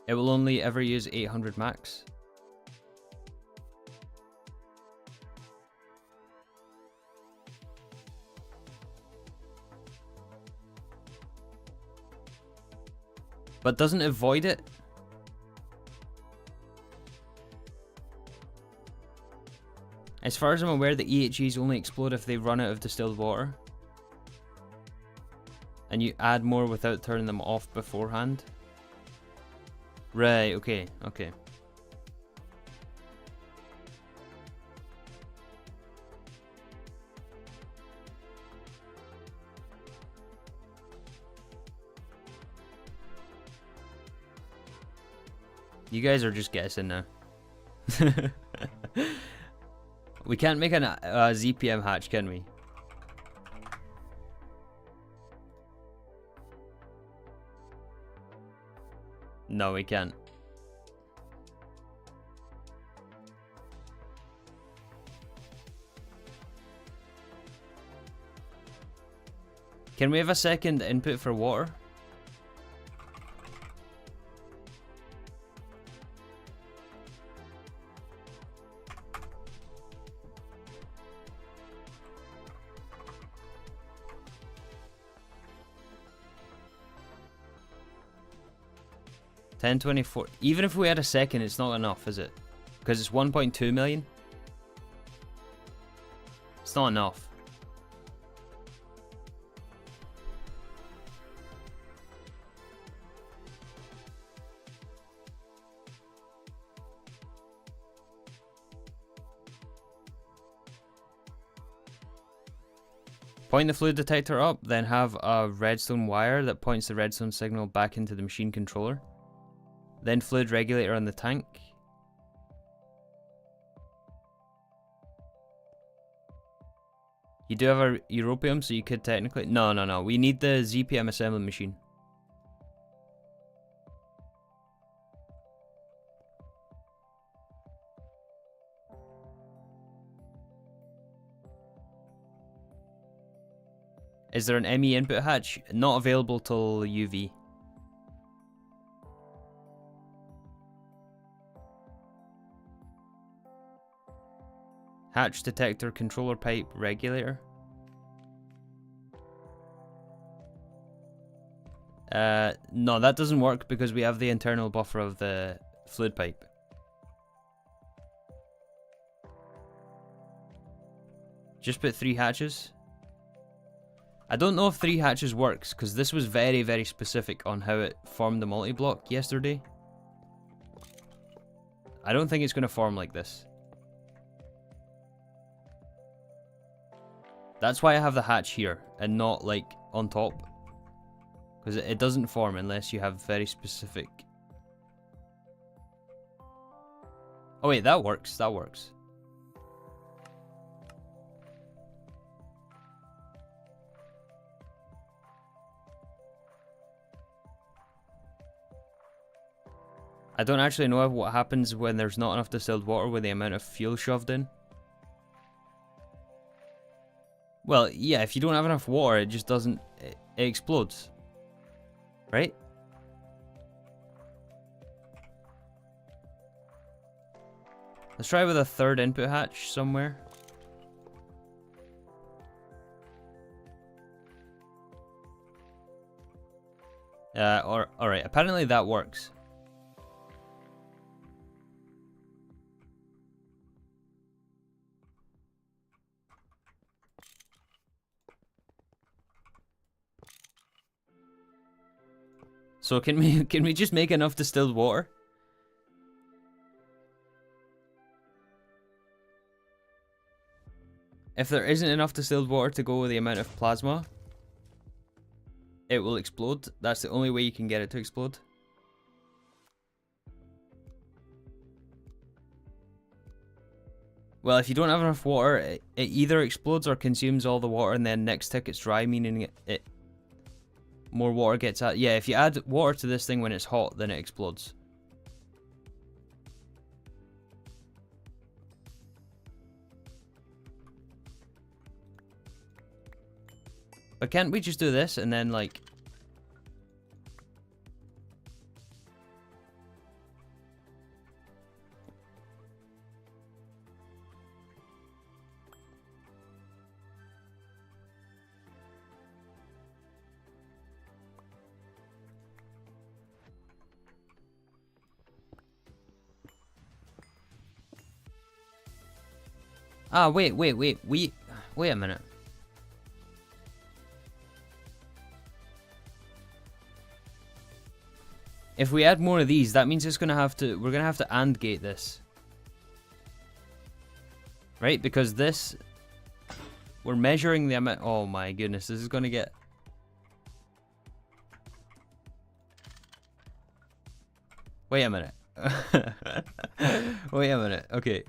It will only ever use 800 max. But doesn't it void it? As far as I'm aware, the EHEs only explode if they run out of distilled water. And you add more without turning them off beforehand. Right, okay, okay. You guys are just guessing now. We can't make a ZPM hatch, can we? No, we can't. Can we have a second input for water? $10.24. Even if we had a second, it's not enough, is it? Because it's 1.2 million. It's not enough. Point the fluid detector up, then have a redstone wire that points the redstone signal back into the machine controller. Then fluid regulator on the tank. You do have a europium, so you could technically... No. We need the ZPM assembly machine. Is there an ME input hatch? Not available till UV. Hatch detector, controller pipe, regulator. No, that doesn't work because we have the internal buffer of the fluid pipe. Just put 3 hatches. I don't know if 3 hatches works, because this was very, very specific on how it formed the multi-block yesterday. I don't think it's going to form like this. That's why I have the hatch here, and not, like, on top. Because it doesn't form unless you have very specific... Oh wait, that works, that works. I don't actually know what happens when there's not enough distilled water with the amount of fuel shoved in. Well, yeah, if you don't have enough water, it just doesn't... It explodes. Right? Let's try with a 3rd input hatch somewhere. Alright, apparently that works. So can we just make enough distilled water? If there isn't enough distilled water to go with the amount of plasma, it will explode. That's the only way you can get it to explode. Well, if you don't have enough water, it either explodes or consumes all the water, and then next tick it's dry, meaning it more water gets out. Yeah, if you add water to this thing when it's hot, then it explodes. But can't we just do this and then, like... Ah, wait a minute. If we add more of these, that means we're gonna have to AND gate this. Right? Because this, we're measuring the amount. Oh my goodness, this is gonna get... Wait a minute. Wait a minute, okay.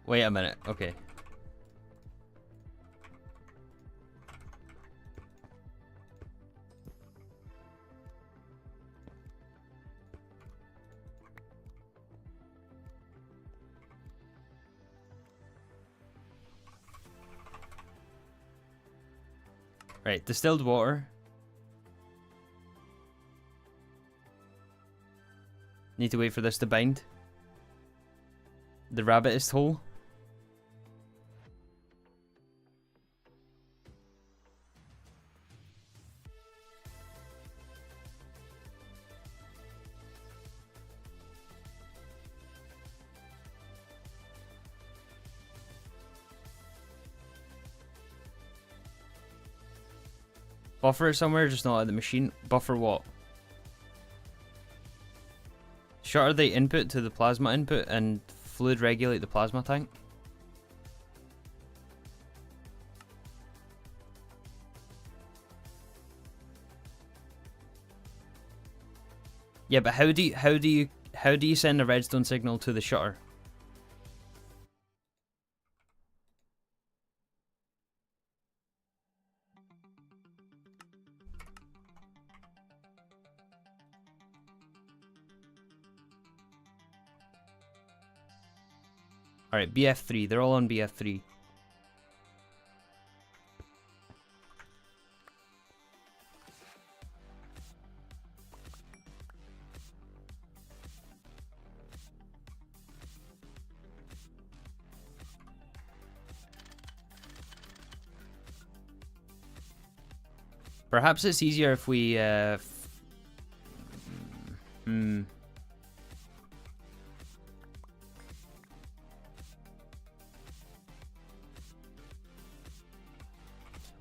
Wait a minute, okay. Right, distilled water. Need to wait for this to bind. The rabbit is whole. Buffer it somewhere, just not at the machine. Buffer what? Shutter the input to the plasma input and fluid regulate the plasma tank. Yeah, but how do you send a redstone signal to the shutter? Alright, BF3. They're all on BF3. Perhaps it's easier if we...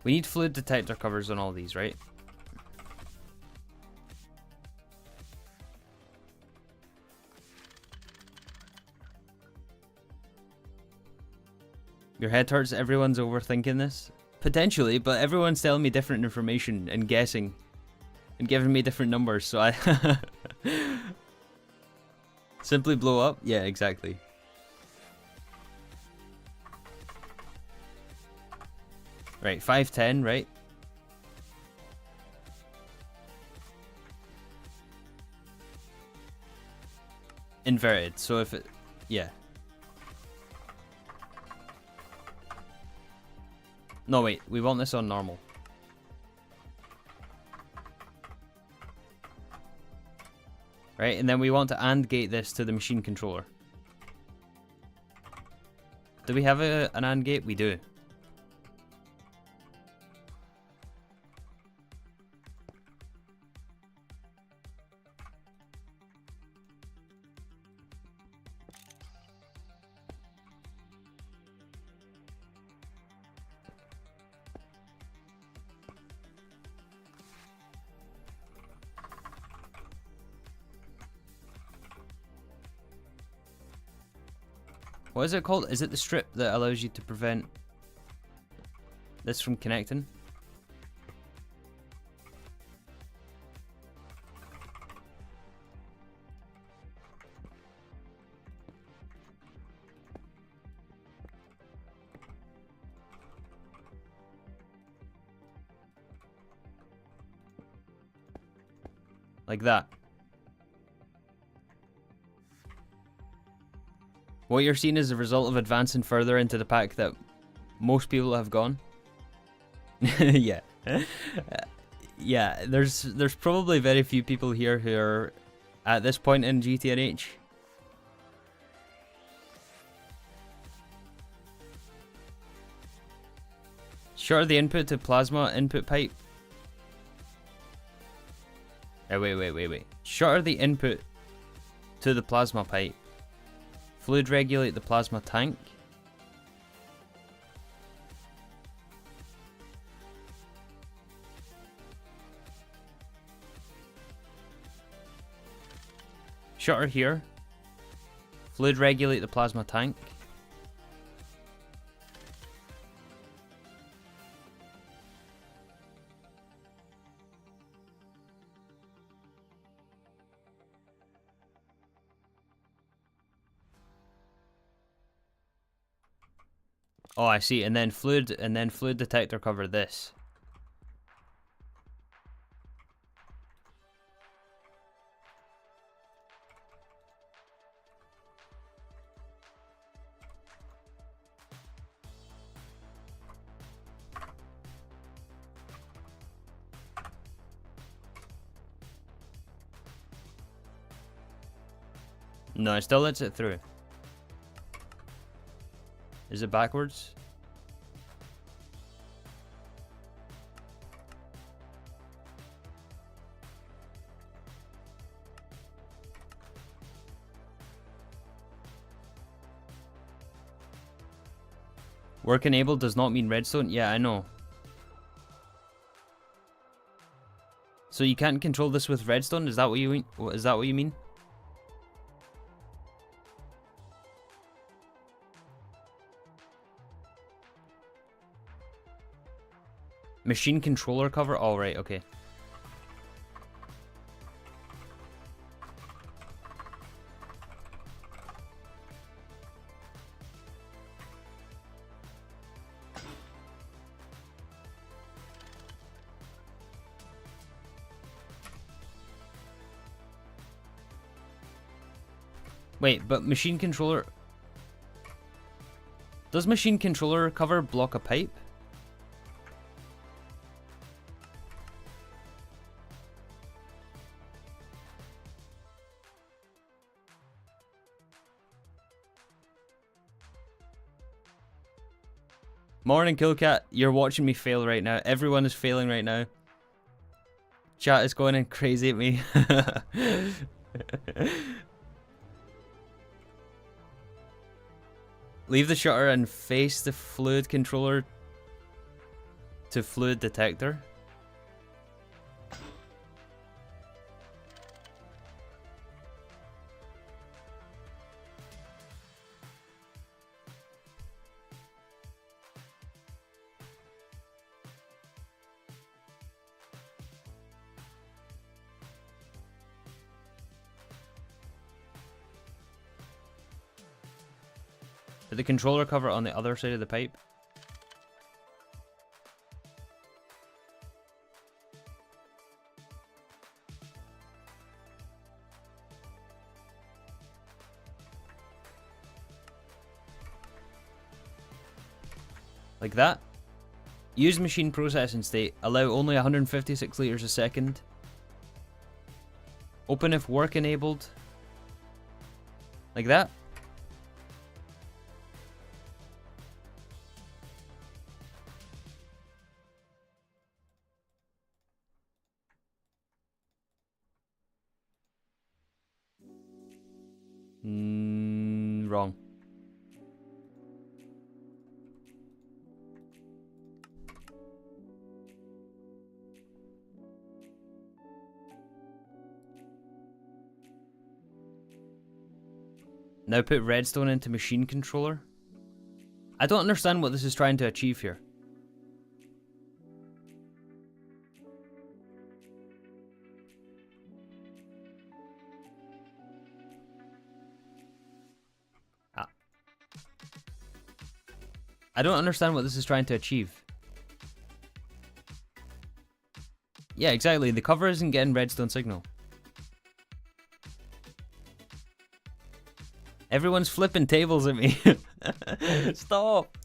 We need fluid detector covers on all these, right? Your head hurts, everyone's overthinking this? Potentially, but everyone's telling me different information and guessing. And giving me different numbers, so I... Simply blow up? Yeah, exactly. Right, 510, right? Inverted, so if it... Yeah. No, wait, we want this on normal. Right, and then we want to AND gate this to the machine controller. Do we have an AND gate? We do. What is it called? Is it the strip that allows you to prevent this from connecting? Like that. What you're seeing is a result of advancing further into the pack that most people have gone. Yeah. Yeah, there's probably very few people here who are at this point in GTNH. Shorter the input to plasma input pipe. Wait. Shorter the input to the plasma pipe. Fluid regulate the plasma tank. Shutter here. Fluid regulate the plasma tank. Oh, I see. And then fluid detector cover this. No, it still lets it through. Is it backwards? Work enabled does not mean redstone. Yeah, I know. So you can't control this with redstone? Is that what you mean? Is that what you mean? Machine controller cover? All right, okay. Wait, but machine controller... Does machine controller cover block a pipe? Morning, Killcat. You're watching me fail right now. Everyone is failing right now. Chat is going in crazy at me. Leave the shutter and face the fluid controller. to fluid detector. Put the controller cover on the other side of the pipe. Like that. Use machine processing state. Allow only 156 liters a second. Open if work enabled. Like that. Wrong. Now put redstone into machine controller. I don't understand what this is trying to achieve here. I don't understand what this is trying to achieve. Yeah, exactly. The cover isn't getting redstone signal. Everyone's flipping tables at me. Stop.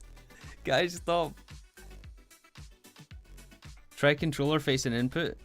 Guys, stop. Try controller facing input.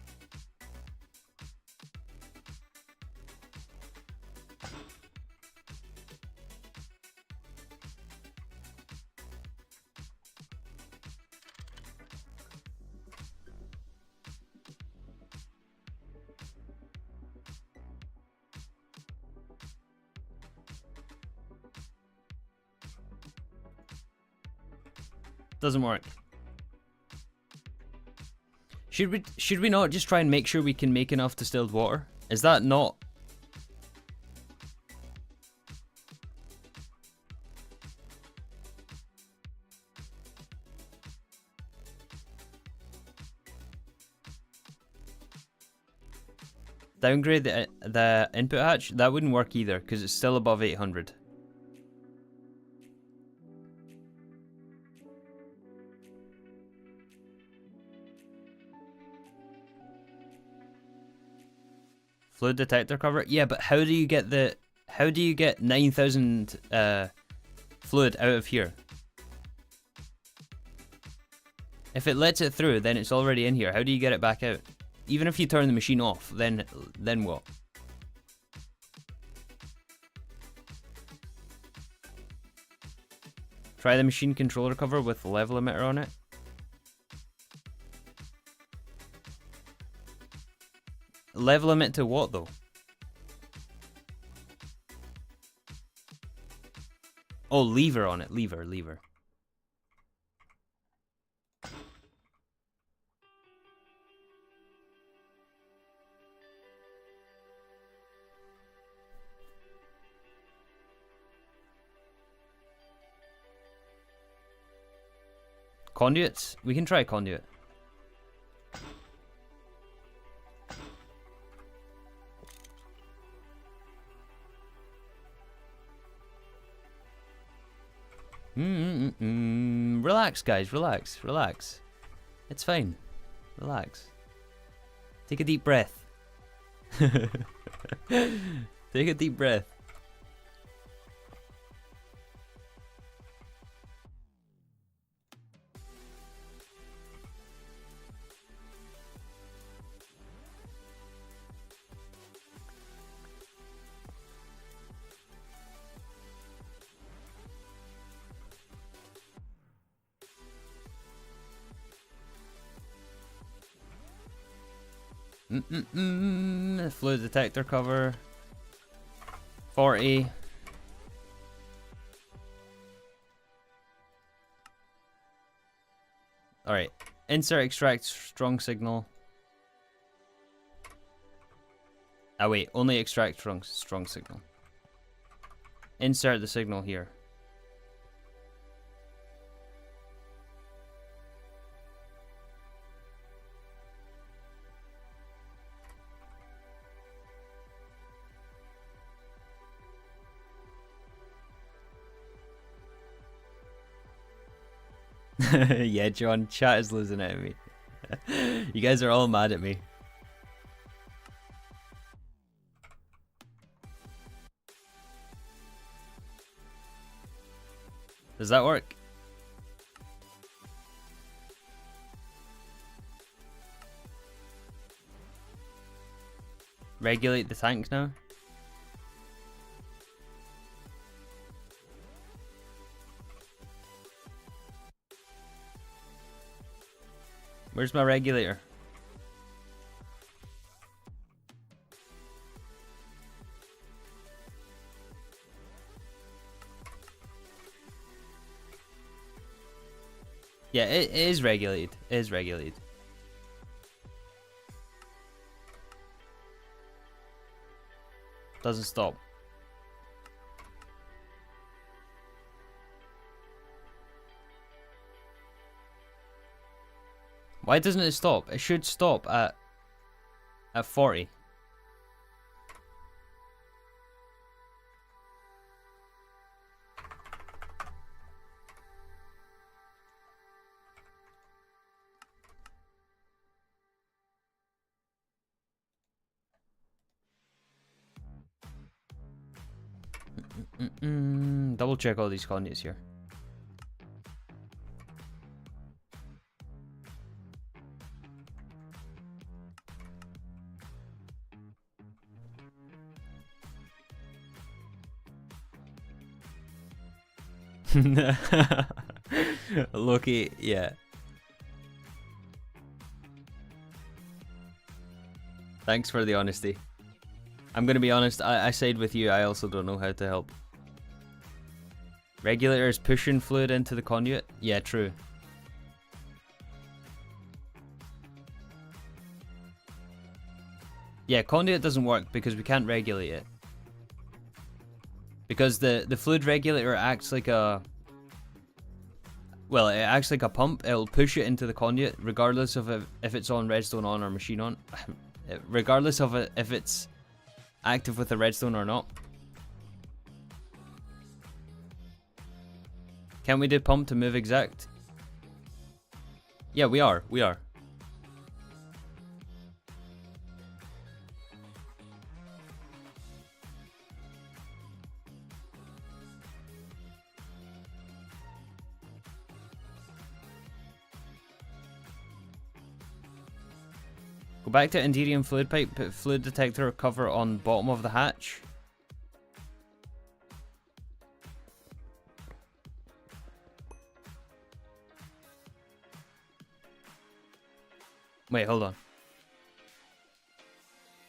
Doesn't work. Should we not just try and make sure we can make enough distilled water? Is that not? Downgrade the input hatch? That wouldn't work either because it's still above 800. Fluid detector cover? Yeah, but how do you get 9,000 fluid out of here? If it lets it through, then it's already in here. How do you get it back out? Even if you turn the machine off, then what? Try the machine controller cover with the level emitter on it. Level limit to what though? Oh, lever on it. Lever. Conduits? We can try conduit. Relax, guys. Relax. It's fine. Relax. Take a deep breath. Take a deep breath. Fluid detector cover. 40. Alright. Insert extract strong signal. Ah wait, only extract strong signal. Insert the signal here. Yeah, John, chat is losing it at me. You guys are all mad at me. Does that work? Regulate the tank now? Where's my regulator? Yeah, it is regulated. It is regulated. Doesn't stop. Why doesn't it stop? It should stop at 40. Double check all these conduits here. Loki, yeah. Thanks for the honesty. I'm gonna be honest, I side with you. I also don't know how to help. Regulator is pushing fluid into the conduit? Yeah, true. Yeah, conduit doesn't work because we can't regulate it. Because the fluid regulator acts like a... Well, it acts like a pump. It'll push it into the conduit regardless of if it's on redstone on or machine on. Regardless of if it's active with the redstone or not. Can we do pump to move exact? Yeah, we are. We are. Go back to Enderium fluid pipe, put fluid detector cover on bottom of the hatch. Wait, hold on.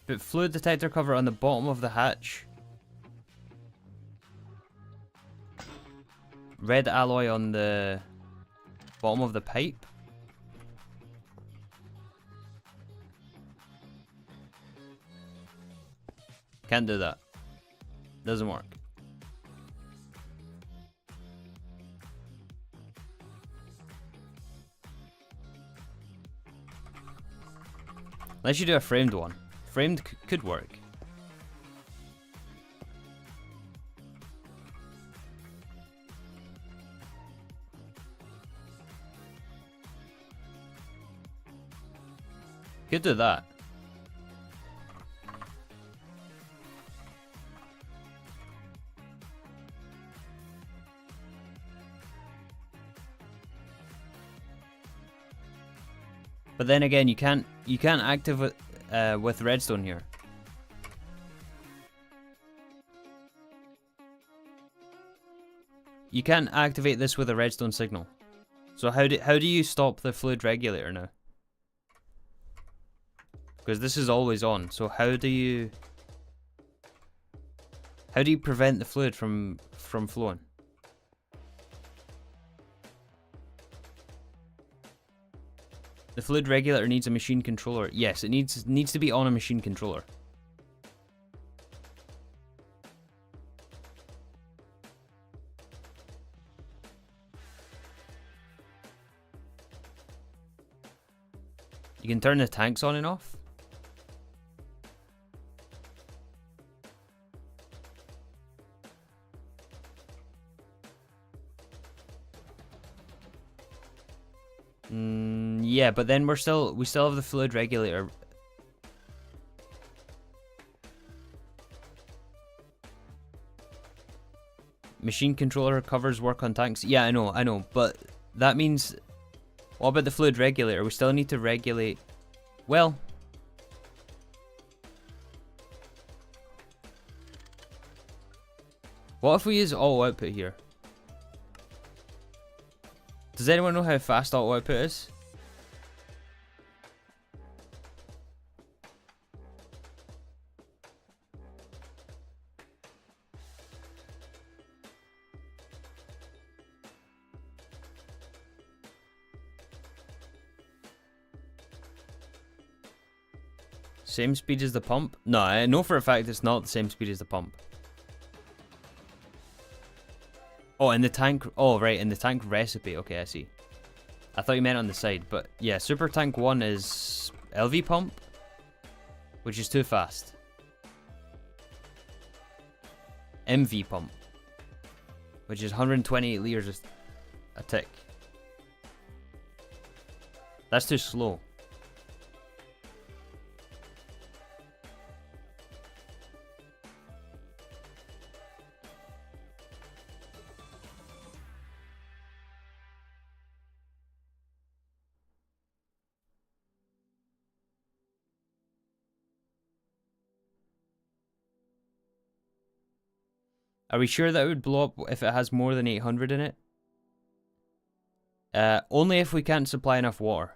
Put fluid detector cover on the bottom of the hatch. Red alloy on the bottom of the pipe. Can't do that. Doesn't work. Unless you do a framed one. Framed could work. Could do that. But then again, you can't activate with redstone here. You can't activate this with a redstone signal. So how do you stop the fluid regulator now? Because this is always on. So how do you prevent the fluid from flowing? The fluid regulator needs a machine controller. Yes, it needs to be on a machine controller. You can turn the tanks on and off. Yeah, but then we still have the fluid regulator. Machine controller covers work on tanks. Yeah, I know, but that means, what about the fluid regulator? We still need to regulate. Well, what if we use auto output here? Does anyone know how fast auto output is? Same speed as the pump? No, I know for a fact it's not the same speed as the pump. Oh, in the tank. Oh, right, in the tank recipe. Okay, I see. I thought you meant on the side, but yeah, Super Tank 1 is LV pump, which is too fast. MV pump, which is 128 liters a tick. That's too slow. Are we sure that it would blow up if it has more than 800 in it? Only if we can't supply enough water.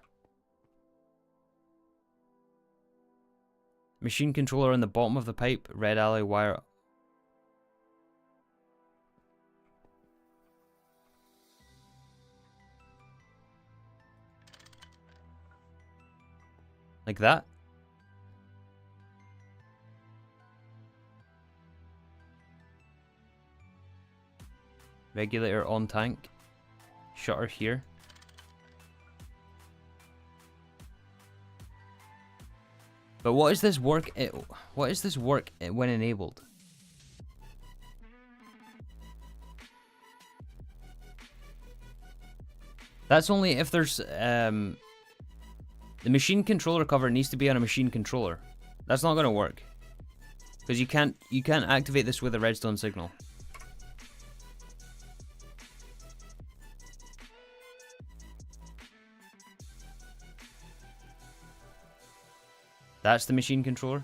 Machine controller on the bottom of the pipe, red alloy wire. Like that? Regulator on tank. Shutter here. But what is this work? What is this work when enabled? That's only if there's the machine controller cover needs to be on a machine controller. That's not gonna work because you can't activate this with a redstone signal. That's the machine controller.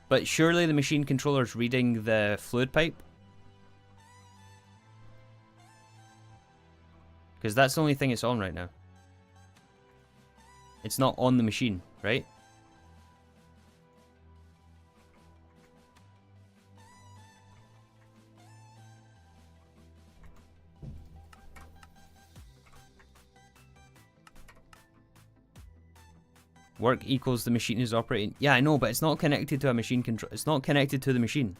But surely the machine controller is reading the fluid pipe. Because that's the only thing it's on right now. It's not on the machine, right? Work equals the machine is operating. Yeah, I know, but it's not connected to a machine control. It's not connected to the machine.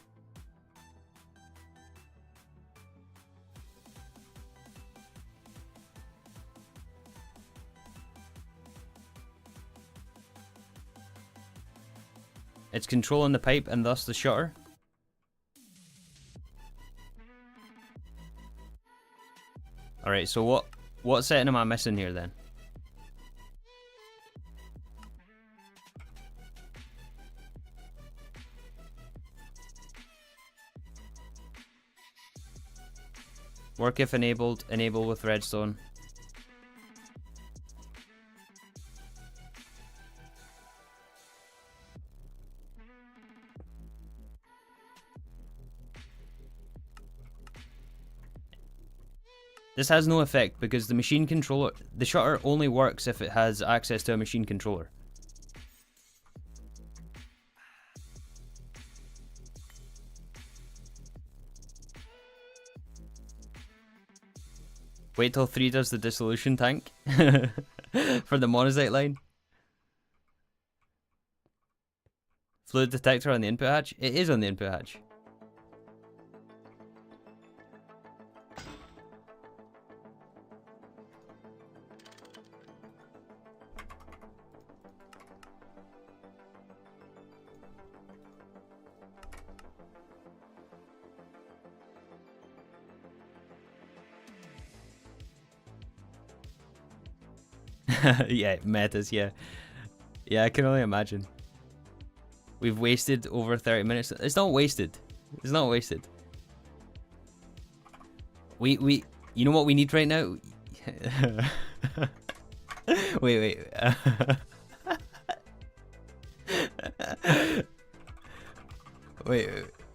It's controlling the pipe and thus the shutter. Alright, so what setting am I missing here then? Work if enabled, enable with redstone. This has no effect because the machine controller, the shutter only works if it has access to a machine controller. Wait till 3 does the dissolution tank. For the monazite line. Fluid detector on the input hatch? It is on the input hatch. Yeah, metas, yeah. Yeah, I can only imagine. We've wasted over 30 minutes. It's not wasted. It's not wasted. We you know what we need right now? Wait. Wait.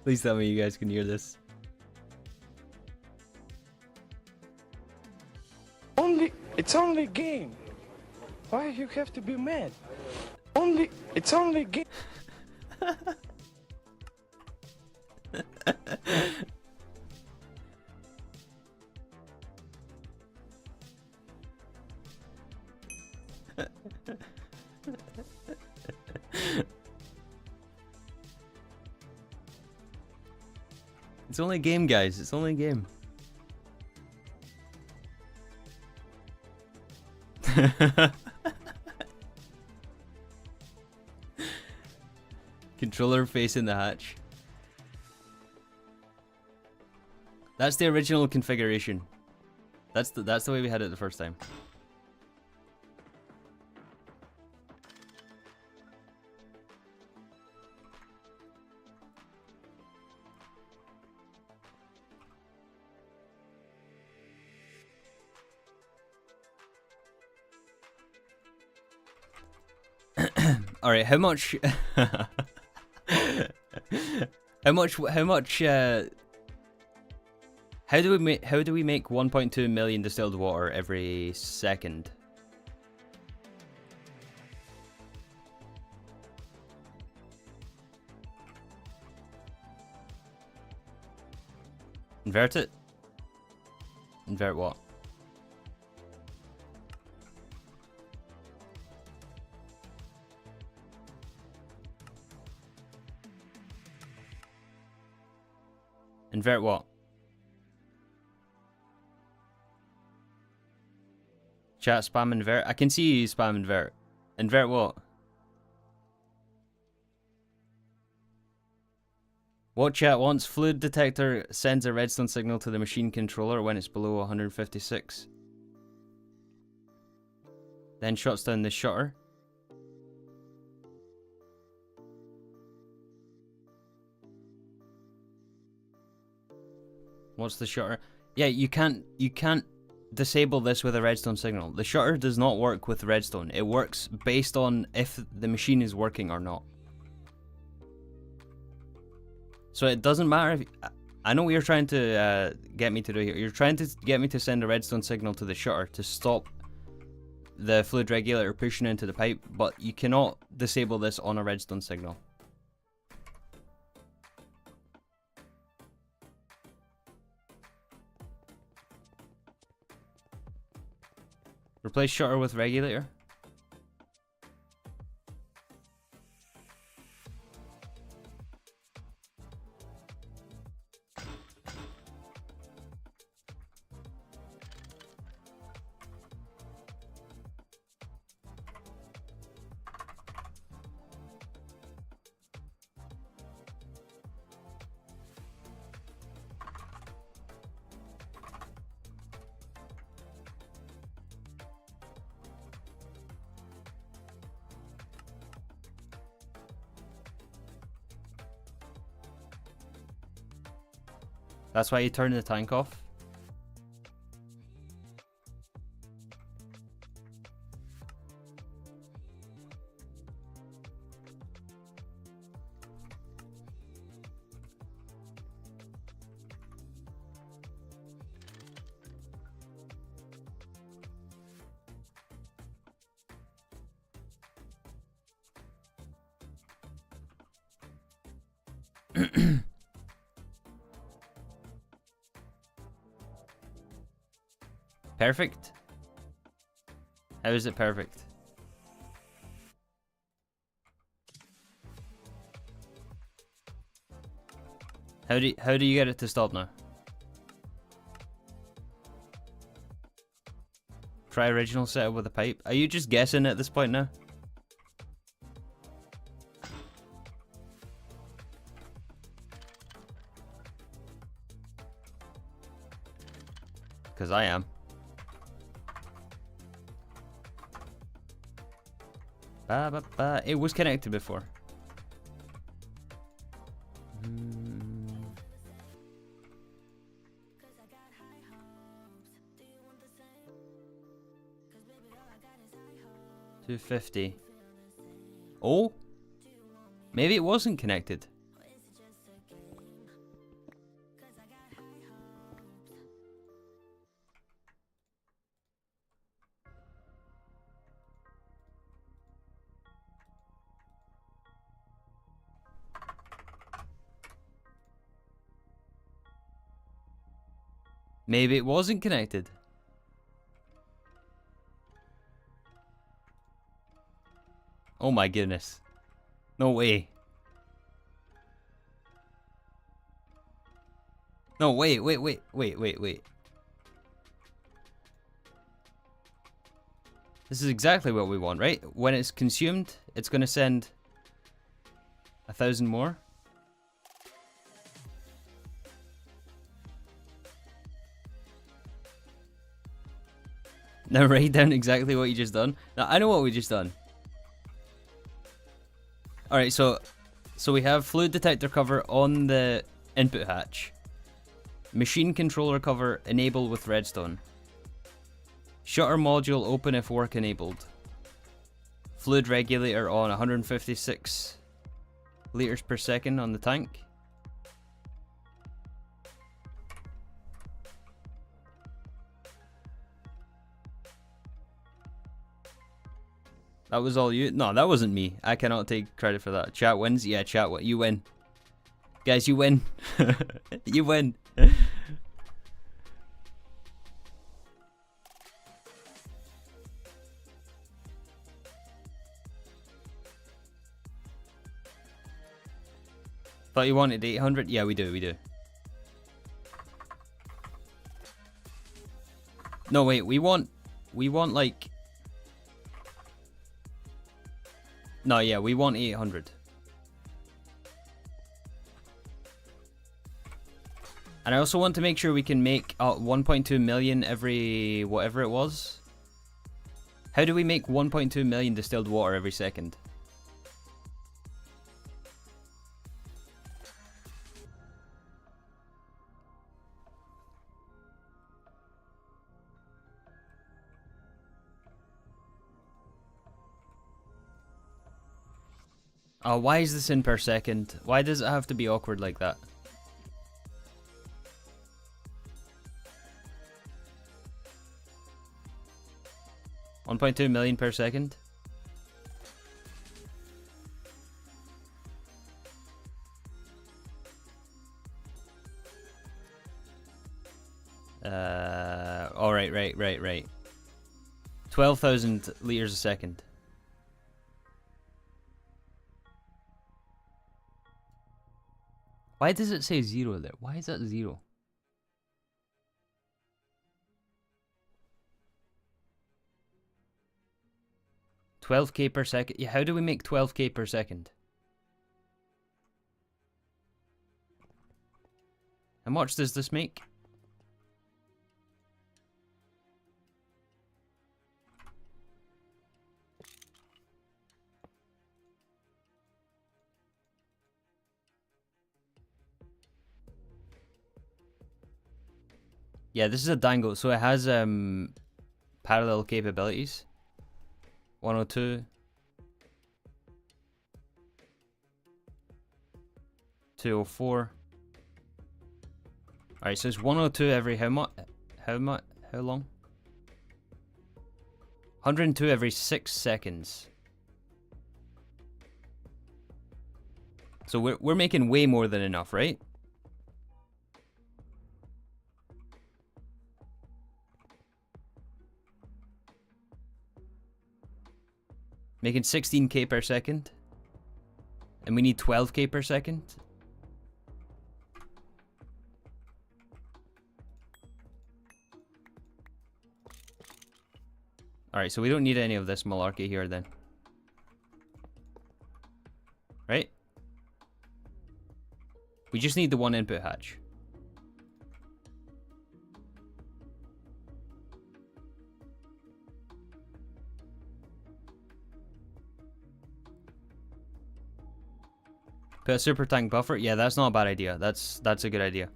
Please tell me you guys can hear this. It's only a game. Why you have to be mad? It's only a game. It's only a game, guys. It's only a game. Controller facing the hatch. That's the original configuration. That's the way we had it the first time. All right, how much? How do we make 1.2 million distilled water every second? Invert it? Invert what? Invert what? Chat spam invert. I can see you spam invert. Invert what? What chat wants? Fluid detector sends a redstone signal to the machine controller when it's below 156. Then shuts down the shutter. What's the shutter? Yeah, you can't disable this with a redstone signal. The shutter does not work with redstone. It works based on if the machine is working or not. So it doesn't matter if... I know what you're trying to get me to do here. You're trying to get me to send a redstone signal to the shutter to stop the fluid regulator pushing into the pipe, but you cannot disable this on a redstone signal. Replace shutter with regulator. That's why you turn the tank off. Perfect? How is it perfect? How do you get it to stop now? Try original setup with a pipe. Are you just guessing at this point now? Because I am. It was connected before. Mm. 250. Oh? Maybe it wasn't connected. Maybe it wasn't connected. Oh my goodness. No way. No, wait. This is exactly what we want, right? When it's consumed, it's going to send 1,000 more. Now write down exactly what you just done. Now, I know what we just done. Alright, so we have fluid detector cover on the input hatch. Machine controller cover enable with redstone. Shutter module open if work enabled. Fluid regulator on 156 liters per second on the tank. That was all you? No, that wasn't me. I cannot take credit for that. Chat wins? Yeah, chat, you win. Guys, you win. You win. Thought you wanted 800? Yeah, we do. No, wait, we want like... No, yeah, we want 800. And I also want to make sure we can make 1.2 million every whatever it was. How do we make 1.2 million distilled water every second? Oh, why is this in per second? Why does it have to be awkward like that? $1.2 million per second? Oh, right. 12,000 liters a second. Why does it say 0 there? Why is that 0? $12K per second? Yeah, how do we make 12K per second? How much does this make? Yeah, this is a dangle, so it has parallel capabilities. 102. 204. Alright, so it's 102 every how long? 102 every 6 seconds. So we're making way more than enough, right? Making 16k per second. And we need 12k per second. Alright, so we don't need any of this malarkey here then. Right? We just need the one input hatch. Put a super tank buffer? Yeah, that's not a bad idea. That's a good idea.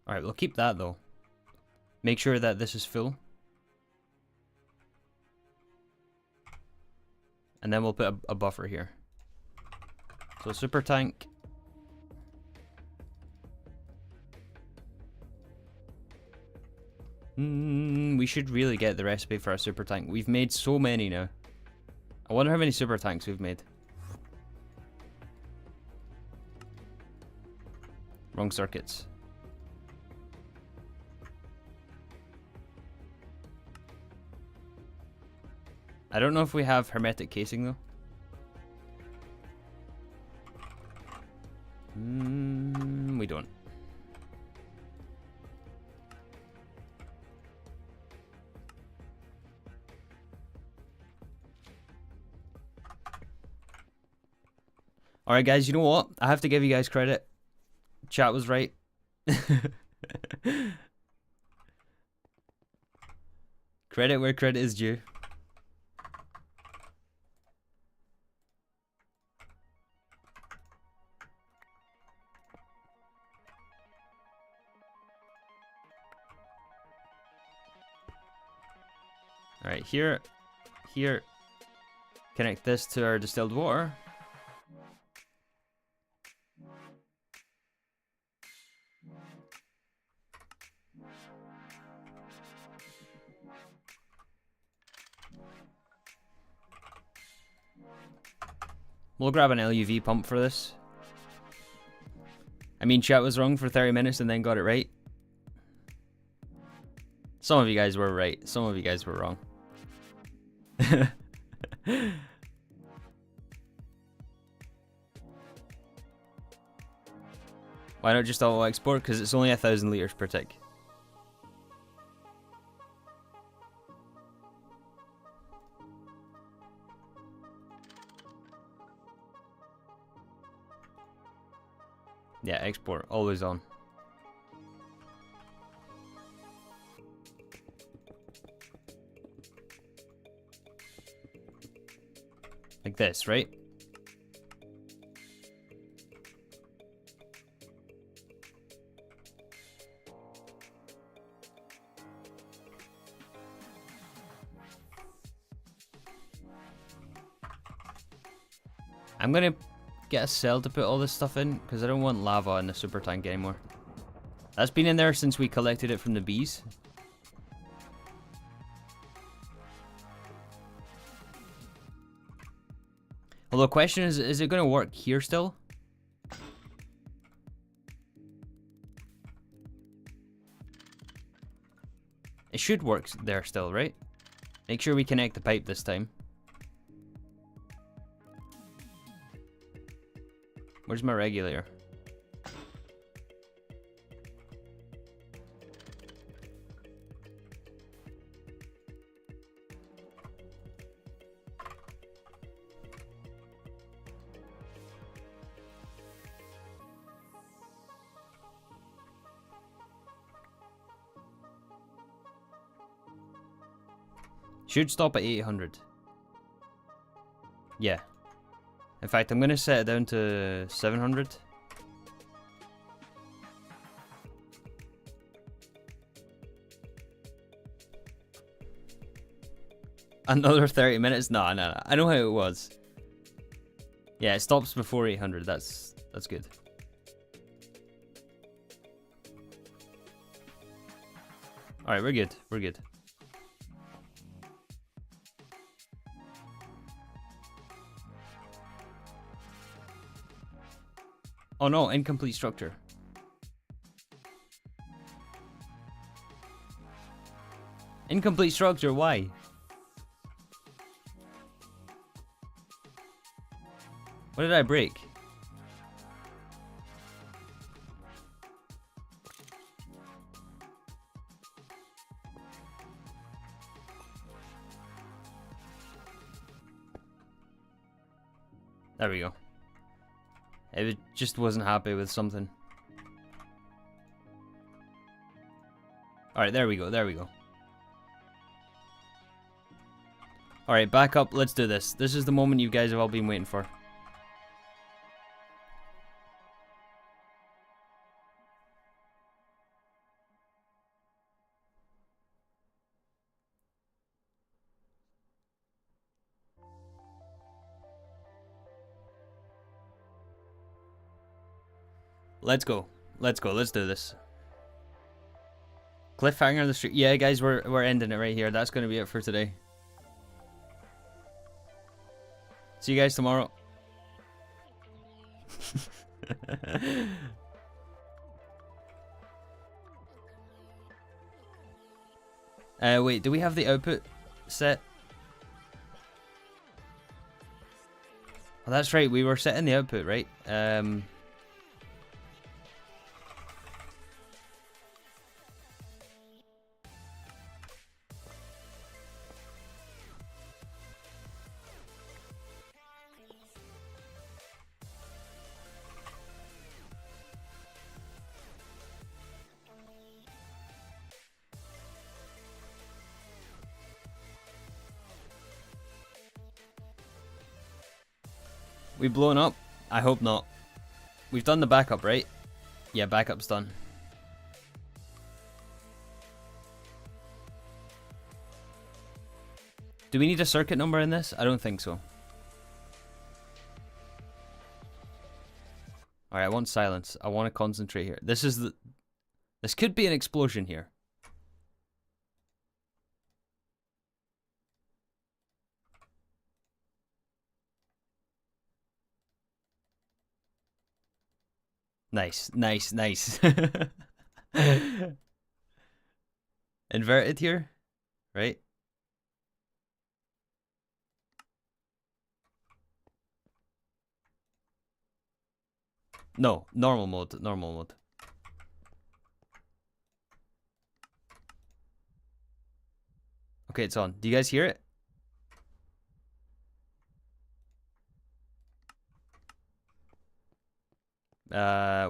Alright, we'll keep that though. Make sure that this is full. And then we'll put a buffer here. So super tank. We should really get the recipe for a super tank. We've made so many now. I wonder how many super tanks we've made. Wrong circuits. I don't know if we have hermetic casing though. We don't. Alright guys, you know what? I have to give you guys credit. Chat was right. Credit where credit is due. Alright, here, connect this to our distilled water. We'll grab an LUV pump for this. I mean, chat was wrong for 30 minutes and then got it right. Some of you guys were right, some of you guys were wrong. Why not just auto export? Because it's only 1,000 liters per tick. Yeah, export, always on. Like this, right? I'm gonna get a cell to put all this stuff in because I don't want lava in the super tank anymore. That's been in there since we collected it from the bees. Well, the question is it going to work here still? It should work there still, right? Make sure we connect the pipe this time. Where's my regulator? Should stop at 800. Yeah. In fact, I'm going to set it down to 700. Another 30 minutes? No, no, no. I know how it was. Yeah, it stops before 800. That's good. Alright, we're good. We're good. Oh no, incomplete structure. Incomplete structure, why? What did I break? There we go. It just wasn't happy with something. Alright, there we go, there we go. Alright, back up, let's do this. This is the moment you guys have all been waiting for. Let's go. Let's go. Let's do this. Cliffhanger the street. Yeah, guys, we're ending it right here. That's going to be it for today. See you guys tomorrow. Wait, do we have the output set? Oh, that's right. We were setting the output, right? We blown up? I hope not. We've done the backup, right? Yeah, backup's done. Do we need a circuit number in this? I don't think so. Alright, I want silence. I want to concentrate here. This could be an explosion here. Nice, nice, nice. Inverted here, right? No, normal mode, normal mode. Okay, it's on. Do you guys hear it?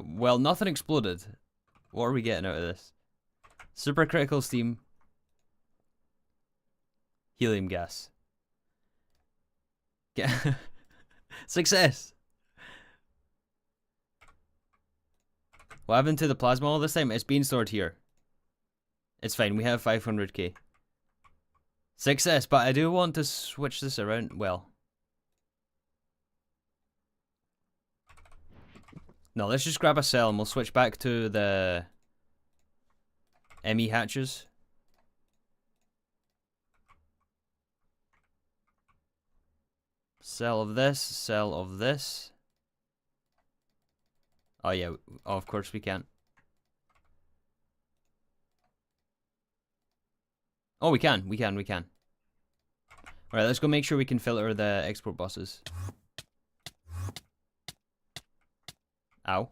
Well, nothing exploded. What are we getting out of this? Supercritical steam. Helium gas. Success! What happened to the plasma all this time? It's being stored here. It's fine, we have 500k. Success, but I do want to switch this around. Well. No, let's just grab a cell and we'll switch back to the ME hatches. Cell of this, cell of this. Oh yeah, oh, of course we can. Oh, we can. Alright, let's go make sure we can filter the export buses. Ow.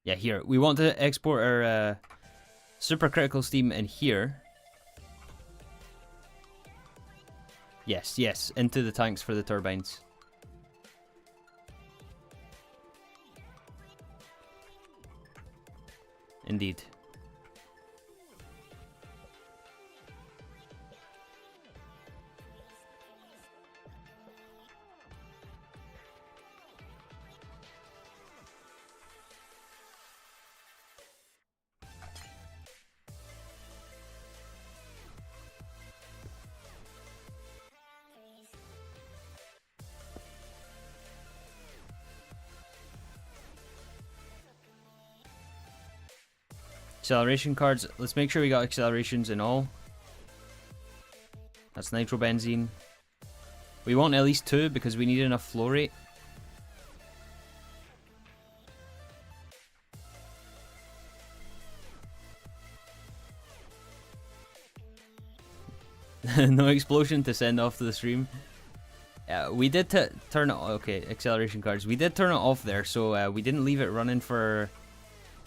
Yeah, here. We want to export our supercritical steam in here. Yes, yes, into the tanks for the turbines. Indeed. Acceleration cards. Let's make sure we got accelerations in all. That's nitrobenzene. We want at least 2 because we need enough flow rate. No explosion to send off to the stream. We did turn it. Okay, acceleration cards. We did turn it off there, so we didn't leave it running for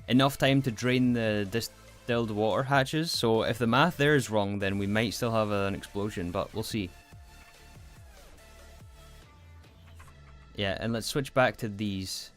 enough time to drain the distilled water hatches. So if the math there is wrong, then we might still have an explosion, but we'll see. Yeah, and let's switch back to these.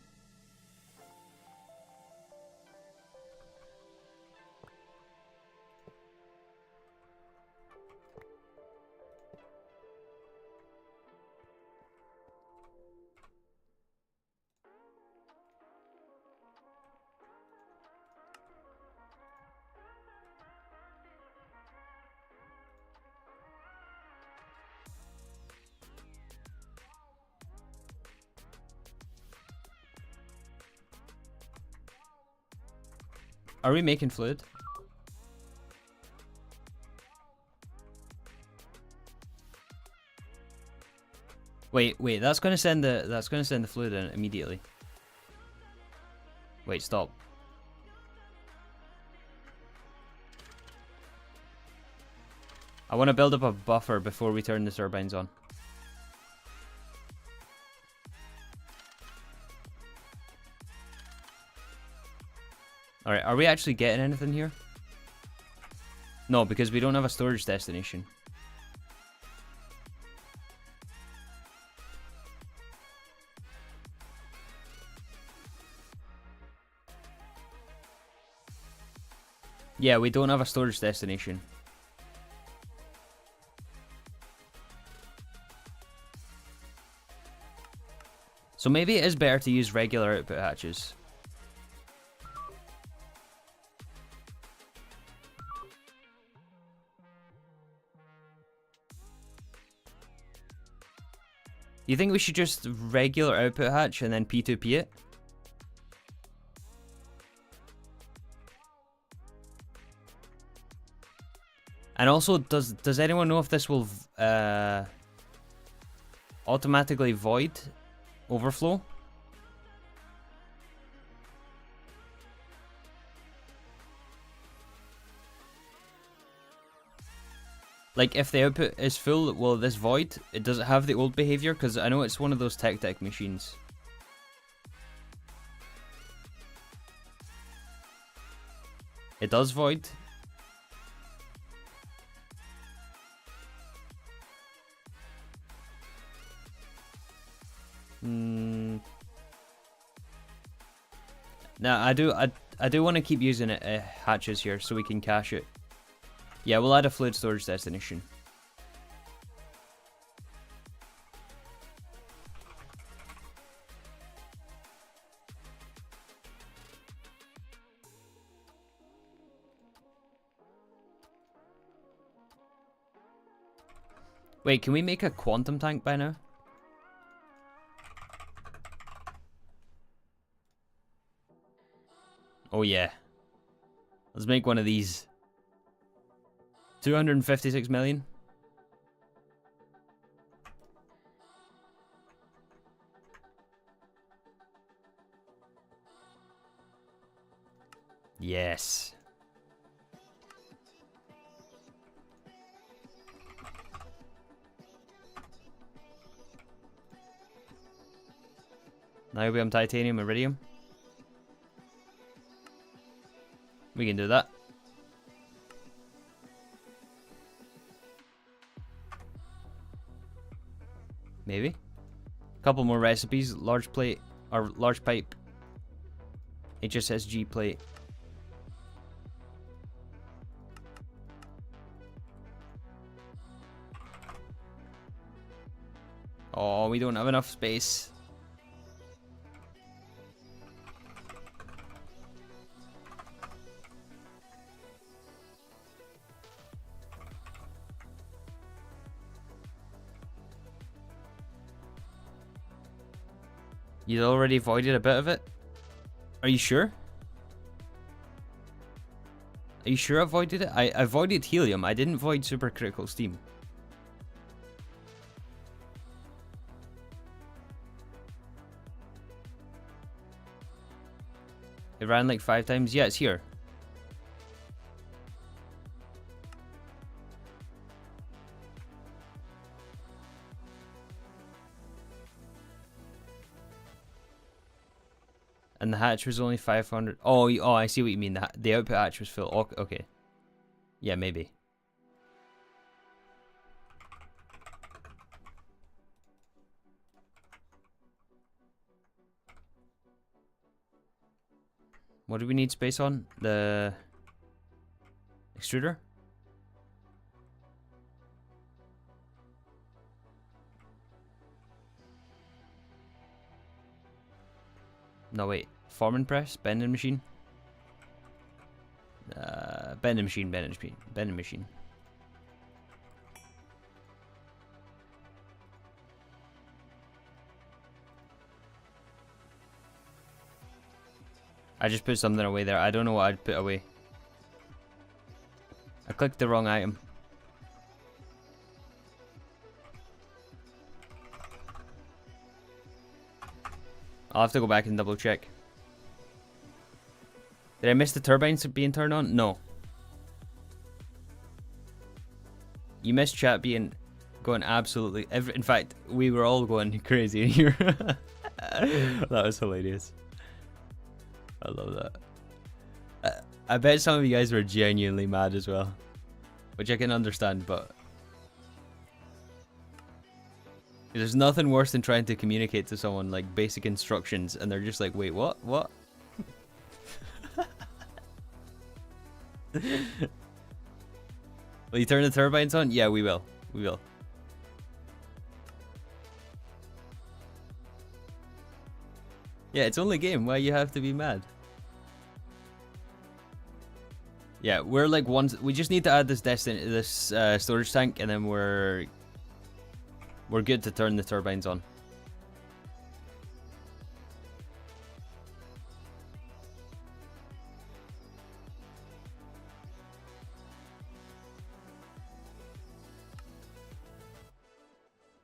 Are we making fluid? Wait, that's gonna send the fluid in immediately. Wait, stop. I want to build up a buffer before we turn the turbines on. Alright, are we actually getting anything here? No, because we don't have a storage destination. Yeah, we don't have a storage destination. So maybe it is better to use regular output hatches. Do you think we should just regular output hatch and then P2P it? And also, does anyone know if this will automatically void overflow? Like, if the output is full, will this void? Does it have the old behavior? Because I know it's one of those tech machines. It does void. Now I do want to keep using it hatches here so we can cache it. Yeah, we'll add a fluid storage destination. Wait, can we make a quantum tank by now? Oh yeah. Let's make one of these. 256 million. Yes. Now we have titanium, iridium. We can do that. Maybe. A couple more recipes. Large plate or large pipe. HSSG plate. Oh, we don't have enough space. You already voided a bit of it? Are you sure? Are you sure I avoided it? I avoided helium. I didn't void supercritical steam. It ran like 5 times. Yeah, it's here. And the hatch was only 500. Oh, I see what you mean. The output hatch was full. Okay. Yeah, maybe. What do we need space on? The extruder? No, wait. Forming press? Bending machine? Bending machine. Bending machine. I just put something away there. I don't know what I'd put away. I clicked the wrong item. I'll have to go back and double check. Did I miss the turbines being turned on? No. You missed chat being going absolutely... in fact, we were all going crazy in here. That was hilarious. I love that. I bet some of you guys were genuinely mad as well. Which I can understand, but... There's nothing worse than trying to communicate to someone like basic instructions and they're just like, wait, what? What? Will you turn the turbines on? Yeah, we will. We will. Yeah, it's only a game. Why you have to be mad? Yeah, we're like we just need to add this storage tank, and then we're good to turn the turbines on.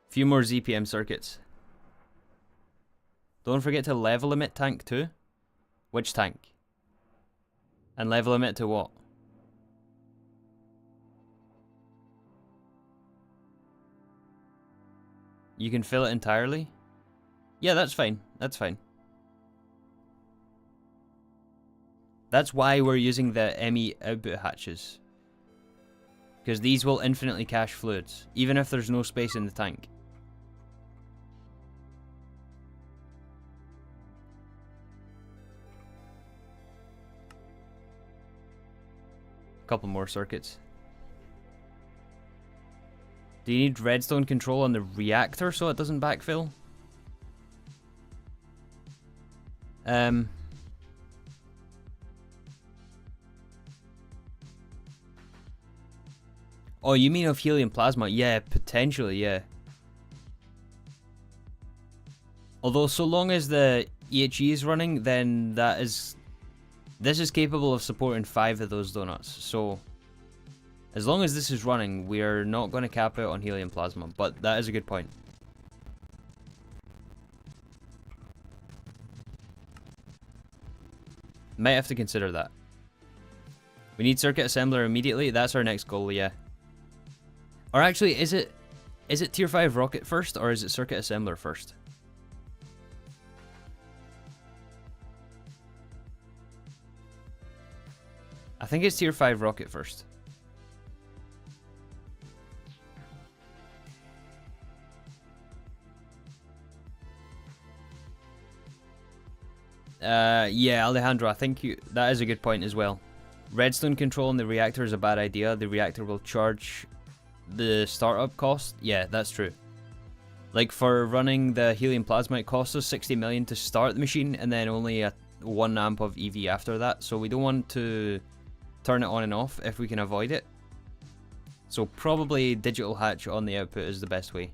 Few more ZPM circuits. Don't forget to level emit tank too. Which tank? And level emit to what? You can fill it entirely? Yeah, that's fine. That's fine. That's why we're using the ME output hatches. Because these will infinitely cache fluids, even if there's no space in the tank. Couple more circuits. Do you need redstone control on the reactor so it doesn't backfill? Oh, you mean of helium plasma? Yeah, potentially, yeah. Although, so long as the EHE is running, then this is capable of supporting 5 of those donuts. So, as long as this is running, we're not going to cap out on helium plasma. But that is a good point. Might have to consider that. We need circuit assembler immediately. That's our next goal, yeah. Or actually, is it tier 5 rocket first, or is it circuit assembler first? I think it's tier 5 rocket first. Yeah, Alejandro, I think that is a good point as well. Redstone control in the reactor is a bad idea. The reactor will charge the startup cost. Yeah, that's true. Like for running the helium plasma, it costs us 60 million to start the machine, and then only 1 amp of EV after that. So we don't want to turn it on and off if we can avoid it. So probably digital hatch on the output is the best way.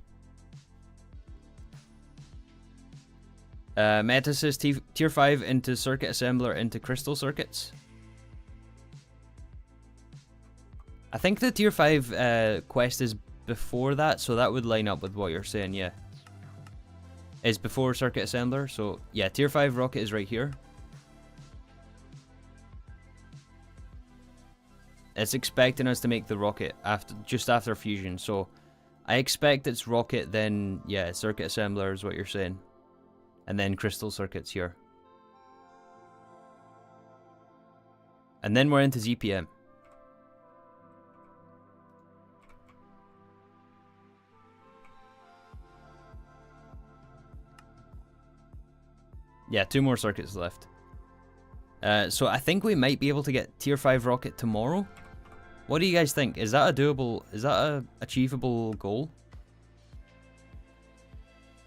Meta says tier 5 into circuit assembler into crystal circuits. I think the tier 5 quest is before that, so that would line up with what you're saying, yeah. It's before Circuit Assembler, so yeah, tier 5 rocket is right here. It's expecting us to make the rocket just after fusion, so I expect it's rocket, then yeah, Circuit Assembler is what you're saying. And then crystal circuits here. And then we're into ZPM. Yeah, 2 more circuits left. So I think we might be able to get tier 5 rocket tomorrow. What do you guys think? Is that a achievable goal?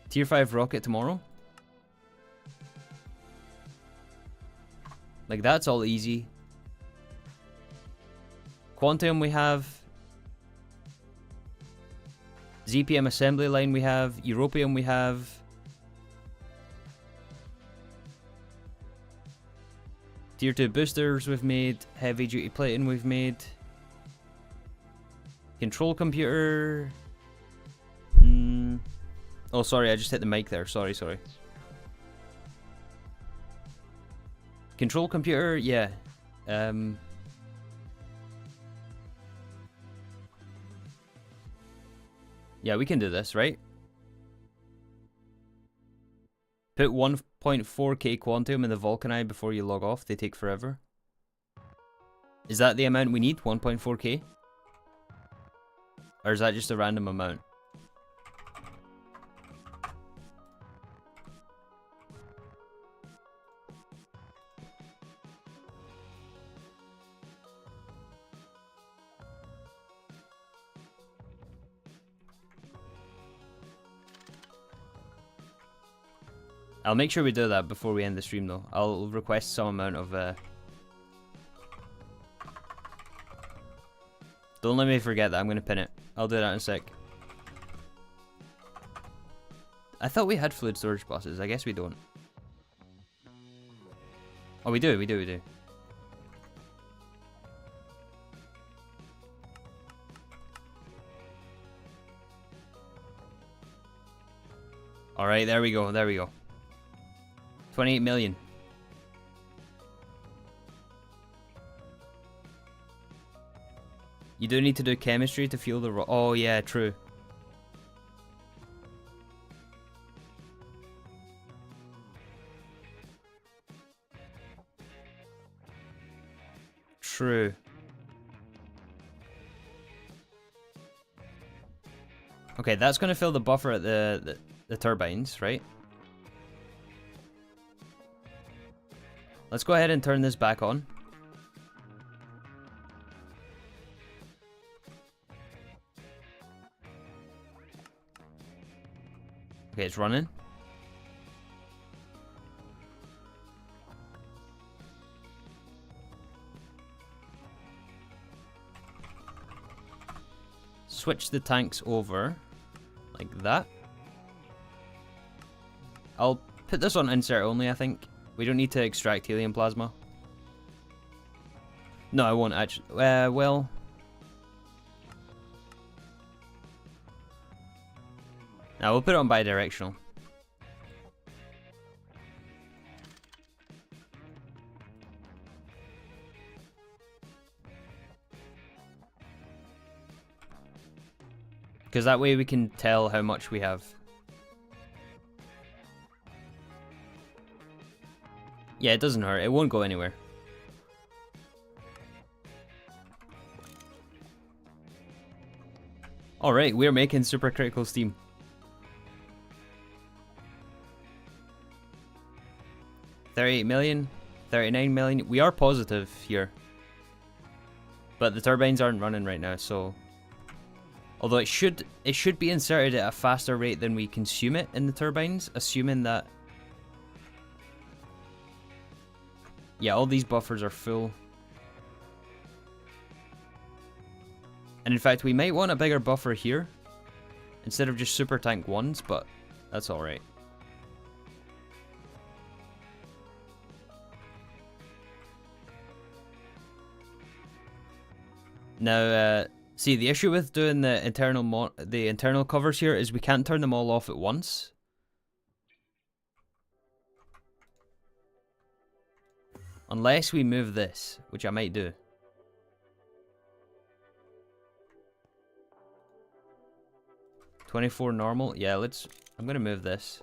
Tier 5 rocket tomorrow? Like, that's all easy. Quantum we have. ZPM assembly line we have. European we have. Tier 2 boosters we've made. Heavy duty plating we've made. Control computer. Oh, sorry, I just hit the mic there. Sorry. Control computer, yeah. Yeah, we can do this, right? Put 1.4k quantum in the Vulcanite before you log off. They take forever. Is that the amount we need? 1.4k? Or is that just a random amount? I'll make sure we do that before we end the stream though. I'll request some amount of... Don't let me forget that, I'm going to pin it. I'll do that in a sec. I thought we had fluid storage buses, I guess we don't. Oh, we do. Alright, there we go. 28 million. You do need to do chemistry to fuel the oh yeah, true. True. Okay, that's going to fill the buffer at the turbines, right? Let's go ahead and turn this back on. Okay, it's running. Switch the tanks over like that. I'll put this on insert only, I think. We don't need to extract helium plasma. No, I won't actually. Well. Now we'll put it on bidirectional. Because that way we can tell how much we have. Yeah, it doesn't hurt. It won't go anywhere. Alright, we're making supercritical steam. $38 million, 39 million. We are positive here. But the turbines aren't running right now, so... Although it should be inserted at a faster rate than we consume it in the turbines, assuming that... Yeah, all these buffers are full. And in fact, we might want a bigger buffer here instead of just super tank ones, but that's alright. Now, see, the issue with doing the internal covers here is we can't turn them all off at once. Unless we move this, which I might do. "24 normal." Yeah, I'm gonna move this.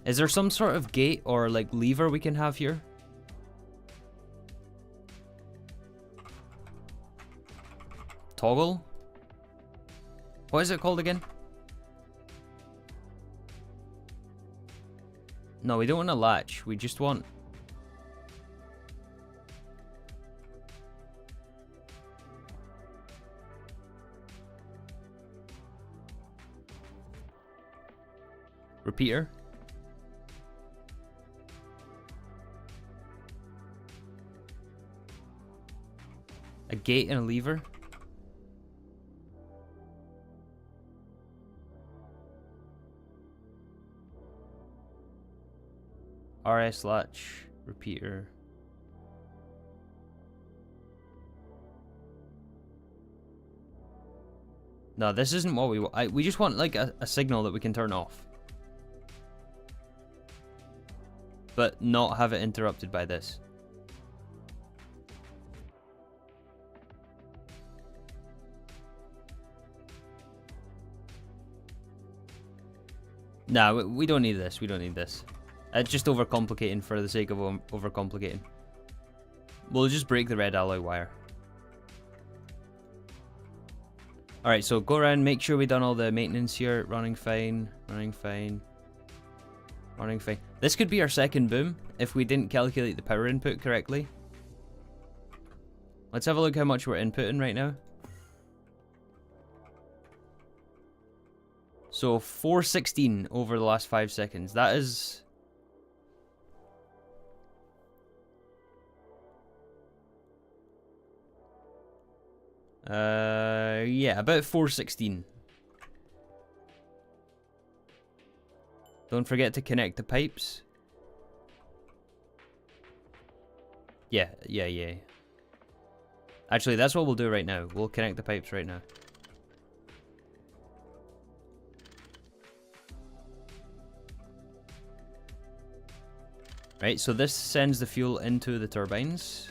Is there some sort of gate or like lever we can have here? Toggle? What is it called again? No, we don't want a latch. We just want... repeater. A gate and a lever. RS latch, repeater. No, this isn't what we want. We just want like a signal that we can turn off. But not have it interrupted by this. Nah, we don't need this. We don't need this. It's just overcomplicating for the sake of overcomplicating. We'll just break the red alloy wire. Alright, so go around, make sure we've done all the maintenance here. Running fine, running fine, running fine. This could be our second boom if we didn't calculate the power input correctly. Let's have a look how much we're inputting right now. So 416 over the last 5 seconds. That is... yeah, about 416. Don't forget to connect the pipes. Yeah. Actually, that's what we'll do right now. We'll connect the pipes right now. Right, so this sends the fuel into the turbines.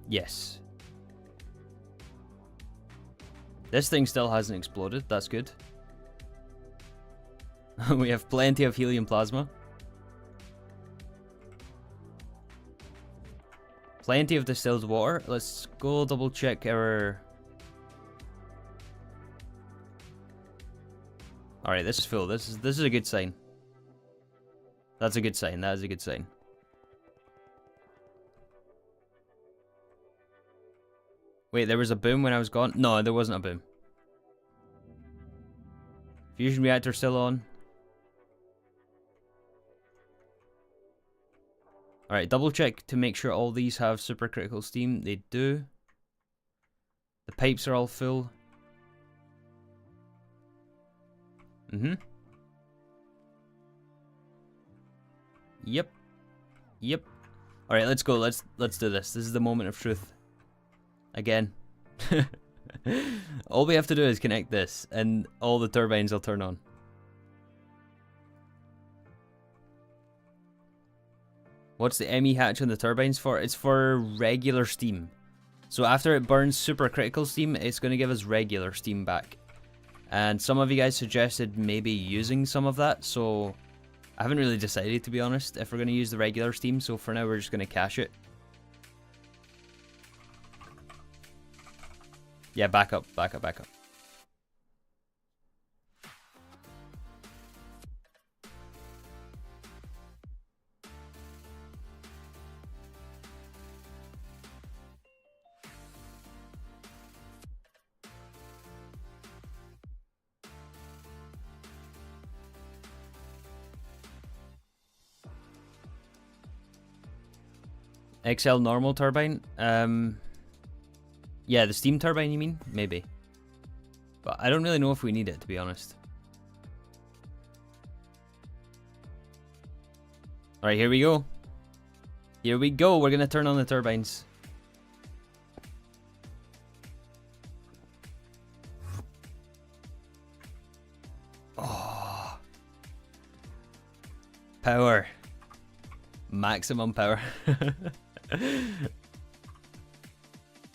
Yes. This thing still hasn't exploded. That's good. We have plenty of helium plasma. Plenty of distilled water. Let's go double check our... Alright, this is full. This is a good sign. That's a good sign. That is a good sign. Wait, there was a boom when I was gone? No, there wasn't a boom. Fusion reactor still on. Alright, double check to make sure all these have supercritical steam. They do. The pipes are all full. Yep. Alright, let's go. Let's do this. This is the moment of truth. Again. All we have to do is connect this and all the turbines will turn on. What's the ME hatch on the turbines for? It's for regular steam. So after it burns supercritical steam, it's going to give us regular steam back. And some of you guys suggested maybe using some of that, so I haven't really decided, to be honest, if we're going to use the regular steam, so for now we're just going to cache it. Yeah, back up. XL normal turbine. Yeah, the steam turbine, you mean? Maybe. But I don't really know if we need it, to be honest. Alright, here we go. Here we go. We're going to turn on the turbines. Oh. Power. Maximum power.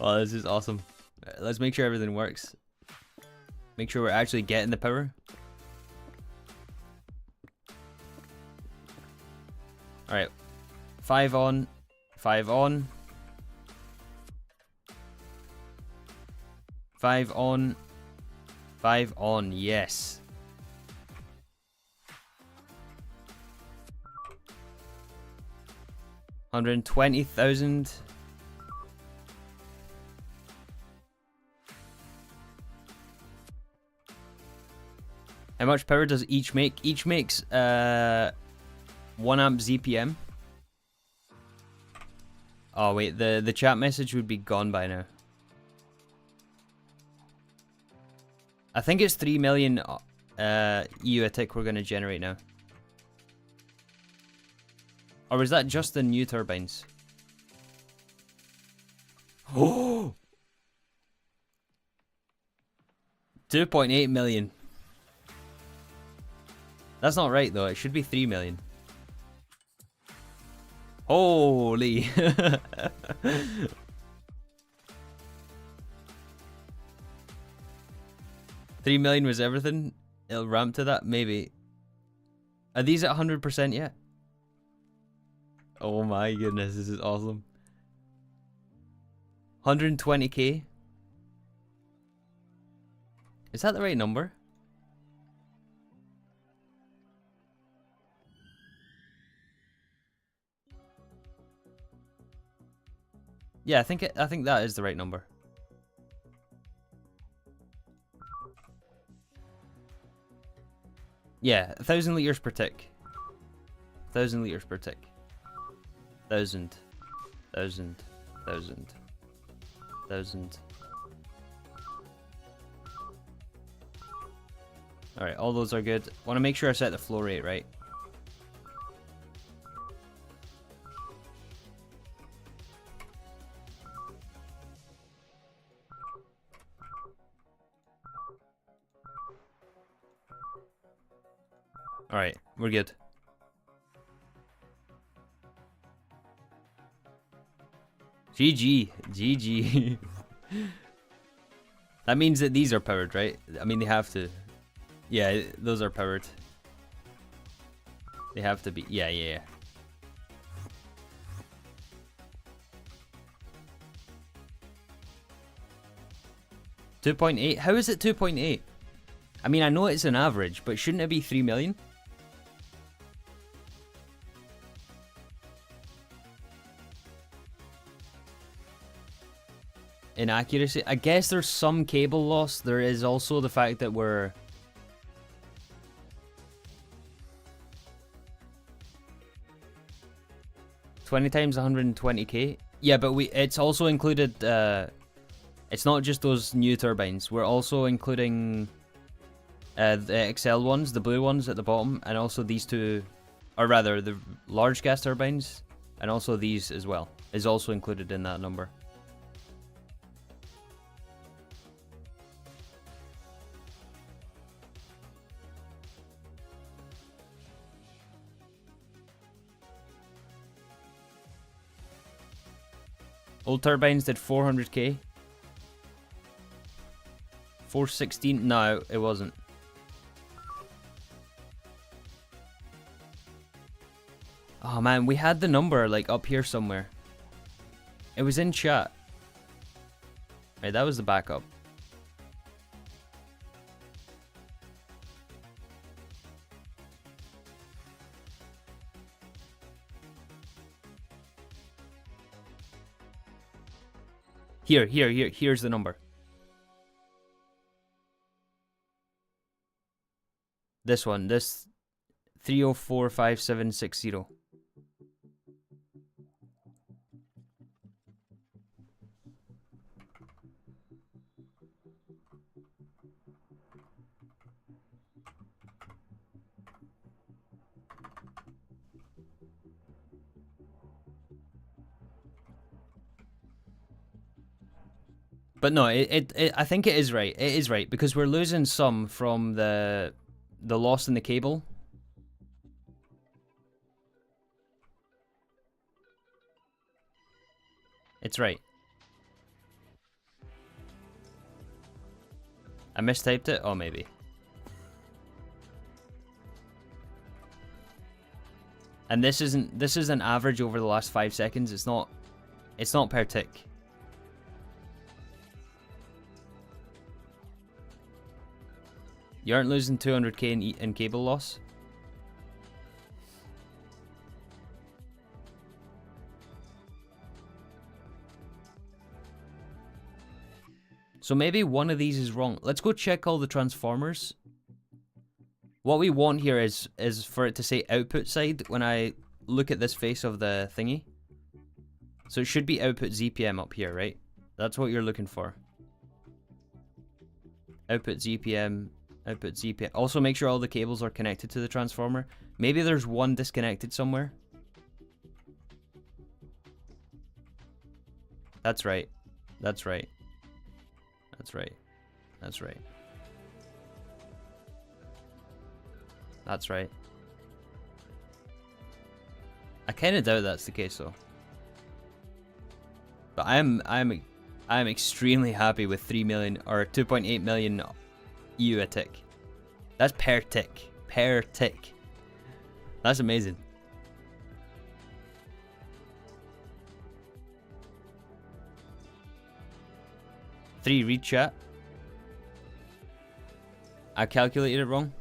Oh, this is awesome. Let's make sure everything works. Make sure we're actually getting the power. Alright. 5 on. 5 on. 5 on. 5 on. Yes. $120,000. How much power does each make? Each makes 1 amp ZPM. Oh wait, the chat message would be gone by now. I think it's 3 million EU a tick we're gonna generate now. Or is that just the new turbines? Oh! 2.8 million. That's not right though, it should be 3 million. Holy! 3 million was everything? It'll ramp to that? Maybe. Are these at 100% yet? Oh my goodness, this is awesome. 120k? Is that the right number? Yeah, I think that is the right number. Yeah, 1,000 liters per tick. 1,000 liters per tick. 1,000. 1,000. 1,000. 1,000. Alright, all those are good. Want to make sure I set the flow rate right. Alright, we're good. GG. GG. That means that these are powered, right? I mean, they have to. Yeah, those are powered. They have to be. Yeah, yeah, yeah. $2.8? How is it 2.8? I mean, I know it's an average, but shouldn't it be 3 million? Inaccuracy. I guess there's some cable loss. There is also the fact that we're... $20 times 120k. Yeah, but it's also included... it's not just those new turbines. We're also including the XL ones, the blue ones at the bottom, and also these two... Or rather, the large gas turbines, and also these as well, is also included in that number. Old turbines did 400k. 416? No, it wasn't. Oh man, we had the number like up here somewhere. It was in chat. Right, that was the backup. Here's the number. This one, this 3045760. But no, I think it is right. It is right because we're losing some from the loss in the cable. It's right. I mistyped it? Oh, maybe. And this is an average over the last 5 seconds. It's not per tick. You aren't losing 200k in cable loss. So maybe one of these is wrong. Let's go check all the transformers. What we want here is for it to say output side when I look at this face of the thingy. So it should be output ZPM up here, right? That's what you're looking for. Output ZPM, output ZPM. Also make sure all the cables are connected to the transformer. Maybe there's one disconnected somewhere. That's right. That's right. That's right. That's right. That's right. I kind of doubt that's the case though. But I'm extremely happy with 3 million or 2.8 million EU a tick. That's per tick. Per tick. That's amazing. Read chat. I calculated it wrong.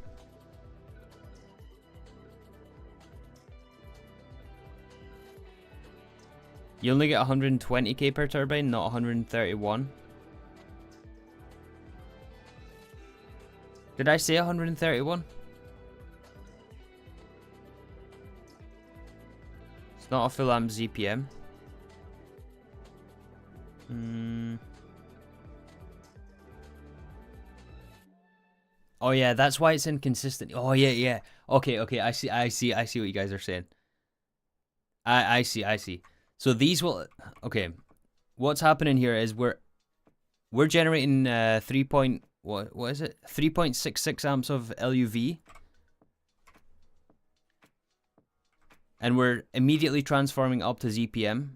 You only get 120k per turbine, not 131. Did I say 131? It's not a full amp ZPM. Oh yeah, that's why it's inconsistent. Oh yeah. Okay, I see what you guys are saying. I see. So these will, okay, what's happening here is we're generating 3.66 amps of LUV, and we're immediately transforming up to ZPM,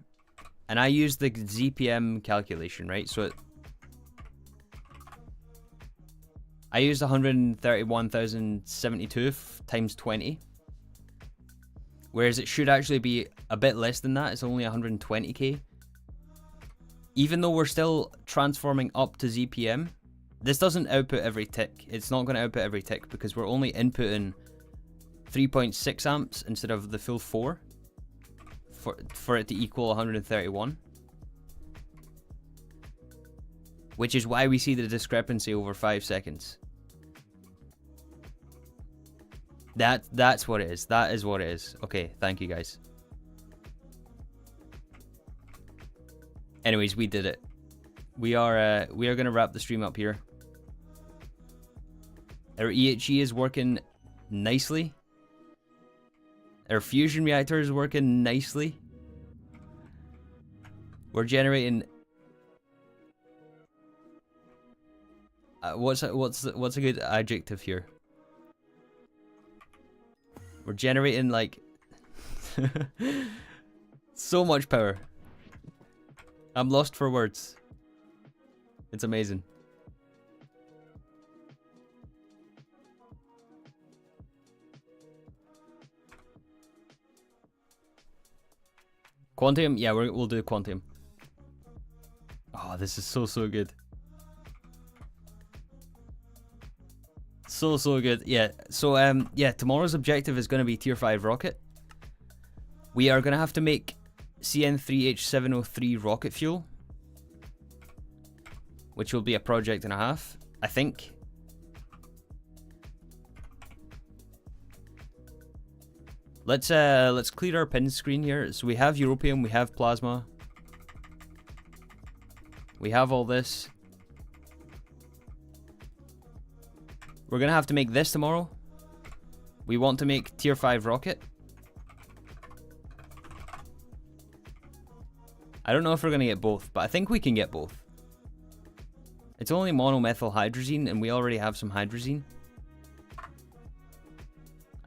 and I use the ZPM calculation, right? So I used 131,072 times 20. Whereas it should actually be a bit less than that. It's only 120k. Even though we're still transforming up to ZPM, this doesn't output every tick. It's not going to output every tick because we're only inputting 3.6 amps instead of the full 4 for it to equal 131. Which is why we see the discrepancy over 5 seconds. That's what it is. That is what it is. Okay, thank you guys. Anyways, we did it. We are gonna wrap the stream up here. Our EHE is working nicely. Our fusion reactor is working nicely. We're generating. What's a good adjective here? We're generating like so much power. I'm lost for words. It's amazing. Quantium? Yeah, we'll do Quantium. Oh, this is so good. So good. Yeah. So yeah, tomorrow's objective is going to be tier 5 rocket. We are going to have to make CN3H703 rocket fuel, which will be a project and a half, I think. Let's clear our pin screen here. So we have Europium, we have plasma. We have all this. We're going to have to make this tomorrow. We want to make tier 5 rocket. I don't know if we're going to get both, but I think we can get both. It's only monomethyl hydrazine, and we already have some hydrazine.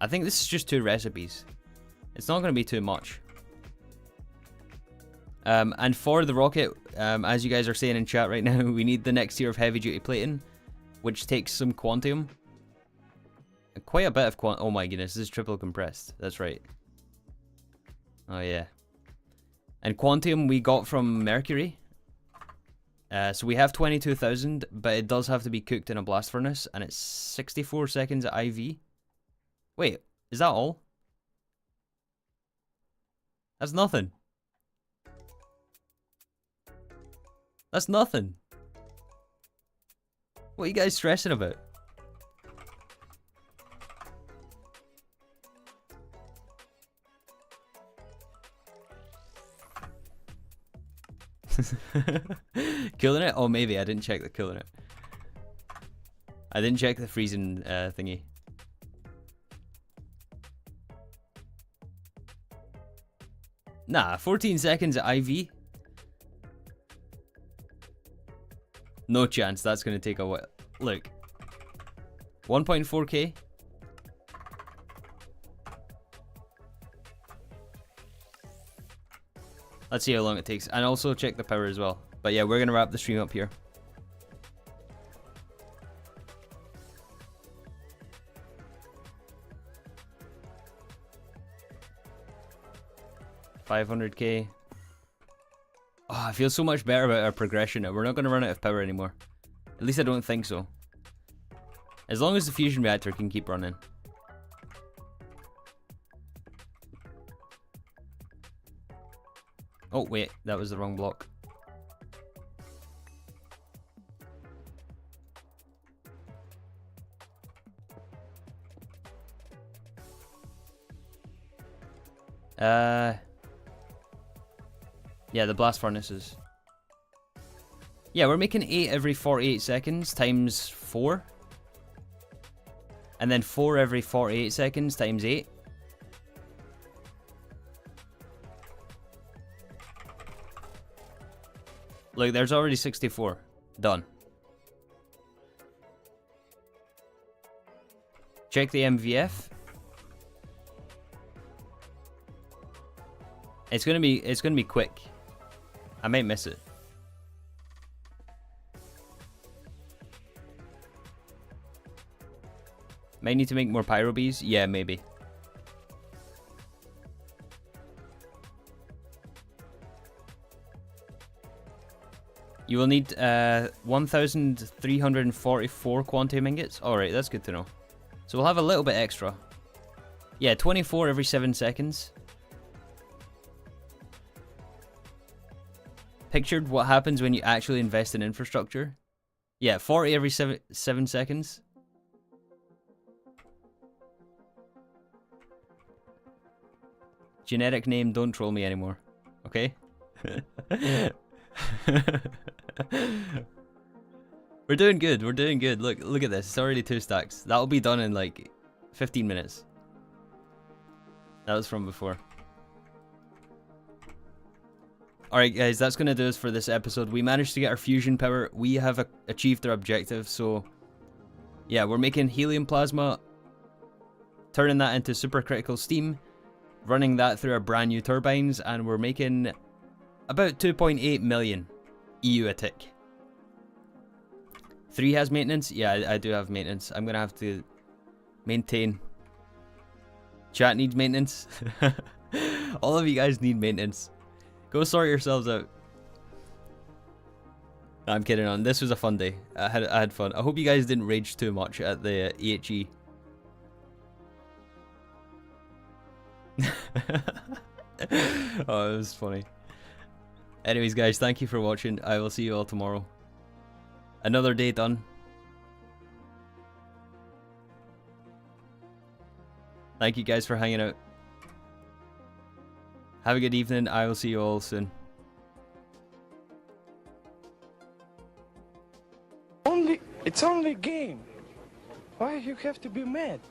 I think this is just 2 recipes. It's not going to be too much. And for the rocket, as you guys are saying in chat right now, we need the next tier of heavy duty plating, which takes some quantium. Quite a bit of oh my goodness, this is triple compressed. That's right. Oh yeah. And quantium we got from mercury. So we have 22,000, but it does have to be cooked in a blast furnace, and it's 64 seconds at IV. Wait, is that all? That's nothing. That's nothing. What are you guys stressing about? Cooling it? Oh, maybe. I didn't check the cooling it. I didn't check the freezing thingy. Nah, 14 seconds at IV. No chance. That's going to take a while. Look. 1.4k. Let's see how long it takes. And also check the power as well. But yeah, we're going to wrap the stream up here. $500k. Oh, I feel so much better about our progression now. We're not going to run out of power anymore. At least I don't think so. As long as the fusion reactor can keep running. Oh, wait. That was the wrong block. Yeah, the blast furnaces. Yeah, we're making 8 every 48 seconds times 4. And then 4 every 48 seconds times 8. Look, there's already 64. Done. Check the MVF. It's gonna be quick. I might miss it. Might need to make more pyro bees. Yeah, maybe. You will need 1,344 quantum ingots. Alright, that's good to know. So we'll have a little bit extra. Yeah, 24 every 7 seconds. Pictured what happens when you actually invest in infrastructure. Yeah, 40 every 7 seconds. Genetic name, don't troll me anymore. Okay? We're doing good, we're doing good. Look at this, it's already 2 stacks. That'll be done in like 15 minutes. That was from before. Alright guys, that's going to do us for this episode. We managed to get our fusion power. We have achieved our objective, so yeah, we're making helium plasma, turning that into supercritical steam, running that through our brand new turbines, and we're making about 2.8 million EU a tick. 3 has maintenance? Yeah, I do have maintenance. I'm going to have to maintain. Chat needs maintenance. All of you guys need maintenance. Go sort yourselves out. No, I'm kidding on. This was a fun day. I had fun. I hope you guys didn't rage too much at the EHE. Oh, it was funny. Anyways, guys, thank you for watching. I will see you all tomorrow. Another day done. Thank you guys for hanging out. Have a good evening. I will see you all soon. It's only a game. Why you have to be mad?